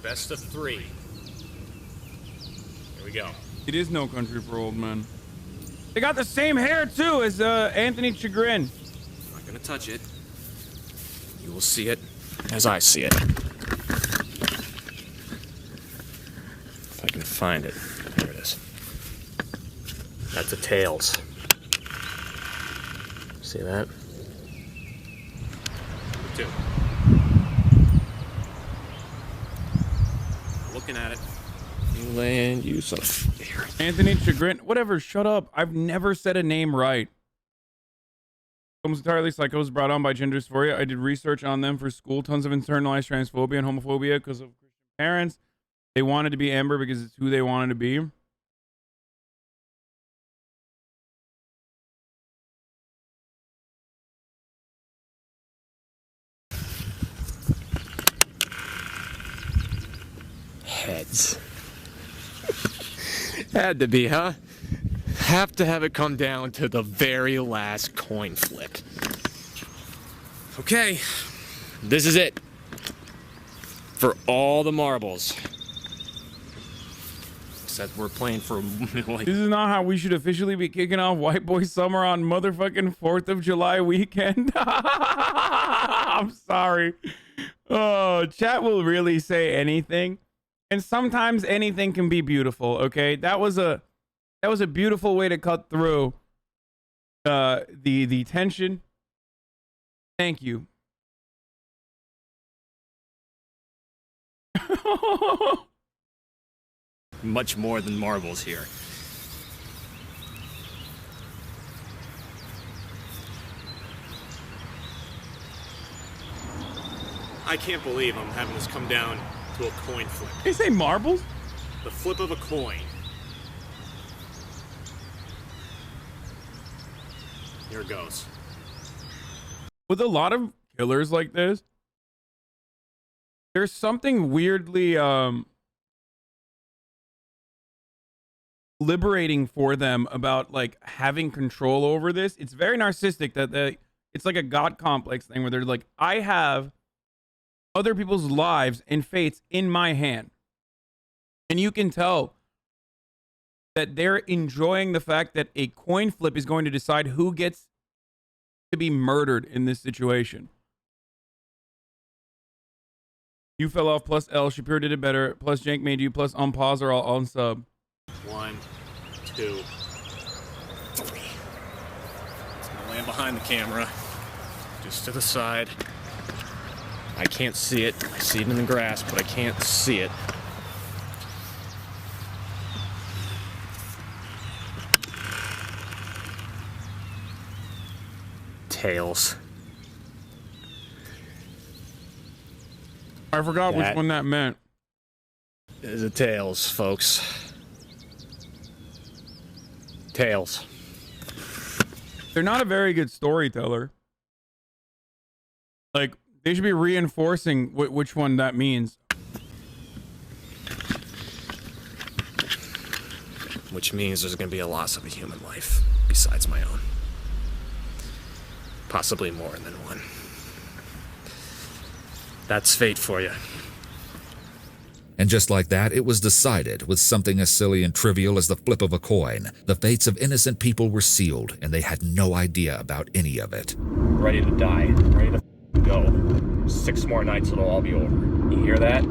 Best of 3. Here we go. It is No Country for Old Men. They got the same hair too as Anthony Chagrin. I'm not gonna touch it. You will see it as I see it. If I can find it. There it is. That's a tails. See that? 2. Looking at it. Land use of Anthony Chagrin. Whatever, shut up. I've never said a name right. Almost entirely psychos brought on by gender dysphoria. I did research on them for school. Tons of internalized transphobia and homophobia because of Christian parents. They wanted to be Amber because it's who they wanted to be. Heads. Had to be, huh? Have to have it come down to the very last coin flip. Okay, this is it. For all the marbles. Except we're playing for like... This is not how we should officially be kicking off White Boy Summer on motherfucking 4th of July weekend. I'm sorry. Oh, chat will really say anything. And sometimes anything can be beautiful, okay? That was a beautiful way to cut through the tension. Thank you. Much more than marbles here. I can't believe I'm having this come down to a coin flip. They say marbles? The flip of a coin. Here it goes. With a lot of killers like this, there's something weirdly liberating for them about like having control over this. It's very narcissistic that it's like a god complex thing where they're like, I have other people's lives and fates in my hand. And you can tell that they're enjoying the fact that a coin flip is going to decide who gets to be murdered in this situation. You fell off plus L. Shapiro did it better. Plus Jank made you. Plus on pause or on sub. 1, 2, 3. It's gonna land behind the camera. Just to the side. I can't see it. I see it in the grass, but I can't see it. Tails. I forgot which one that meant. Is a tails, folks. Tails. They're not a very good storyteller. Like, they should be reinforcing which one that means. Which means there's going to be a loss of a human life, besides my own. Possibly more than one. That's fate for you. And just like that, it was decided with something as silly and trivial as the flip of a coin. The fates of innocent people were sealed, and they had no idea about any of it. Ready to die. Ready to go. 6 more nights, it'll all be over. You hear that?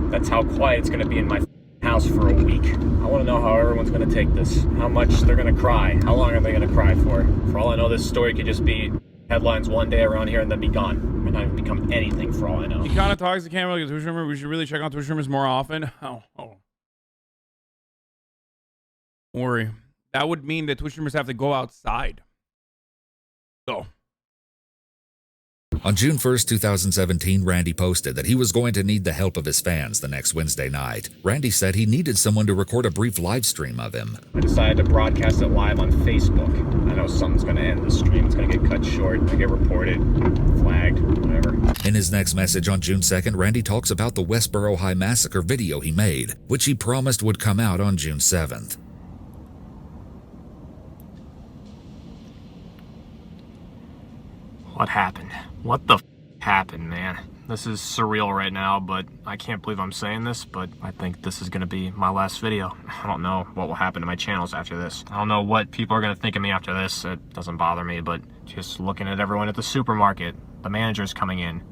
That's how quiet it's gonna be in my house for a week. I wanna know how everyone's gonna take this. How much they're gonna cry. How long are they gonna cry for? For all I know, this story could just be headlines one day around here and then be gone. It might not even become anything for all I know. He kind of talks to camera like a Twitch streamer. We should really check on Twitch streamers more often. Oh. Don't worry. That would mean that Twitch streamers have to go outside. So. On June 1st, 2017, Randy posted that he was going to need the help of his fans the next Wednesday night. Randy said he needed someone to record a brief live stream of him. I decided to broadcast it live on Facebook. I know something's going to end the stream. It's going to get cut short. I get reported, flagged, whatever. In his next message on June 2nd, Randy talks about the Westboro High Massacre video he made, which he promised would come out on June 7th. What happened? What the f happened, man? This is surreal right now, but I can't believe I'm saying this, but I think this is gonna be my last video. I don't know what will happen to my channels after this. I don't know what people are gonna think of me after this. It doesn't bother me, but just looking at everyone at the supermarket, the manager's coming in,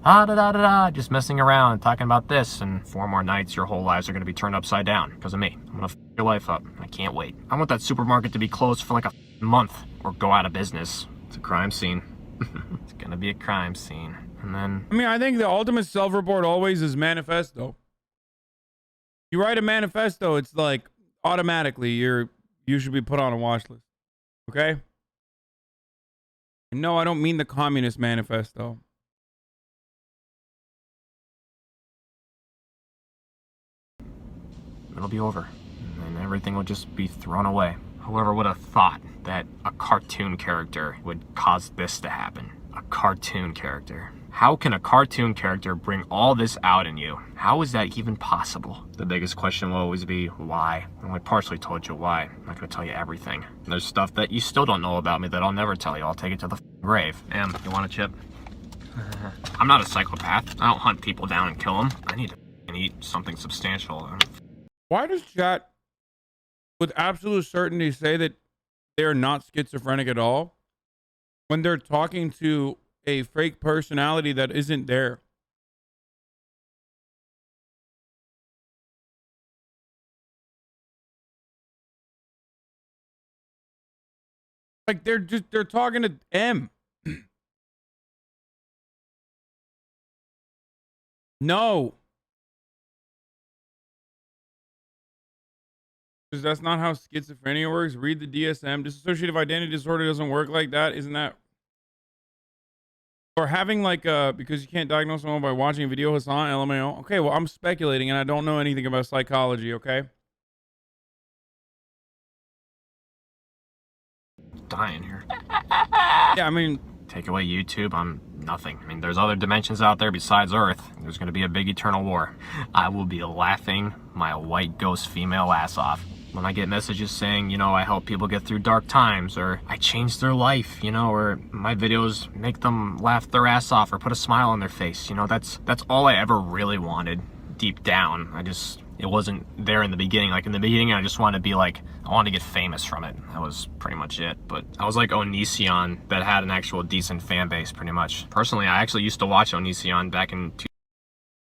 just messing around, talking about this, and 4 more nights, your whole lives are gonna be turned upside down because of me. I'm gonna f your life up. I can't wait. I want that supermarket to be closed for like a month or go out of business. It's a crime scene. It's gonna be a crime scene. And then, I mean, I think the ultimate self-report always is manifesto. You write a manifesto, it's like automatically you should be put on a watch list. Okay? And no, I don't mean the Communist Manifesto. it'll be over. And everything will just be thrown away. Whoever would have thought that a cartoon character would cause this to happen? A cartoon character. How can a cartoon character bring all this out in you? How is that even possible? The biggest question will always be, why? I only partially told you why. I'm not gonna tell you everything. There's stuff that you still don't know about me that I'll never tell you. I'll take it to the grave. Em, you want a chip? I'm not a psychopath. I don't hunt people down and kill them. I need to eat something substantial. Why does chat with absolute certainty say that they're not schizophrenic at all when they're talking to a fake personality that isn't there? Like they're talking to M. No. Because that's not how schizophrenia works. Read the DSM. Dissociative identity disorder doesn't work like that. Isn't that Or having like because you can't diagnose someone by watching a video, Hasan, LMAO. Okay, well, I'm speculating and I don't know anything about psychology, okay? Dying here. Yeah, I mean, take away YouTube, I'm nothing. I mean, there's other dimensions out there besides Earth. There's gonna be a big eternal war. I will be laughing my white ghost female ass off when I get messages saying, you know, I help people get through dark times, or I change their life, you know, or my videos make them laugh their ass off or put a smile on their face. You know, that's all I ever really wanted deep down. It wasn't there in the beginning. Like in the beginning, I just wanted to be like, I wanted to get famous from it. That was pretty much it. But I was like Onision that had an actual decent fan base pretty much. Personally, I actually used to watch Onision back in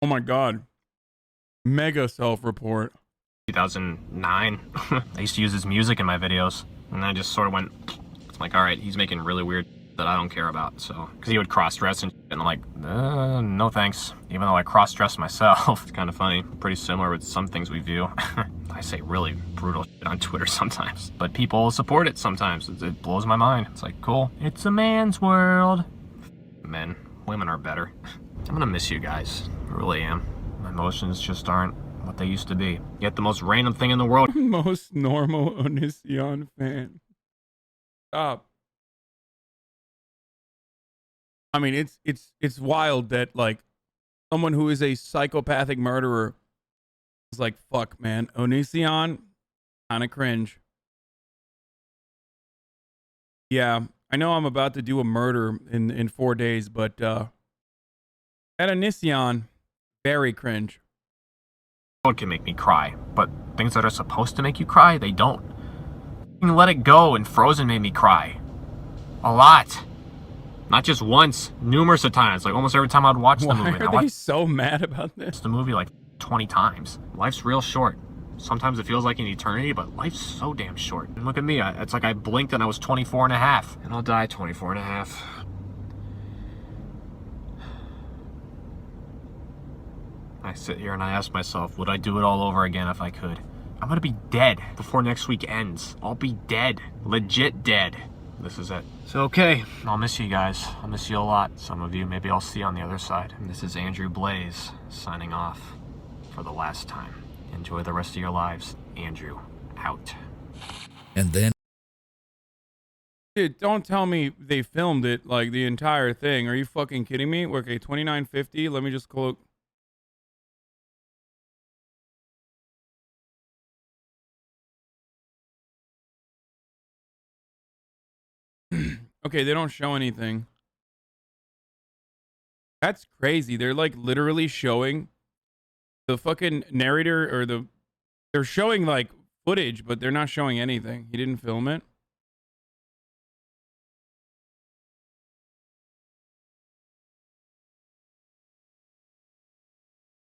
oh my God. Mega self-report. 2009. I used to use his music in my videos, and I just sort of went, it's like, all right, he's making really weird that I don't care about. So, because he would cross-dress and I'm like, no thanks. Even though I cross-dress myself. It's kind of funny. Pretty similar with some things we view. I say really brutal shit on Twitter sometimes, but people support it sometimes. It blows my mind. It's like, cool. It's a man's world. Men. Women are better. I'm gonna miss you guys. I really am. My emotions just aren't what they used to be. Yet the most random thing in the world. Most normal Onision fan. Stop. I mean, it's wild that like someone who is a psychopathic murderer is like, fuck, man, Onision, kind of cringe. Yeah, I know I'm about to do a murder in 4 days, but at Onision, very cringe. It can make me cry, but things that are supposed to make you cry, they don't. Let It Go and Frozen made me cry. A lot. Not just once, numerous of times. Like almost every time I'd watch the movie. Why are they so mad about this? The movie like 20 times. Life's real short. Sometimes it feels like an eternity, but life's so damn short. And look at me, it's like I blinked and I was 24 and a half. And I'll die 24 and a half. I sit here and I ask myself, would I do it all over again if I could? I'm gonna be dead before next week ends. I'll be dead. Legit dead. This is it. So, okay, I'll miss you guys. I'll miss you a lot. Some of you, maybe I'll see you on the other side. And this is Andrew Blaze, signing off for the last time. Enjoy the rest of your lives. Andrew, out. And then... Dude, don't tell me they filmed it, like, the entire thing. Are you fucking kidding me? Okay, 2950, let me just close... Okay, they don't show anything. That's crazy. They're like literally showing the fucking narrator or they're showing like footage, but they're not showing anything. He didn't film it.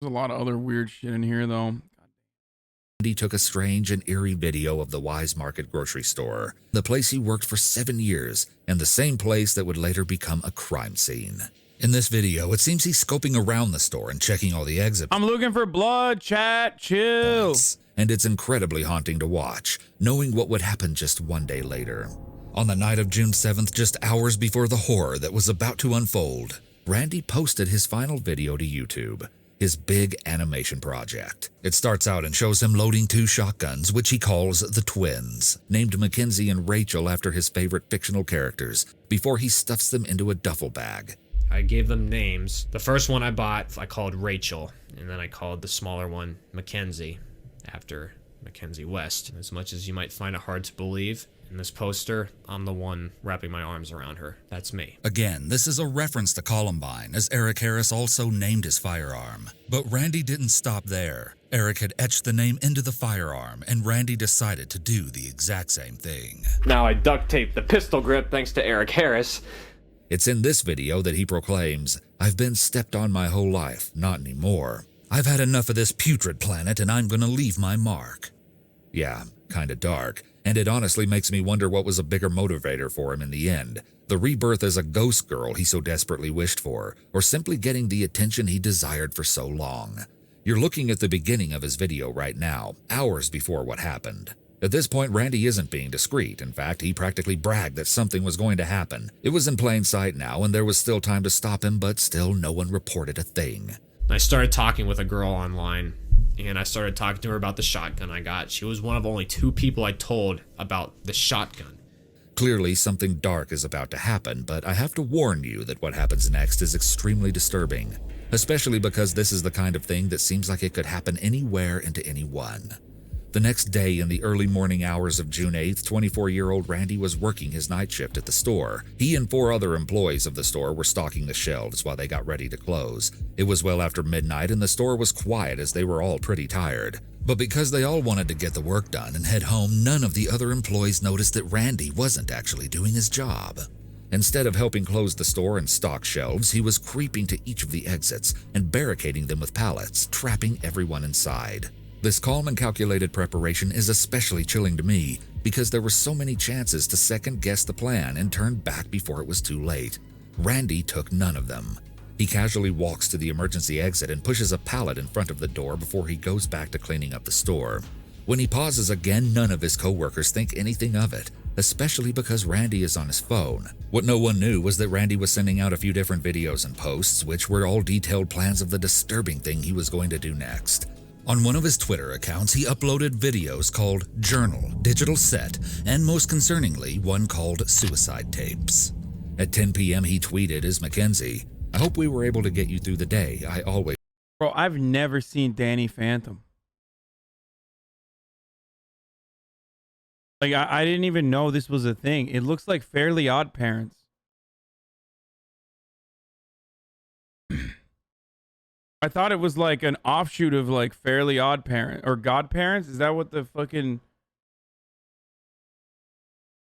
There's a lot of other weird shit in here though. He took a strange and eerie video of the Wise Market grocery store, the place he worked for 7 years, and the same place that would later become a crime scene. In this video, it seems he's scoping around the store and checking all the exit I'm looking for blood, chat, chill. points, and it's incredibly haunting to watch, knowing what would happen just 1 day later. On the night of June 7th, just hours before the horror that was about to unfold, Randy posted his final video to YouTube. His big animation project. It starts out and shows him loading 2 shotguns, which he calls the Twins, named Mackenzie and Rachel after his favorite fictional characters, before he stuffs them into a duffel bag. I gave them names. The first one I bought, I called Rachel, and then I called the smaller one Mackenzie, after Mackenzie West. As much as you might find it hard to believe, in this poster, I'm the one wrapping my arms around her. That's me. Again, this is a reference to Columbine, as Eric Harris also named his firearm. But Randy didn't stop there. Eric had etched the name into the firearm, and Randy decided to do the exact same thing. Now I duct taped the pistol grip thanks to Eric Harris. It's in this video that he proclaims, "I've been stepped on my whole life, not anymore. I've had enough of this putrid planet and I'm gonna leave my mark." Yeah, kinda dark, and it honestly makes me wonder what was a bigger motivator for him in the end. The rebirth as a ghost girl he so desperately wished for, or simply getting the attention he desired for so long. You're looking at the beginning of his video right now, hours before what happened. At this point, Randy isn't being discreet. In fact, he practically bragged that something was going to happen. It was in plain sight now, and there was still time to stop him, but still no one reported a thing. I started talking with a girl online, and I started talking to her about the shotgun I got. She was one of only 2 people I told about the shotgun. Clearly, something dark is about to happen, but I have to warn you that what happens next is extremely disturbing, especially because this is the kind of thing that seems like it could happen anywhere and to anyone. The next day, in the early morning hours of June 8th, 24-year-old Randy was working his night shift at the store. He and 4 other employees of the store were stocking the shelves while they got ready to close. It was well after midnight and the store was quiet as they were all pretty tired. But because they all wanted to get the work done and head home, none of the other employees noticed that Randy wasn't actually doing his job. Instead of helping close the store and stock shelves, he was creeping to each of the exits and barricading them with pallets, trapping everyone inside. This calm and calculated preparation is especially chilling to me because there were so many chances to second-guess the plan and turn back before it was too late. Randy took none of them. He casually walks to the emergency exit and pushes a pallet in front of the door before he goes back to cleaning up the store. When he pauses again, none of his co-workers think anything of it, especially because Randy is on his phone. What no one knew was that Randy was sending out a few different videos and posts, which were all detailed plans of the disturbing thing he was going to do next. On one of his Twitter accounts, he uploaded videos called Journal, Digital Set, and most concerningly, one called Suicide Tapes. At 10 p.m. he tweeted as Mackenzie, "I hope we were able to get you through the day. I always..." Bro, I've never seen Danny Phantom. Like, I didn't even know this was a thing. It looks like Fairly Odd Parents. I thought it was like an offshoot of like Fairly Odd Parent or Godparents. Is that what the fucking...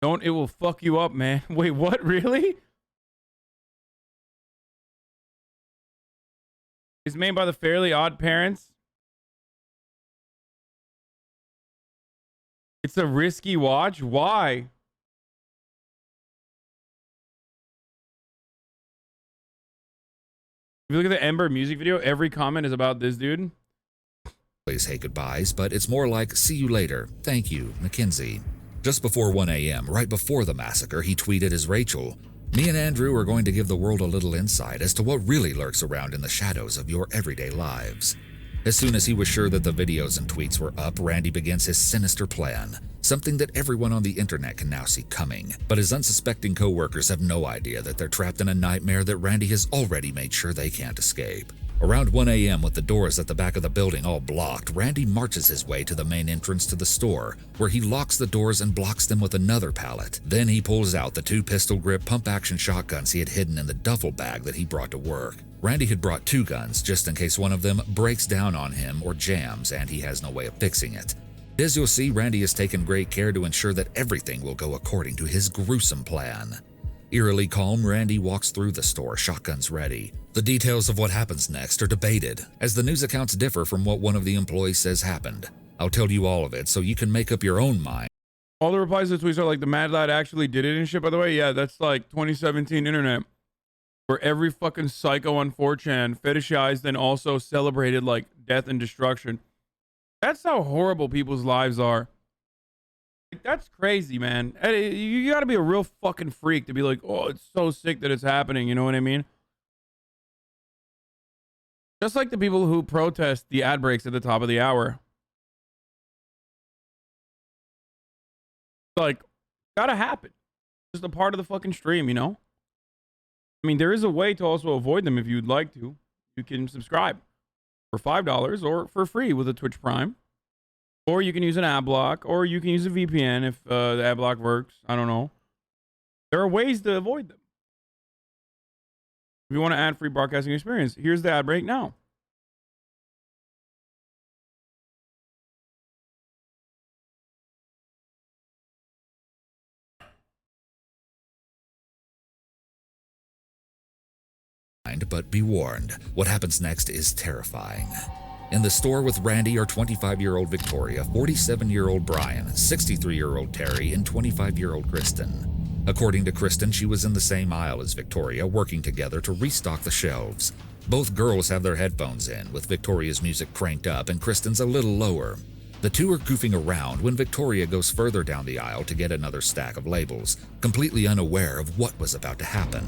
Don't, it will fuck you up, man. Wait, what? Really? It's made by the Fairly Odd Parents. It's a risky watch. Why? If you look at the Ember music video, every comment is about this dude. Say goodbyes, but it's more like, "See you later. Thank you, Mackenzie." Just before 1 a.m., right before the massacre, he tweeted as Rachel, "Me and Andrew are going to give the world a little insight as to what really lurks around in the shadows of your everyday lives." As soon as he was sure that the videos and tweets were up, Randy begins his sinister plan, something that everyone on the internet can now see coming. But his unsuspecting co-workers have no idea that they're trapped in a nightmare that Randy has already made sure they can't escape. Around 1 a.m., with the doors at the back of the building all blocked, Randy marches his way to the main entrance to the store, where he locks the doors and blocks them with another pallet. Then he pulls out the 2 pistol-grip pump-action shotguns he had hidden in the duffel bag that he brought to work. Randy had brought 2 guns, just in case one of them breaks down on him or jams and he has no way of fixing it. As you'll see, Randy has taken great care to ensure that everything will go according to his gruesome plan. Eerily calm, Randy walks through the store, shotguns ready. The details of what happens next are debated, as the news accounts differ from what one of the employees says happened. I'll tell you all of it so you can make up your own mind. All the replies to the tweets are like, the Mad Lad actually did it and shit, by the way. Yeah, that's like 2017 internet, where every fucking psycho on 4chan fetishized and also celebrated like death and destruction. That's how horrible people's lives are. That's crazy, man. You gotta be a real fucking freak to be like, oh, it's so sick that it's happening. You know what I mean? Just like the people who protest the ad breaks at the top of the hour. Like, gotta happen. Just a part of the fucking stream, you know? I mean, there is a way to also avoid them if you'd like to. You can subscribe for $5 or for free with a Twitch Prime. Or you can use an ad block, or you can use a VPN if the ad block works. I don't know. There are ways to avoid them. If you want an ad-free broadcasting experience, here's the ad break now. But be warned, what happens next is terrifying. In the store with Randy are 25-year-old Victoria, 47-year-old Brian, 63-year-old Terry, and 25-year-old Kristen. According to Kristen, she was in the same aisle as Victoria, working together to restock the shelves. Both girls have their headphones in, with Victoria's music cranked up and Kristen's a little lower. The two are goofing around when Victoria goes further down the aisle to get another stack of labels, completely unaware of what was about to happen.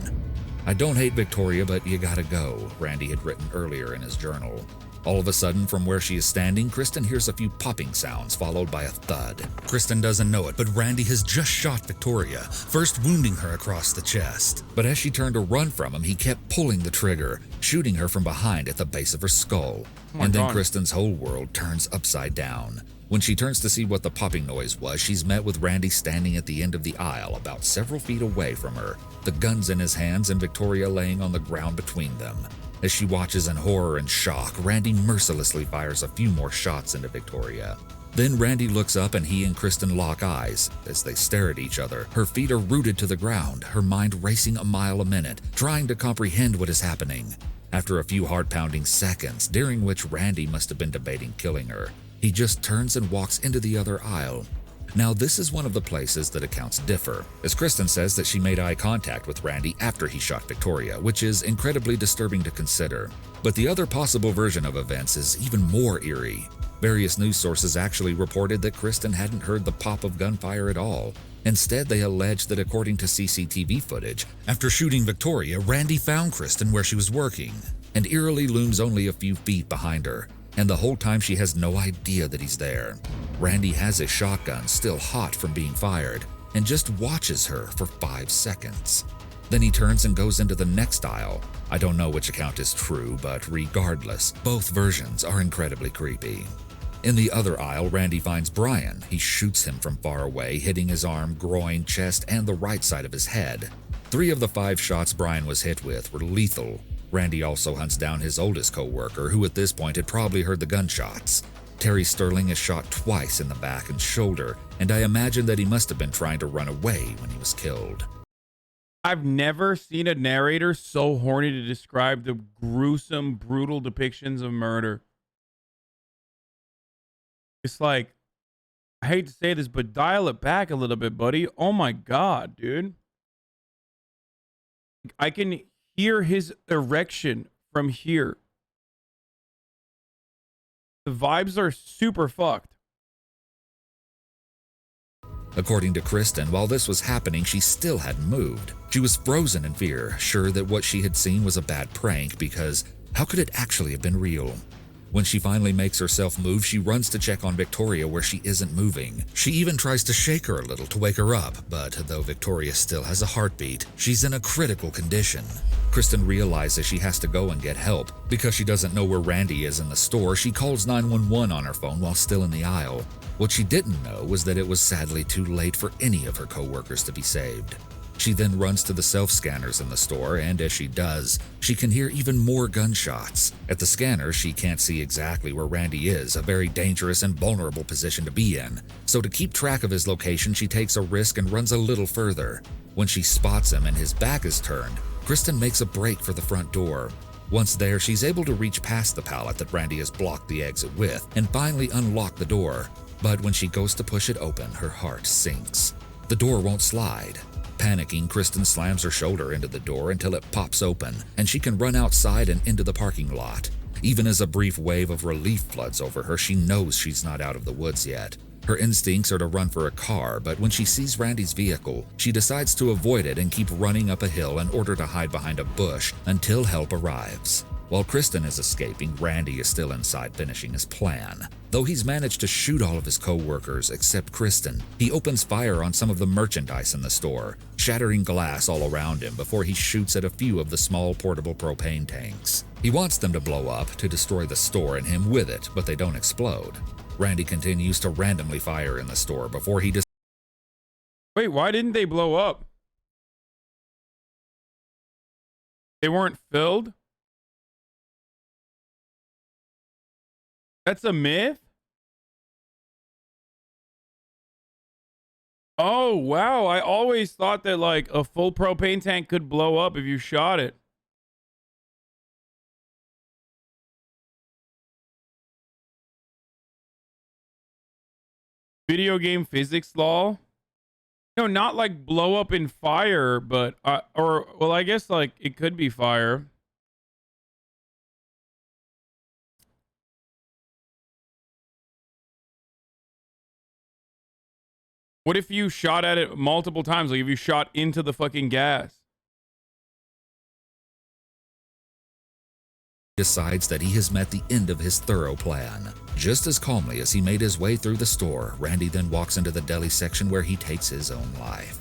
"I don't hate Victoria, but you gotta go," Randy had written earlier in his journal. All of a sudden, from where she is standing, Kristen hears a few popping sounds followed by a thud. Kristen doesn't know it, but Randy has just shot Victoria, first wounding her across the chest. But as she turned to run from him, he kept pulling the trigger, shooting her from behind at the base of her skull. And then Kristen's whole world turns upside down. When she turns to see what the popping noise was, she's met with Randy standing at the end of the aisle about several feet away from her, the guns in his hands and Victoria laying on the ground between them. As she watches in horror and shock, Randy mercilessly fires a few more shots into Victoria. Then Randy looks up and he and Kristen lock eyes. As they stare at each other, her feet are rooted to the ground, her mind racing a mile a minute, trying to comprehend what is happening. After a few heart-pounding seconds, during which Randy must have been debating killing her, he just turns and walks into the other aisle. Now, this is one of the places that accounts differ, as Kristen says that she made eye contact with Randy after he shot Victoria, which is incredibly disturbing to consider. But the other possible version of events is even more eerie. Various news sources actually reported that Kristen hadn't heard the pop of gunfire at all. Instead, they alleged that according to CCTV footage, after shooting Victoria, Randy found Kristen where she was working, and eerily looms only a few feet behind her. And the whole time she has no idea that he's there. Randy has his shotgun still hot from being fired and just watches her for 5 seconds. Then he turns and goes into the next aisle. I don't know which account is true, but regardless, both versions are incredibly creepy. In the other aisle, Randy finds Brian. He shoots him from far away, hitting his arm, groin, chest, and the right side of his head. 3 of the 5 shots Brian was hit with were lethal. Randy also hunts down his oldest co-worker, who at this point had probably heard the gunshots. Terry Sterling is shot twice in the back and shoulder, and I imagine that he must have been trying to run away when he was killed. I've never seen a narrator so horny to describe the gruesome, brutal depictions of murder. It's like, I hate to say this, but dial it back a little bit, buddy. Oh my God, dude. I can hear his erection from here. The vibes are super fucked. According to Kristen, while this was happening, she still hadn't moved. She was frozen in fear, sure that what she had seen was a bad prank, because how could it actually have been real? When she finally makes herself move, she runs to check on Victoria where she isn't moving. She even tries to shake her a little to wake her up, but though Victoria still has a heartbeat, she's in a critical condition. Kristen realizes she has to go and get help. Because she doesn't know where Randy is in the store, she calls 911 on her phone while still in the aisle. What she didn't know was that it was sadly too late for any of her co-workers to be saved. She then runs to the self-scanners in the store, and as she does, she can hear even more gunshots. At the scanner, she can't see exactly where Randy is, a very dangerous and vulnerable position to be in. So to keep track of his location, she takes a risk and runs a little further. When she spots him and his back is turned, Kristen makes a break for the front door. Once there, she's able to reach past the pallet that Randy has blocked the exit with and finally unlock the door. But when she goes to push it open, her heart sinks. The door won't slide. Panicking, Kristen slams her shoulder into the door until it pops open, and she can run outside and into the parking lot. Even as a brief wave of relief floods over her, she knows she's not out of the woods yet. Her instincts are to run for a car, but when she sees Randy's vehicle, she decides to avoid it and keep running up a hill in order to hide behind a bush until help arrives. While Kristen is escaping, Randy is still inside finishing his plan. Though he's managed to shoot all of his co-workers except Kristen, he opens fire on some of the merchandise in the store, shattering glass all around him before he shoots at a few of the small portable propane tanks. He wants them to blow up to destroy the store and him with it, but they don't explode. Randy continues to randomly fire in the store before he Wait, why didn't they blow up? They weren't filled? That's a myth? Oh, wow. I always thought that like a full propane tank could blow up if you shot it. Video game physics law? No, not like blow up in fire, but well, I guess like it could be fire. What if you shot at it multiple times? Like if you shot into the fucking gas? Decides that he has met the end of his thorough plan. Just as calmly as he made his way through the store, Randy then walks into the deli section where he takes his own life.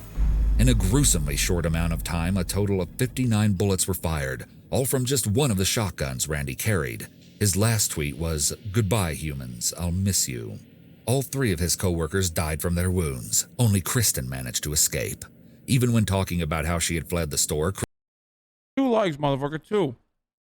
In a gruesomely short amount of time, a total of 59 bullets were fired, all from just one of the shotguns Randy carried. His last tweet was, "Goodbye, humans, I'll miss you." All 3 of his co-workers died from their wounds. Only Kristen managed to escape. Even when talking about how she had fled the store, 2 likes, motherfucker, 2.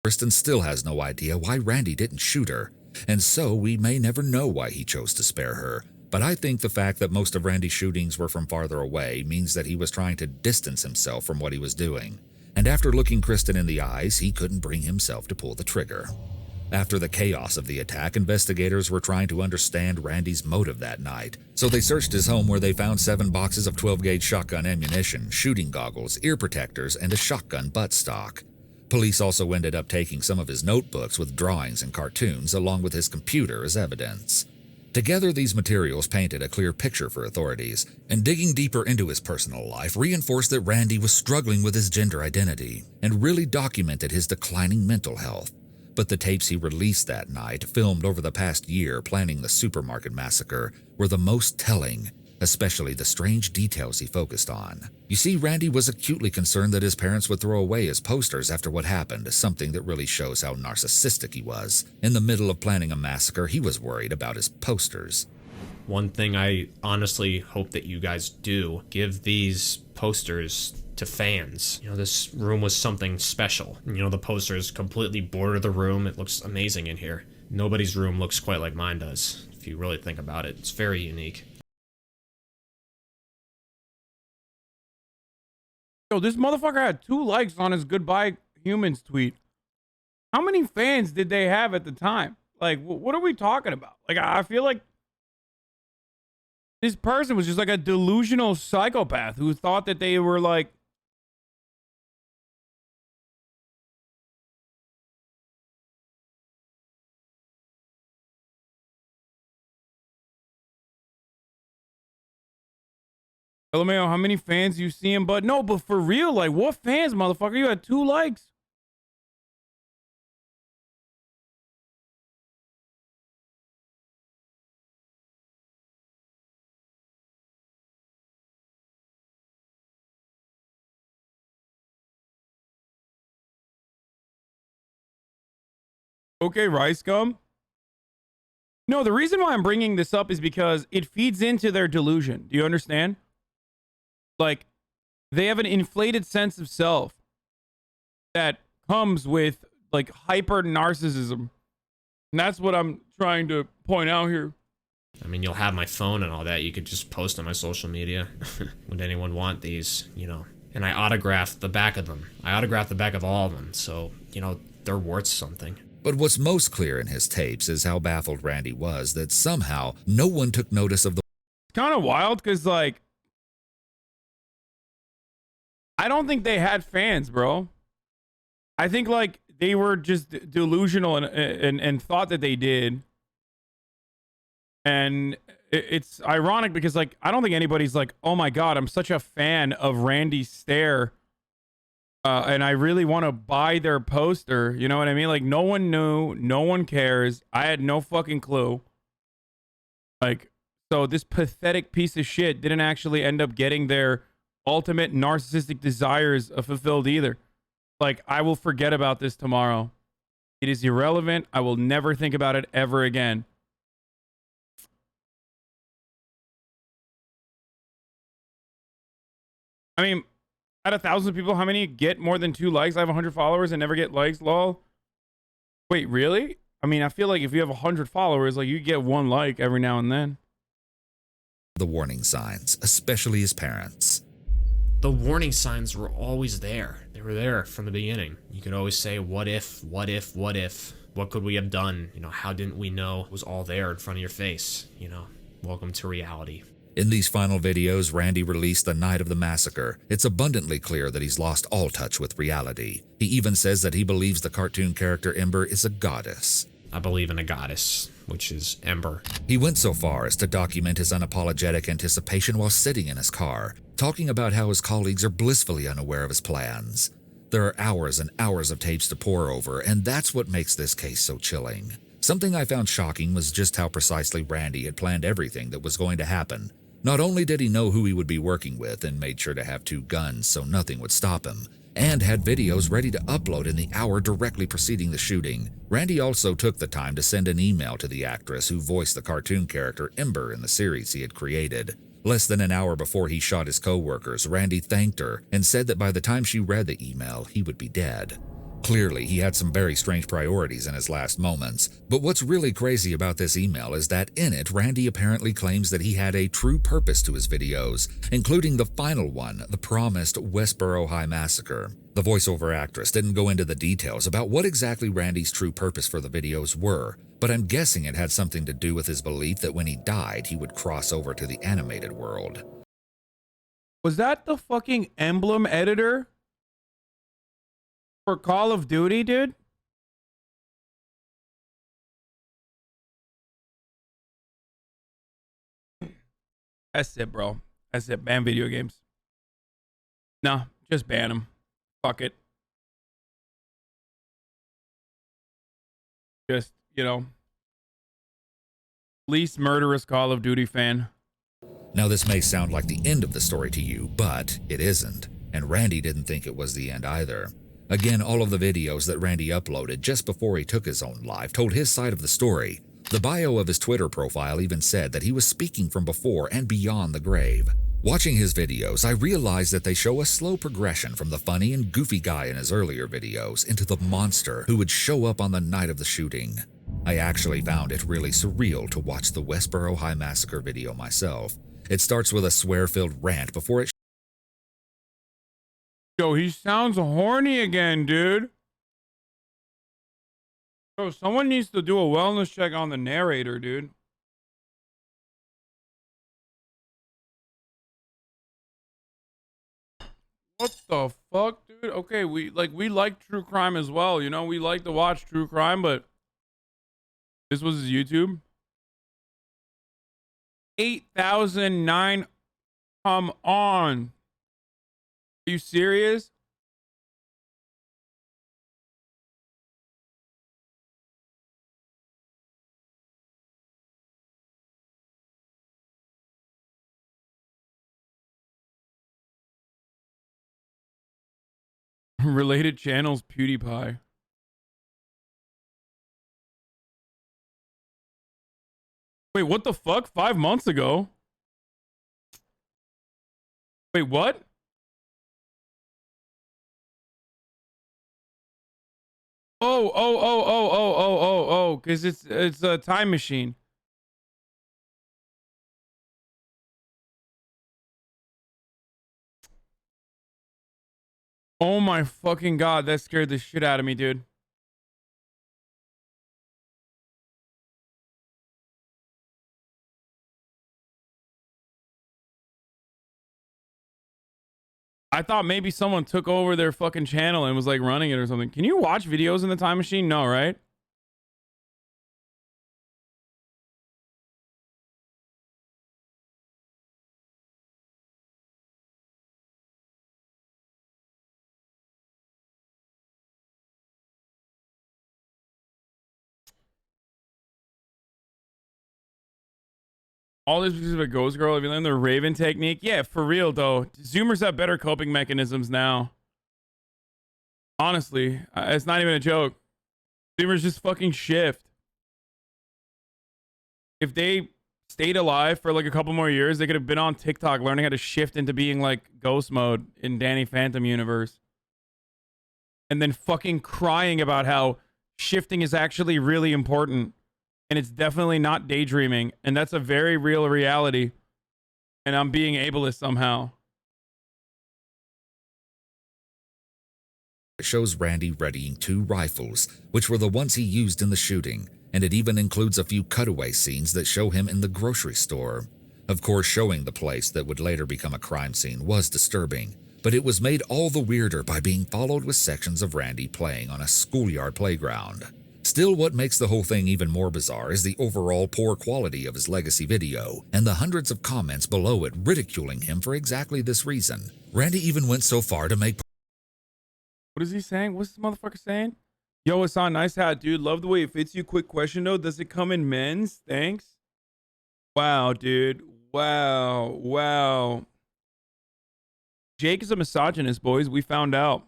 Kristen still has no idea why Randy didn't shoot her, and so we may never know why he chose to spare her. But I think the fact that most of Randy's shootings were from farther away means that he was trying to distance himself from what he was doing. And after looking Kristen in the eyes, he couldn't bring himself to pull the trigger. After the chaos of the attack, investigators were trying to understand Randy's motive that night. So they searched his home where they found 7 boxes of 12-gauge shotgun ammunition, shooting goggles, ear protectors, and a shotgun buttstock. Police also ended up taking some of his notebooks with drawings and cartoons along with his computer as evidence. Together, these materials painted a clear picture for authorities, and digging deeper into his personal life reinforced that Randy was struggling with his gender identity and really documented his declining mental health. But the tapes he released that night, filmed over the past year planning the supermarket massacre, were the most telling, especially the strange details he focused on. You see, Randy was acutely concerned that his parents would throw away his posters after what happened, something that really shows how narcissistic he was. In the middle of planning a massacre, he was worried about his posters. One thing I honestly hope that you guys do, give these posters to fans. You know, this room was something special. You know, the posters completely border the room. It looks amazing in here. Nobody's room looks quite like mine does, if you really think about it. It's very unique. Yo, this motherfucker had 2 likes on his Goodbye Humans tweet. How many fans did they have at the time? Like, what are we talking about? Like, I feel like this person was just like a delusional psychopath who thought that they were like, LMAO, how many fans you see him? But no, but for real, like, what fans, motherfucker? You had 2 likes. Okay, Ricegum. No, the reason why I'm bringing this up is because it feeds into their delusion. Do you understand? Like, they have an inflated sense of self that comes with, like, hyper narcissism. And that's what I'm trying to point out here. I mean, you'll have my phone and all that. You could just post on my social media. Would anyone want these, you know? And I autographed the back of them. I autographed the back of all of them. So, you know, they're worth something. But what's most clear in his tapes is how baffled Randy was that somehow no one took notice of the... It's kind of wild because, like, I don't think they had fans, bro. I think, like, they were just delusional and thought that they did. And it's ironic because, like, I don't think anybody's like, oh my God, I'm such a fan of Randy Stair. And I really want to buy their poster. You know what I mean? Like, no one knew. No one cares. I had no fucking clue. Like, so this pathetic piece of shit didn't actually end up getting their ultimate narcissistic desires fulfilled either. Like, I will forget about this tomorrow. It is irrelevant. I will never think about it ever again. I mean, out of 1,000 people, how many get more than 2 likes? I have 100 followers and never get likes, lol. Wait, really? I mean, I feel like if you have 100 followers, like, you get 1 like every now and then. The warning signs, especially his parents. The warning signs were always there. They were there from the beginning. You could always say, what if, what if, what if? What could we have done? You know, how didn't we know? It was all there in front of your face. You know, welcome to reality. In these final videos Randy released the night of the massacre, it's abundantly clear that he's lost all touch with reality. He even says that he believes the cartoon character Ember is a goddess. I believe in a goddess. which is Ember. He went so far as to document his unapologetic anticipation while sitting in his car, talking about how his colleagues are blissfully unaware of his plans. There are hours and hours of tapes to pore over, and that's what makes this case so chilling. Something I found shocking was just how precisely Randy had planned everything that was going to happen. Not only did he know who he would be working with and made sure to have 2 guns so nothing would stop him, and had videos ready to upload in the hour directly preceding the shooting, Randy also took the time to send an email to the actress who voiced the cartoon character Ember in the series he had created. Less than an hour before he shot his co-workers, Randy thanked her and said that by the time she read the email, he would be dead. Clearly, he had some very strange priorities in his last moments, but what's really crazy about this email is that in it, Randy apparently claims that he had a true purpose to his videos, including the final one, the promised Westboro High Massacre. The voiceover actress didn't go into the details about what exactly Randy's true purpose for the videos were, but I'm guessing it had something to do with his belief that when he died, he would cross over to the animated world. Was that the fucking emblem editor for Call of Duty, dude? That's it, bro. That's it. Ban video games. No, just ban them. Fuck it. Just, you know, least murderous Call of Duty fan. Now, this may sound like the end of the story to you, but it isn't. And Randy didn't think it was the end either. Again, all of the videos that Randy uploaded just before he took his own life told his side of the story. The bio of his Twitter profile even said that he was speaking from before and beyond the grave. Watching his videos, I realized that they show a slow progression from the funny and goofy guy in his earlier videos into the monster who would show up on the night of the shooting. I actually found it really surreal to watch the Westboro High Massacre video myself. It starts with a swear-filled rant before it Yo, he sounds horny again, dude. Bro, someone needs to do a wellness check on the narrator, dude. What the fuck, dude? Okay, we like true crime as well, you know? We like to watch true crime, but this was his YouTube. 8,009. Come on. Are you serious? Related channels, PewDiePie. Wait, what the fuck? 5 months ago? Wait, what? Oh, because it's a time machine. Oh my fucking god, that scared the shit out of me, dude. I thought maybe someone took over their fucking channel and was like running it or something. Can you watch videos in the time machine? No, right? All this because of a ghost girl. Have you learned the Raven technique? Yeah, for real though. Zoomers have better coping mechanisms now. Honestly, it's not even a joke. Zoomers just fucking shift. If they stayed alive for like a couple more years, they could have been on TikTok learning how to shift into being like ghost mode in Danny Phantom universe. And then fucking crying about how shifting is actually really important. And it's definitely not daydreaming. And that's a very real reality. And I'm being ableist somehow. It shows Randy readying 2 rifles, which were the ones he used in the shooting, and it even includes a few cutaway scenes that show him in the grocery store. Of course, showing the place that would later become a crime scene was disturbing, but it was made all the weirder by being followed with sections of Randy playing on a schoolyard playground. Still, what makes the whole thing even more bizarre is the overall poor quality of his legacy video, and the hundreds of comments below it ridiculing him for exactly this reason. Randy even went so far to make... What is he saying? What's this motherfucker saying? Yo, Hasan, nice hat, dude. Love the way it fits you. Quick question, though. Does it come in men's? Thanks. Wow, dude. Wow. Jake is a misogynist, boys. We found out.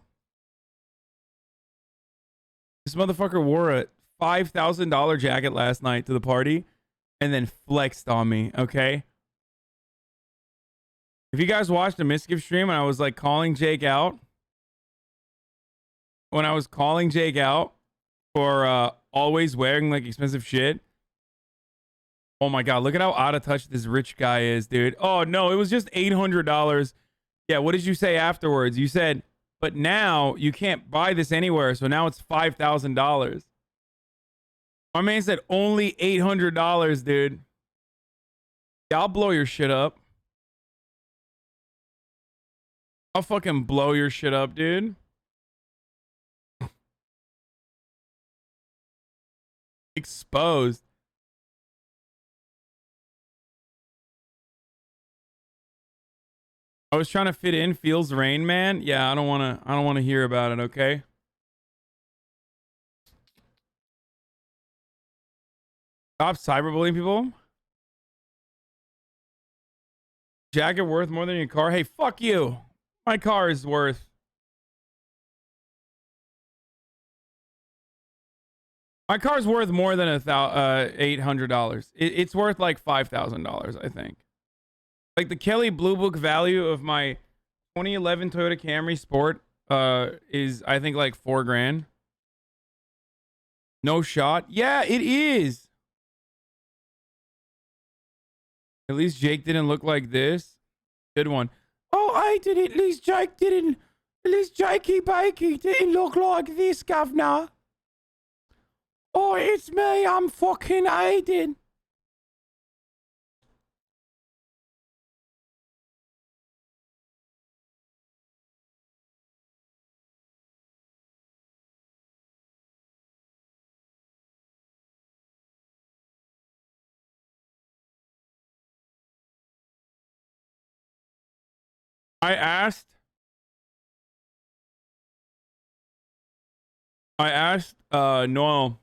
This motherfucker wore a $5,000 jacket last night to the party and then flexed on me, okay? If you guys watched the Misgift stream and I was like calling Jake out, when I was calling Jake out for always wearing like expensive shit, oh my God, look at how out of touch this rich guy is, dude. Oh no, it was just $800. Yeah, what did you say afterwards? You said, but now you can't buy this anywhere, so now it's $5,000. My man said only $800, dude. Yeah, I'll blow your shit up. I'll fucking blow your shit up, dude. Exposed. I was trying to fit in. Feels Rain Man. Yeah, I don't want to hear about it, okay? Stop cyberbullying people. Jacket worth more than your car? Hey, fuck you. My car is worth. My car's worth more than $800. It's worth like $5,000, I think. Like the Kelly Blue Book value of my 2011 Toyota Camry Sport is I think like $4,000. No shot. Yeah, it is. At least Jake didn't look like this. Good one. Oh, I did it. At least Jake didn't. At least Jakey Bakey didn't look like this, governor. Oh, it's me. I'm fucking Aiden. I asked Noel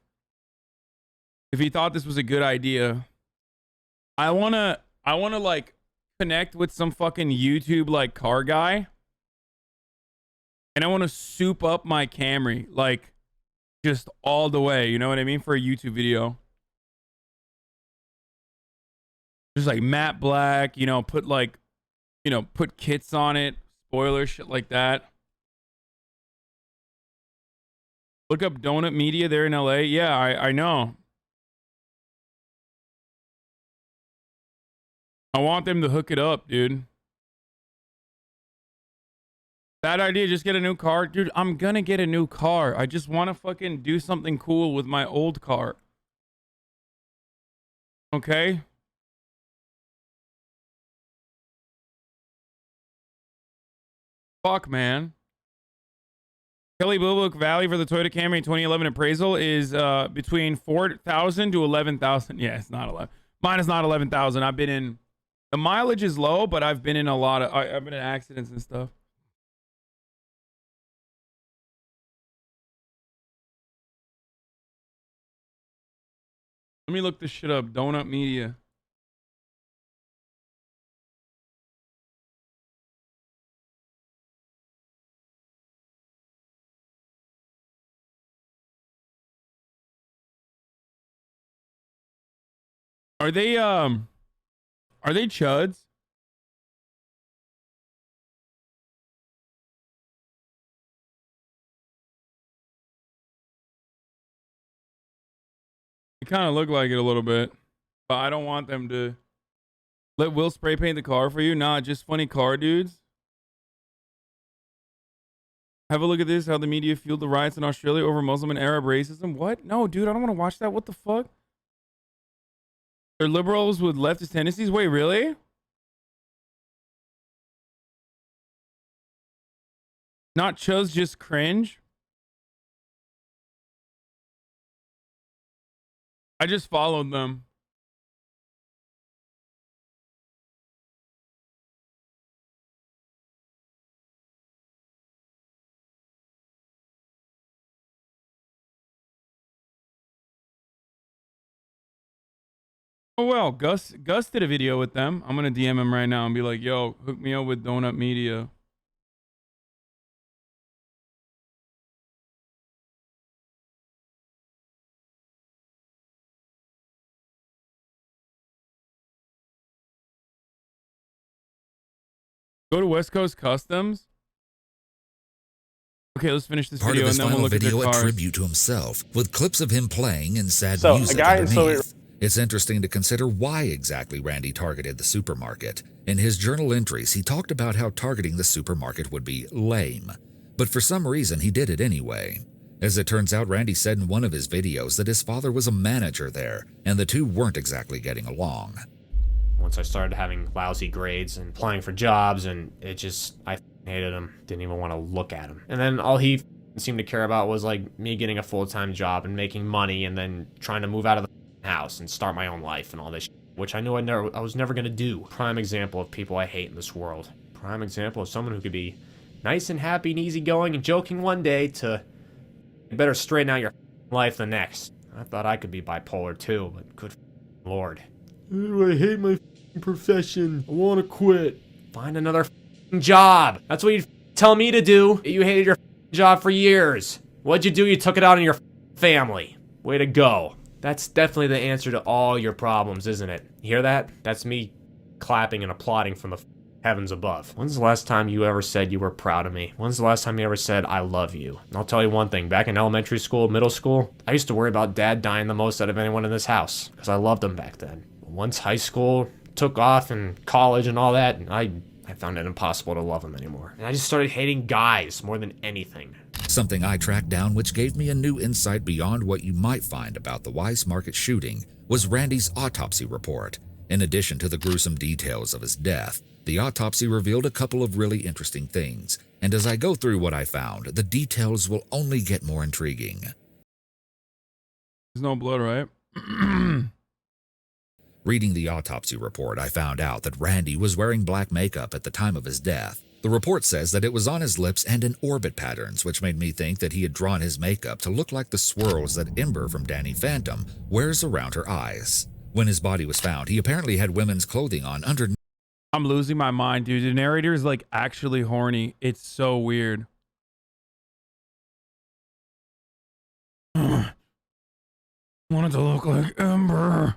if he thought this was a good idea. I wanna like connect with some fucking YouTube like car guy, and I want to soup up my Camry like just all the way. You know what I mean? For a YouTube video, just like matte black. You know, put like, you know, put kits on it, spoiler shit like that. Look up Donut Media. They're in LA. Yeah, I know. I want them to hook it up, dude. Bad idea. Just get a new car. Dude, I'm gonna get a new car. I just want to fucking do something cool with my old car. Okay? Fuck, man. Kelly Blue Book value for the Toyota Camry 2011 appraisal is between 4,000 to 11,000. Yeah, it's not 11. Mine is not 11,000. I've been in... The mileage is low, but I've been in a lot of... I've been in accidents and stuff. Let me look this shit up. Donut Media. Are they chuds? They kind of look like it a little bit, but I don't want them to. Let Will spray paint the car for you. Nah, just funny car dudes. Have a look at this. How the media fueled the riots in Australia over Muslim and Arab racism. What? No, dude, I don't want to watch that. What the fuck? They're liberals with leftist tendencies. Wait, really? Not chuds, just cringe. I just followed them. Oh well, Gus did a video with them. I'm gonna DM him right now and be like, "Yo, hook me up with Donut Media." Go to West Coast Customs. Okay, let's finish this Part video of his and then we'll final look at video their a cars. tribute to himself with clips of him playing and sad So, a music guy- underneath. It's interesting to consider why exactly Randy targeted the supermarket. In his journal entries, he talked about how targeting the supermarket would be lame, but for some reason he did it anyway. As it turns out, Randy said in one of his videos that his father was a manager there, and the two weren't exactly getting along. Once I started having lousy grades and applying for jobs, and I hated him. Didn't even want to look at him. And then all he seemed to care about was like me getting a full-time job and making money, and then trying to move out of the house and start my own life and all this shit, which I knew I was never gonna do. Prime example of people I hate in this world. Prime example of someone who could be nice and happy and easygoing and joking one day to better straighten out your life the next. I thought I could be bipolar too, but good Lord. I hate my profession. I want to quit. Find another job. That's what you tell me to do. You hated your job for years. What'd you do? You took it out on your family. Way to go. That's definitely the answer to all your problems, isn't it? You hear that? That's me clapping and applauding from the heavens above. When's the last time you ever said you were proud of me? When's the last time you ever said I love you? And I'll tell you one thing. Back in elementary school, middle school, I used to worry about Dad dying the most out of anyone in this house because I loved him back then. Once high school took off and college and all that, and I found it impossible to love him anymore. And I just started hating guys more than anything. Something I tracked down which gave me a new insight beyond what you might find about the Weiss Market shooting was Randy's autopsy report. In addition to the gruesome details of his death, the autopsy revealed a couple of really interesting things, and as I go through what I found, the details will only get more intriguing. There's no blood, right? Reading the autopsy report, I found out that Randy was wearing black makeup at the time of his death. The report says that it was on his lips and in orbit patterns, which made me think that he had drawn his makeup to look like the swirls that Ember from Danny Phantom wears around her eyes. When his body was found, he apparently had women's clothing on underneath. I'm losing my mind, dude. The narrator is like actually horny. It's so weird. Wanted to look like Ember.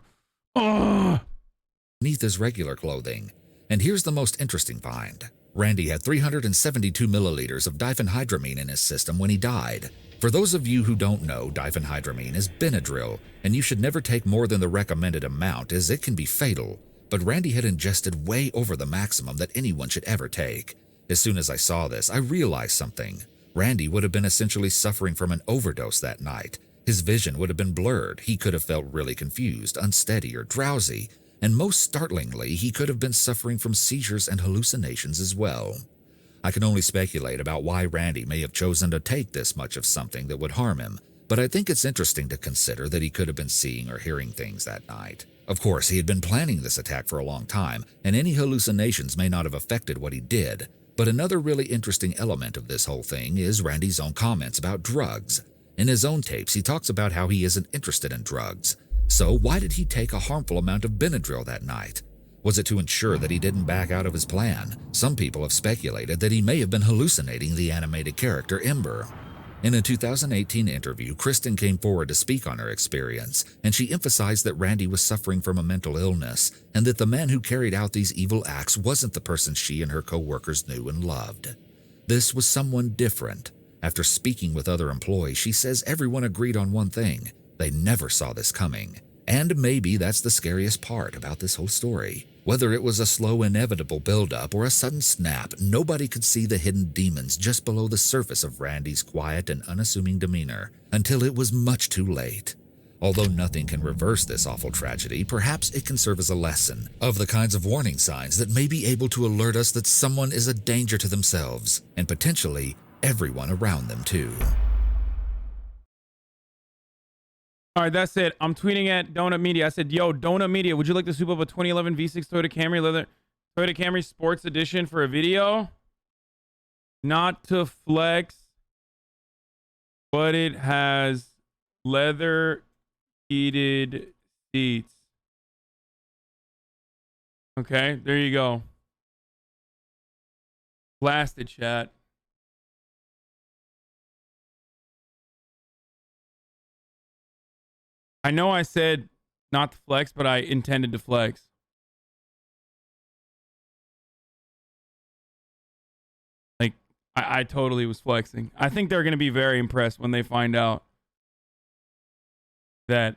Beneath his regular clothing. And here's the most interesting find. Randy had 372 milliliters of diphenhydramine in his system when he died. For those of you who don't know, diphenhydramine is Benadryl, and you should never take more than the recommended amount as it can be fatal. But Randy had ingested way over the maximum that anyone should ever take. As soon as I saw this, I realized something. Randy would have been essentially suffering from an overdose that night. His vision would have been blurred. He could have felt really confused, unsteady, or drowsy. And most startlingly, he could have been suffering from seizures and hallucinations as well. I can only speculate about why Randy may have chosen to take this much of something that would harm him, but I think it's interesting to consider that he could have been seeing or hearing things that night. Of course, he had been planning this attack for a long time, and any hallucinations may not have affected what he did. But another really interesting element of this whole thing is Randy's own comments about drugs. In his own tapes, he talks about how he isn't interested in drugs. So why did he take a harmful amount of Benadryl that night? Was it to ensure that he didn't back out of his plan? Some people have speculated that he may have been hallucinating the animated character Ember. In a 2018 interview, Kristen came forward to speak on her experience, and she emphasized that Randy was suffering from a mental illness, and that the man who carried out these evil acts wasn't the person she and her co-workers knew and loved. This was someone different. After speaking with other employees, she says everyone agreed on one thing. They never saw this coming. And maybe that's the scariest part about this whole story. Whether it was a slow, inevitable buildup or a sudden snap, nobody could see the hidden demons just below the surface of Randy's quiet and unassuming demeanor until it was much too late. Although nothing can reverse this awful tragedy, perhaps it can serve as a lesson of the kinds of warning signs that may be able to alert us that someone is a danger to themselves and potentially everyone around them too. All right, that's it. I'm tweeting at Donut Media. I said, yo, Donut Media, would you like to soup up a 2011 V6 Toyota Camry leather Toyota Camry Sports Edition for a video? Not to flex, but it has leather heated seats. Okay, there you go. Blasted, chat. I know I said not to flex, but I intended to flex. Like, I totally was flexing. I think they're going to be very impressed when they find out that,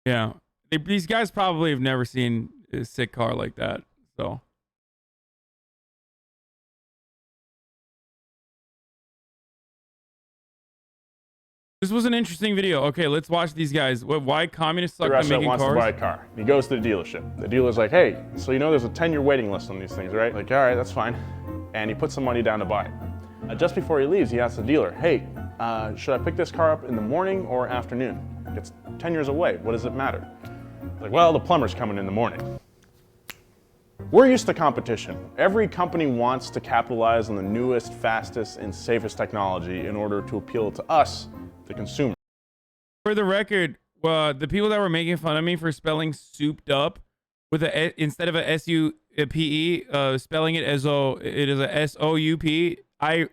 yeah, these guys probably have never seen a sick car like that. So. This was an interesting video. Okay, let's watch these guys. Why communists suck at making wants cars? to buy a car. He goes to the dealership. The dealer's like, hey, so you know there's a 10-year waiting list on these things, right? Like, all right, that's fine. And he puts some money down to buy it. Just before he leaves, he asks the dealer, hey, should I pick this car up in the morning or afternoon? It's 10 years away. What does it matter? Like, well, the plumber's coming in the morning. We're used to competition. Every company wants to capitalize on the newest, fastest, and safest technology in order to appeal to us, the consumer. For the record, the people that were making fun of me for spelling souped up with a instead of a S-U-P-E, spelling it as though it is a S-O-U-P, I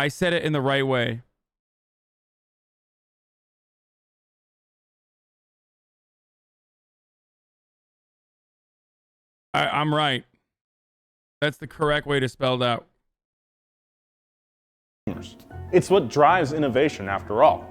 said it in the right way. I'm right. That's the correct way to spell that. It's what drives innovation, after all.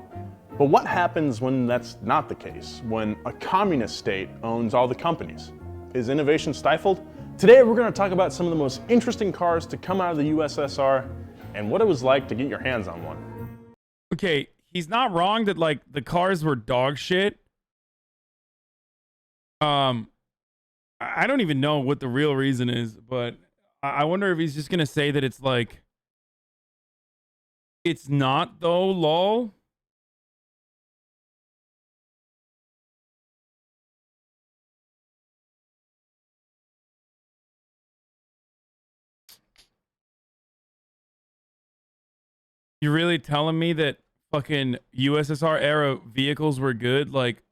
But what happens when that's not the case? When a communist state owns all the companies? Is innovation stifled? Today we're going to talk about some of the most interesting cars to come out of the USSR and what it was like to get your hands on one. Okay, he's not wrong that like the cars were dog shit. I don't even know what the real reason is, but I wonder if he's just going to say that it's like, it's not though, lol. You really telling me that fucking USSR era vehicles were good? Like,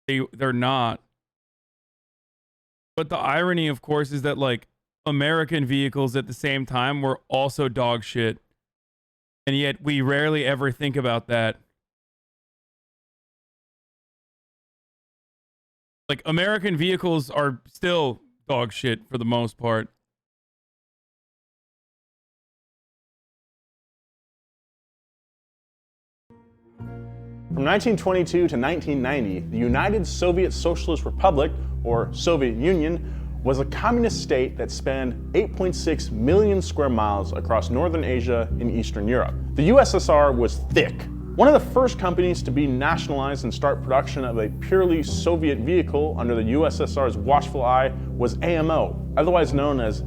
they're not. But the irony, of course, is that like American vehicles at the same time were also dog shit. And yet we rarely ever think about that. Like, American vehicles are still dog shit for the most part. From 1922 to 1990, the United Soviet Socialist Republic, or Soviet Union, was a communist state that spanned 8.6 million square miles across Northern Asia and Eastern Europe. The USSR was thick. One of the first companies to be nationalized and start production of a purely Soviet vehicle under the USSR's watchful eye was AMO, otherwise known as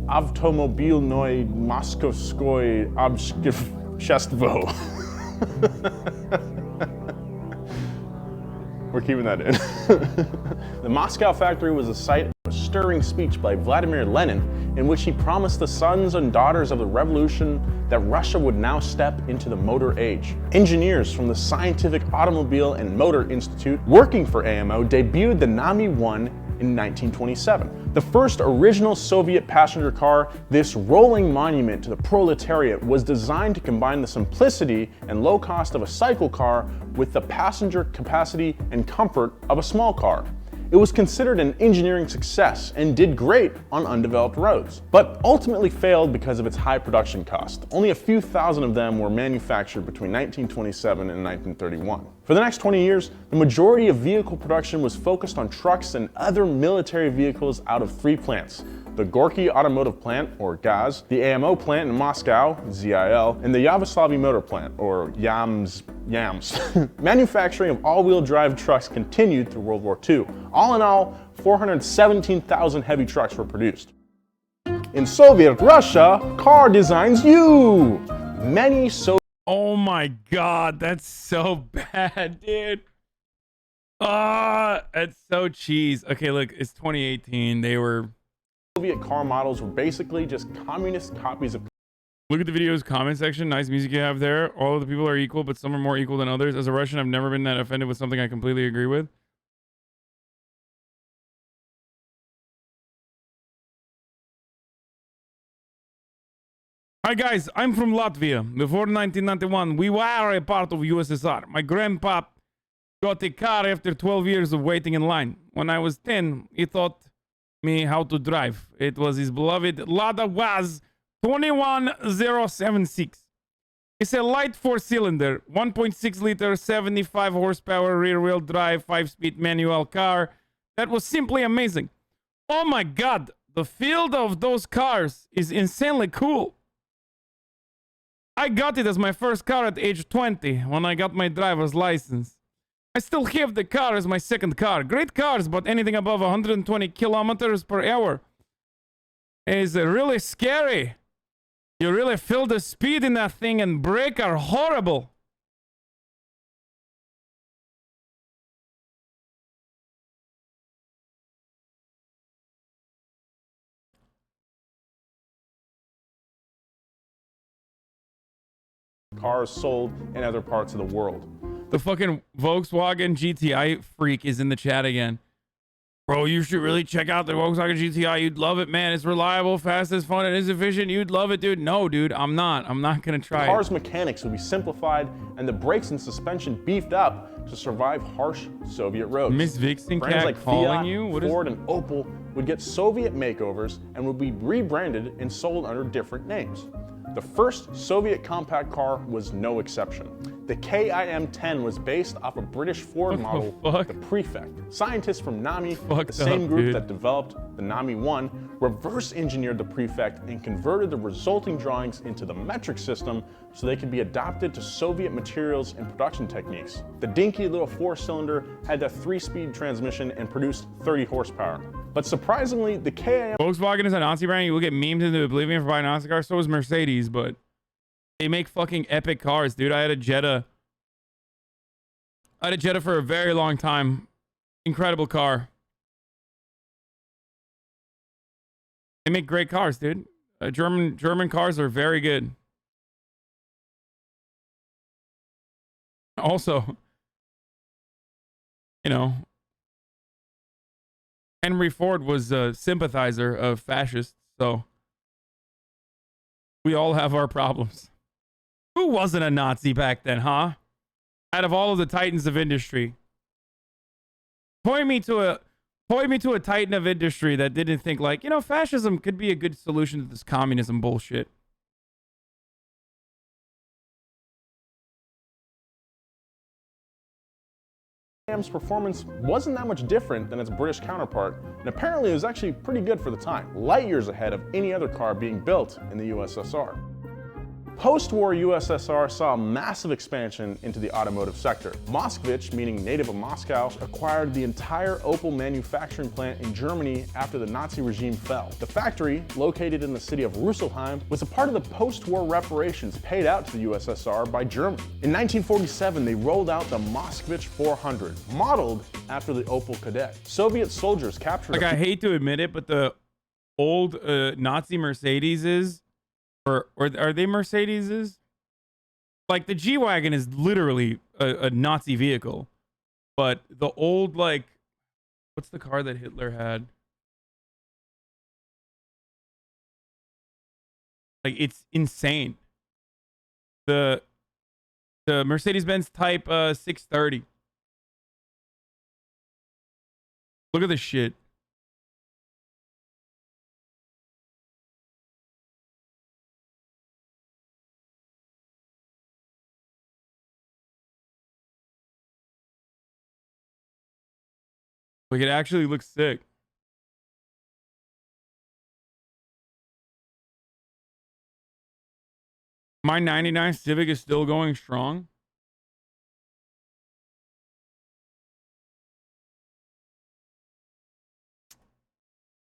Avtomobilnoye Moskovskoye Obshchestvo. We're keeping that in. The Moscow factory was the site of a stirring speech by Vladimir Lenin in which he promised the sons and daughters of the revolution that Russia would now step into the motor age. Engineers from the Scientific Automobile and Motor Institute working for AMO debuted the Nami-1 in 1927. The first original Soviet passenger car, this rolling monument to the proletariat was designed to combine the simplicity and low cost of a cycle car with the passenger capacity and comfort of a small car. It was considered an engineering success and did great on undeveloped roads, but ultimately failed because of its high production cost. Only a few thousand of them were manufactured between 1927 and 1931. For the next 20 years, the majority of vehicle production was focused on trucks and other military vehicles out of three plants: the Gorky Automotive Plant, or GAZ, the AMO plant in Moscow, ZIL, and the Yavoslavy Motor Plant, or YAMS. Manufacturing of all-wheel drive trucks continued through World War II. All in all, 417,000 heavy trucks were produced. In Soviet Russia, car designs you! Many Soviet Oh my god, that's so bad, dude. That's so cheese. Okay, look, it's 2018. They were... Soviet car models were basically just communist copies of... Look at the video's comment section. Nice music you have there. All of the people are equal, but some are more equal than others. As a Russian, I've never been that offended with something I completely agree with. Hi guys, I'm from Latvia. Before 1991, we were a part of USSR. My grandpa got a car after 12 years of waiting in line. When I was 10, he taught me how to drive. It was his beloved Lada Waz 21076. It's a light 4-cylinder, 1.6 liter, 75 horsepower rear-wheel drive, 5-speed manual car that was simply amazing. Oh my god, the field of those cars is insanely cool. I got it as my first car at age 20 when I got my driver's license. I still have the car as my second car. Great cars, but anything above 120 kilometers per hour is really scary. You really feel the speed in that thing, and brake are horrible. Cars sold in other parts of the world. The fucking Volkswagen GTI freak is in the chat again. Bro, you should really check out the Volkswagen GTI. You'd love it, man. It's reliable, fast, it's fun, and it's efficient. You'd love it, dude. No, dude, I'm not gonna try The car's mechanics would be simplified and the brakes and suspension beefed up to survive harsh Soviet roads. Miss Vixen Brands Cat like calling Fiat, you? What Ford, and Opel would get Soviet makeovers and would be rebranded and sold under different names. The first Soviet compact car was no exception. The KIM-10 was based off a British Ford model, the Prefect. Scientists from NAMI, the same group that developed the NAMI 1, reverse engineered the Prefect and converted the resulting drawings into the metric system so they could be adapted to Soviet materials and production techniques. The dinky little 4-cylinder had a 3-speed transmission and produced 30 horsepower. But surprisingly, the KIM... Volkswagen is a Nazi brand. You will get memed into oblivion for buying Nazi cars. So is Mercedes, but they make fucking epic cars, dude. I had a Jetta for a very long time. Incredible car. They make great cars, dude. German cars are very good. Also, you know, Henry Ford was a sympathizer of fascists, so we all have our problems. Who wasn't a Nazi back then, huh? Out of all of the titans of industry. Point me to a titan of industry that didn't think like, you know, fascism could be a good solution to this communism bullshit. KIM's performance wasn't that much different than its British counterpart, and apparently it was actually pretty good for the time, light years ahead of any other car being built in the USSR. Post-war USSR saw a massive expansion into the automotive sector. Moskvich, meaning native of Moscow, acquired the entire Opel manufacturing plant in Germany after the Nazi regime fell. The factory, located in the city of Rüsselsheim, was a part of the post-war reparations paid out to the USSR by Germany. In 1947, they rolled out the Moskvich 400, modeled after the Opel Kadett. Soviet soldiers captured... Like, I hate to admit it, but the old Nazi Mercedeses, or are they Mercedeses? Like, the G-Wagon is literally a Nazi vehicle. But the old, like, what's the car that Hitler had? Like, it's insane. The Mercedes-Benz Type 630. Look at this shit. Like, it actually looks sick. My 99 Civic is still going strong.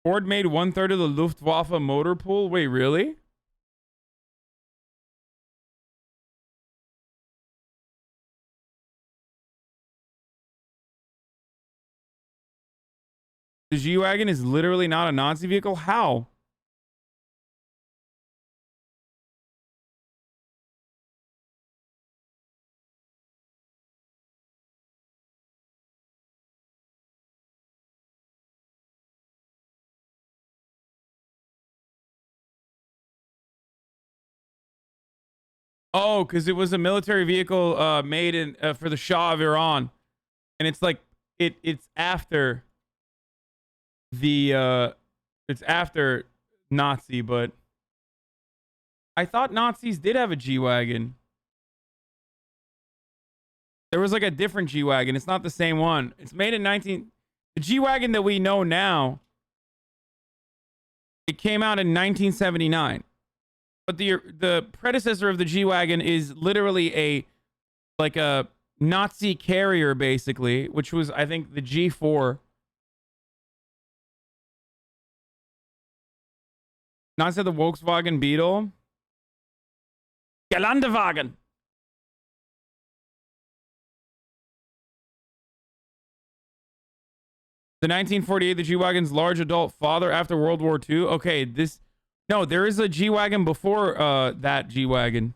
Ford made 1/3 of the Luftwaffe motor pool. Wait, really? The G-Wagon is literally not a Nazi vehicle? How? Oh, because it was a military vehicle made in for the Shah of Iran, and it's like it's after the it's after Nazi, but I thought Nazis did have a G-Wagon. There was like a different G-Wagon. It's not the same one. It's made in the G-Wagon that we know now, it came out in 1979. But the predecessor of the G-Wagon is literally a Nazi carrier, basically, which was, I think, the G4. Not said the Volkswagen Beetle. Gelandewagen. The 1948, the G-Wagon's large adult father after World War II. Okay, no, there is a G-Wagon before that G-Wagon.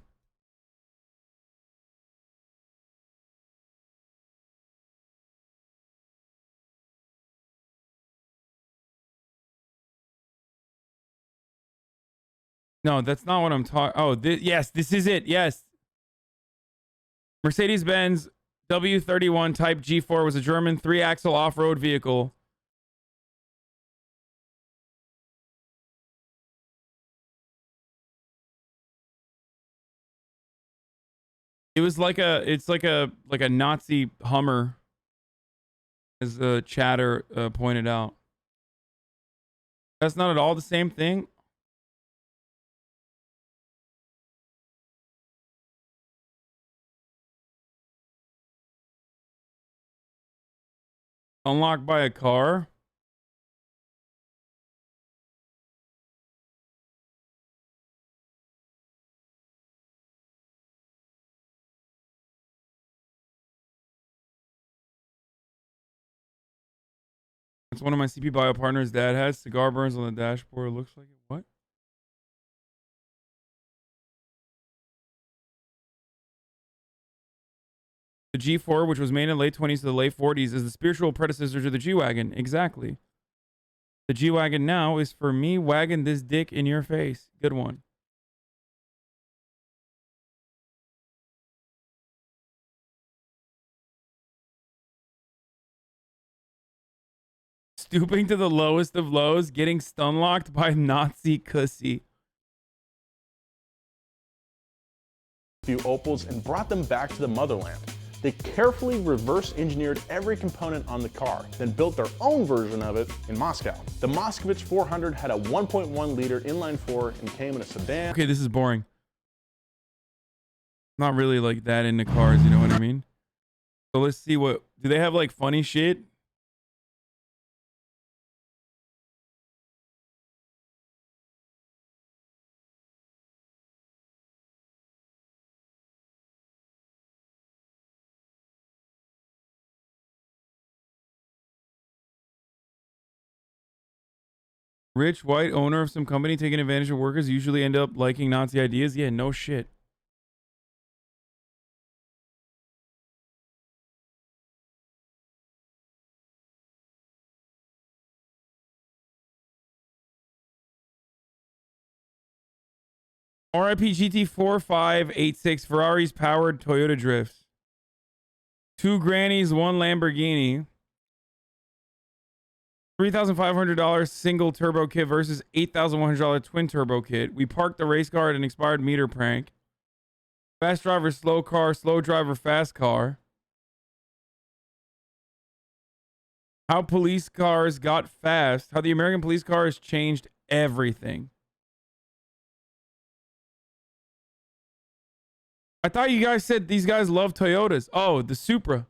No, that's not what I'm talking. Oh, yes, this is it. Yes. Mercedes-Benz W31 Type G4 was a German 3-axle off-road vehicle. It's like a Nazi Hummer, as Chatter pointed out. That's not at all the same thing. Unlocked by a car. It's one of my CP Bio partners' dad has. Cigar burns on the dashboard. It looks like it. What? The G4, which was made in the late 20s to the late 40s, is the spiritual predecessor to the G-Wagon. Exactly. The G-Wagon now is for me wagging this dick in your face. Good one. Stooping to the lowest of lows, getting stun-locked by Nazi cussy. Few Opals and brought them back to the motherland. They carefully reverse engineered every component on the car, then built their own version of it in Moscow. The Moskvich 400 had a 1.1 liter inline 4 and came in a sedan. Okay, this is boring. Not really like that into cars, you know what I mean? So let's see what... Do they have like funny shit? Rich white owner of some company taking advantage of workers usually end up liking Nazi ideas. Yeah, no shit. RIP GT4586 Ferraris powered Toyota drifts. 2 grannies, 1 Lamborghini. $3,500 single turbo kit versus $8,100 twin turbo kit. We parked the race car at an expired meter prank. Fast driver, slow car, slow driver, fast car. How police cars got fast. How the American police car has changed everything. I thought you guys said these guys love Toyotas. Oh, the Supra.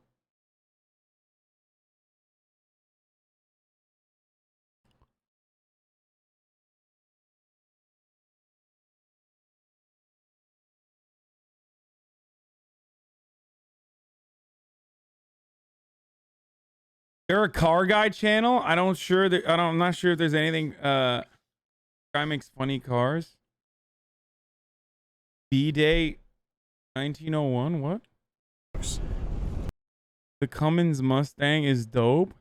They're a car guy channel. I'm not sure if there's anything. Guy makes funny cars. B-Day 1901. What? The Cummins Mustang is dope.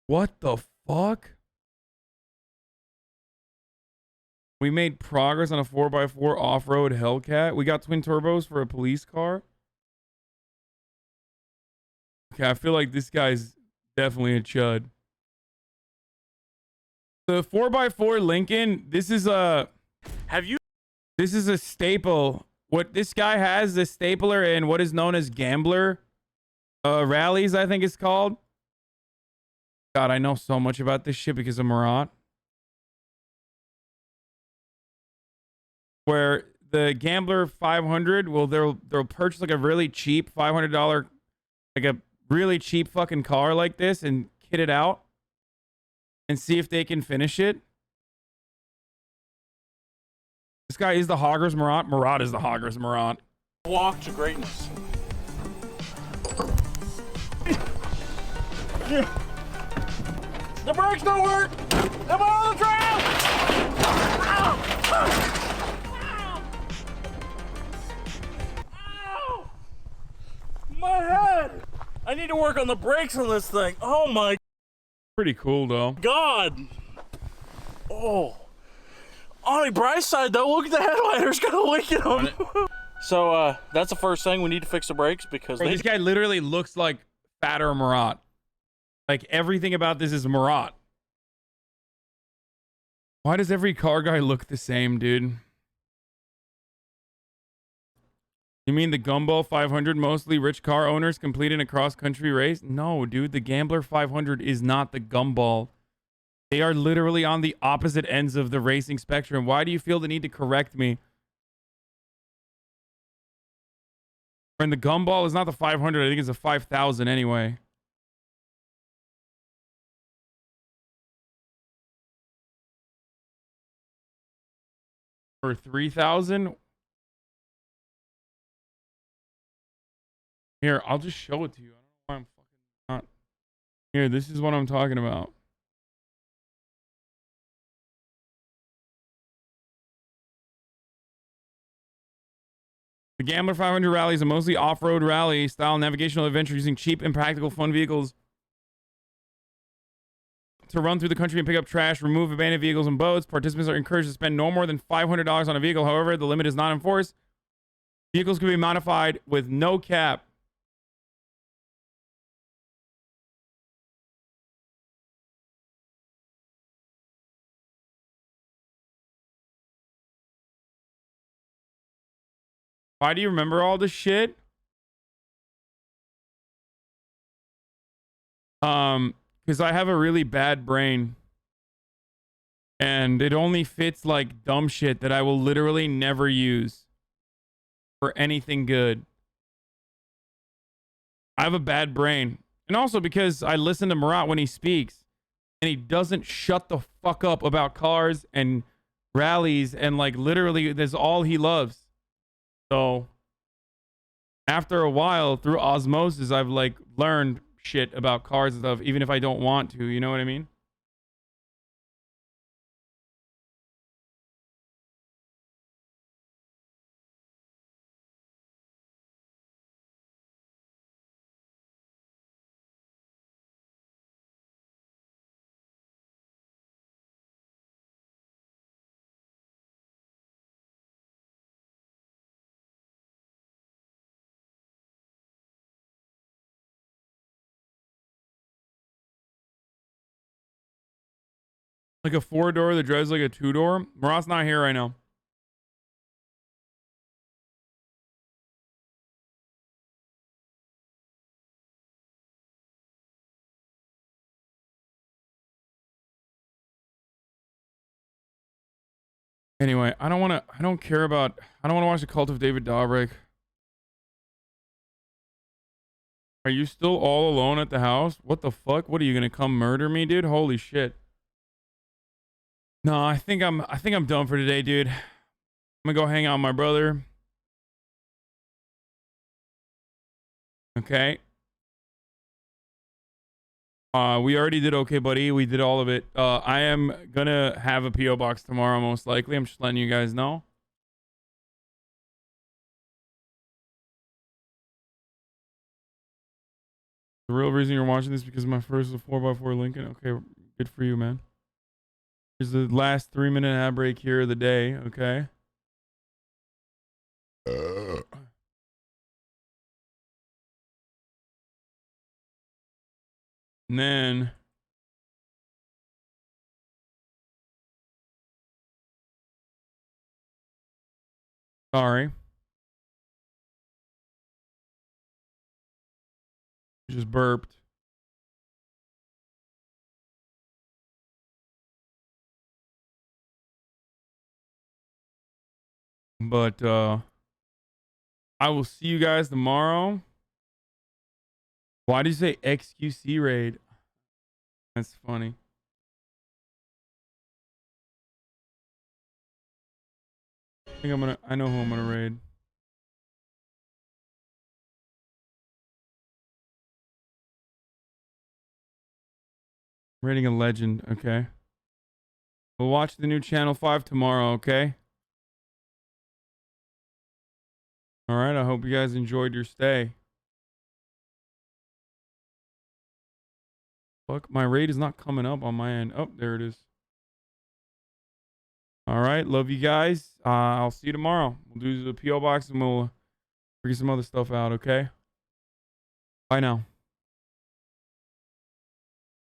What the fuck? We made progress on a 4x4 off-road Hellcat. We got twin turbos for a police car. Okay, I feel like this guy's definitely a chud. The 4x4 Lincoln, this is a staple. What this guy has, the stapler in what is known as gambler rallies, I think it's called. God, I know so much about this shit because of Murat. Where the Gambler 500, well, they'll purchase like a really cheap $500, like a really cheap fucking car like this and kit it out and see if they can finish it. This guy is the Hoggers Murat. Murat is the Hoggers Murat. Walk to greatness. The brakes don't work! I'm on the trail! Ow! My head! I need to work on the brakes on this thing. Oh my Pretty cool though. God! Oh. On the bright side though, look at the headliners, got a leak in them. So that's the first thing, we need to fix the brakes because this guy literally looks like fatter Murat. Like everything about this is Murat. Why does every car guy look the same, dude? You mean the Gumball 500 mostly rich car owners completing a cross-country race? No, dude, the Gambler 500 is not the Gumball. They are literally on the opposite ends of the racing spectrum. Why do you feel the need to correct me? And the Gumball is not the 500. I think it's a 5,000 anyway. Or 3,000. Here, I'll just show it to you. I don't know why I'm fucking not. Here, this is what I'm talking about. The Gambler 500 rally is a mostly off-road rally style navigational adventure using cheap, impractical, fun vehicles to run through the country and pick up trash, remove abandoned vehicles and boats. Participants are encouraged to spend no more than $500 on a vehicle. However, the limit is not enforced. Vehicles can be modified with no cap. Why do you remember all this shit? Because I have a really bad brain. And it only fits like dumb shit that I will literally never use for anything good. I have a bad brain. And also because I listen to Murat when he speaks. And he doesn't shut the fuck up about cars and rallies. And like literally that's all he loves. So after a while, through osmosis, I've like learned shit about cars and stuff, even if I don't want to, you know what I mean? Like a 4-door that drives like a 2-door. Murat's not here right now. Anyway, I don't want to watch the Cult of David Dobrik. Are you still all alone at the house? What the fuck? What are you gonna come murder me, dude? Holy shit. No, I think I'm done for today, dude. I'm gonna go hang out with my brother. Okay. We already did okay, buddy. We did all of it. I am gonna have a PO box tomorrow, most likely. I'm just letting you guys know. The real reason you're watching this because my first was a 4x4 Lincoln. Okay, good for you, man. Here's the last 3-minute ad break here of the day. Okay. And then sorry. Just burped. But I will see you guys tomorrow. Why did you say XQC raid? That's funny. I know who I'm gonna raid. Raiding a legend, okay. We'll watch the new Channel 5 tomorrow, okay? Alright, I hope you guys enjoyed your stay. Fuck, my raid is not coming up on my end. Oh, there it is. Alright, love you guys. I'll see you tomorrow. We'll do the PO box and we'll figure some other stuff out, okay? Bye now.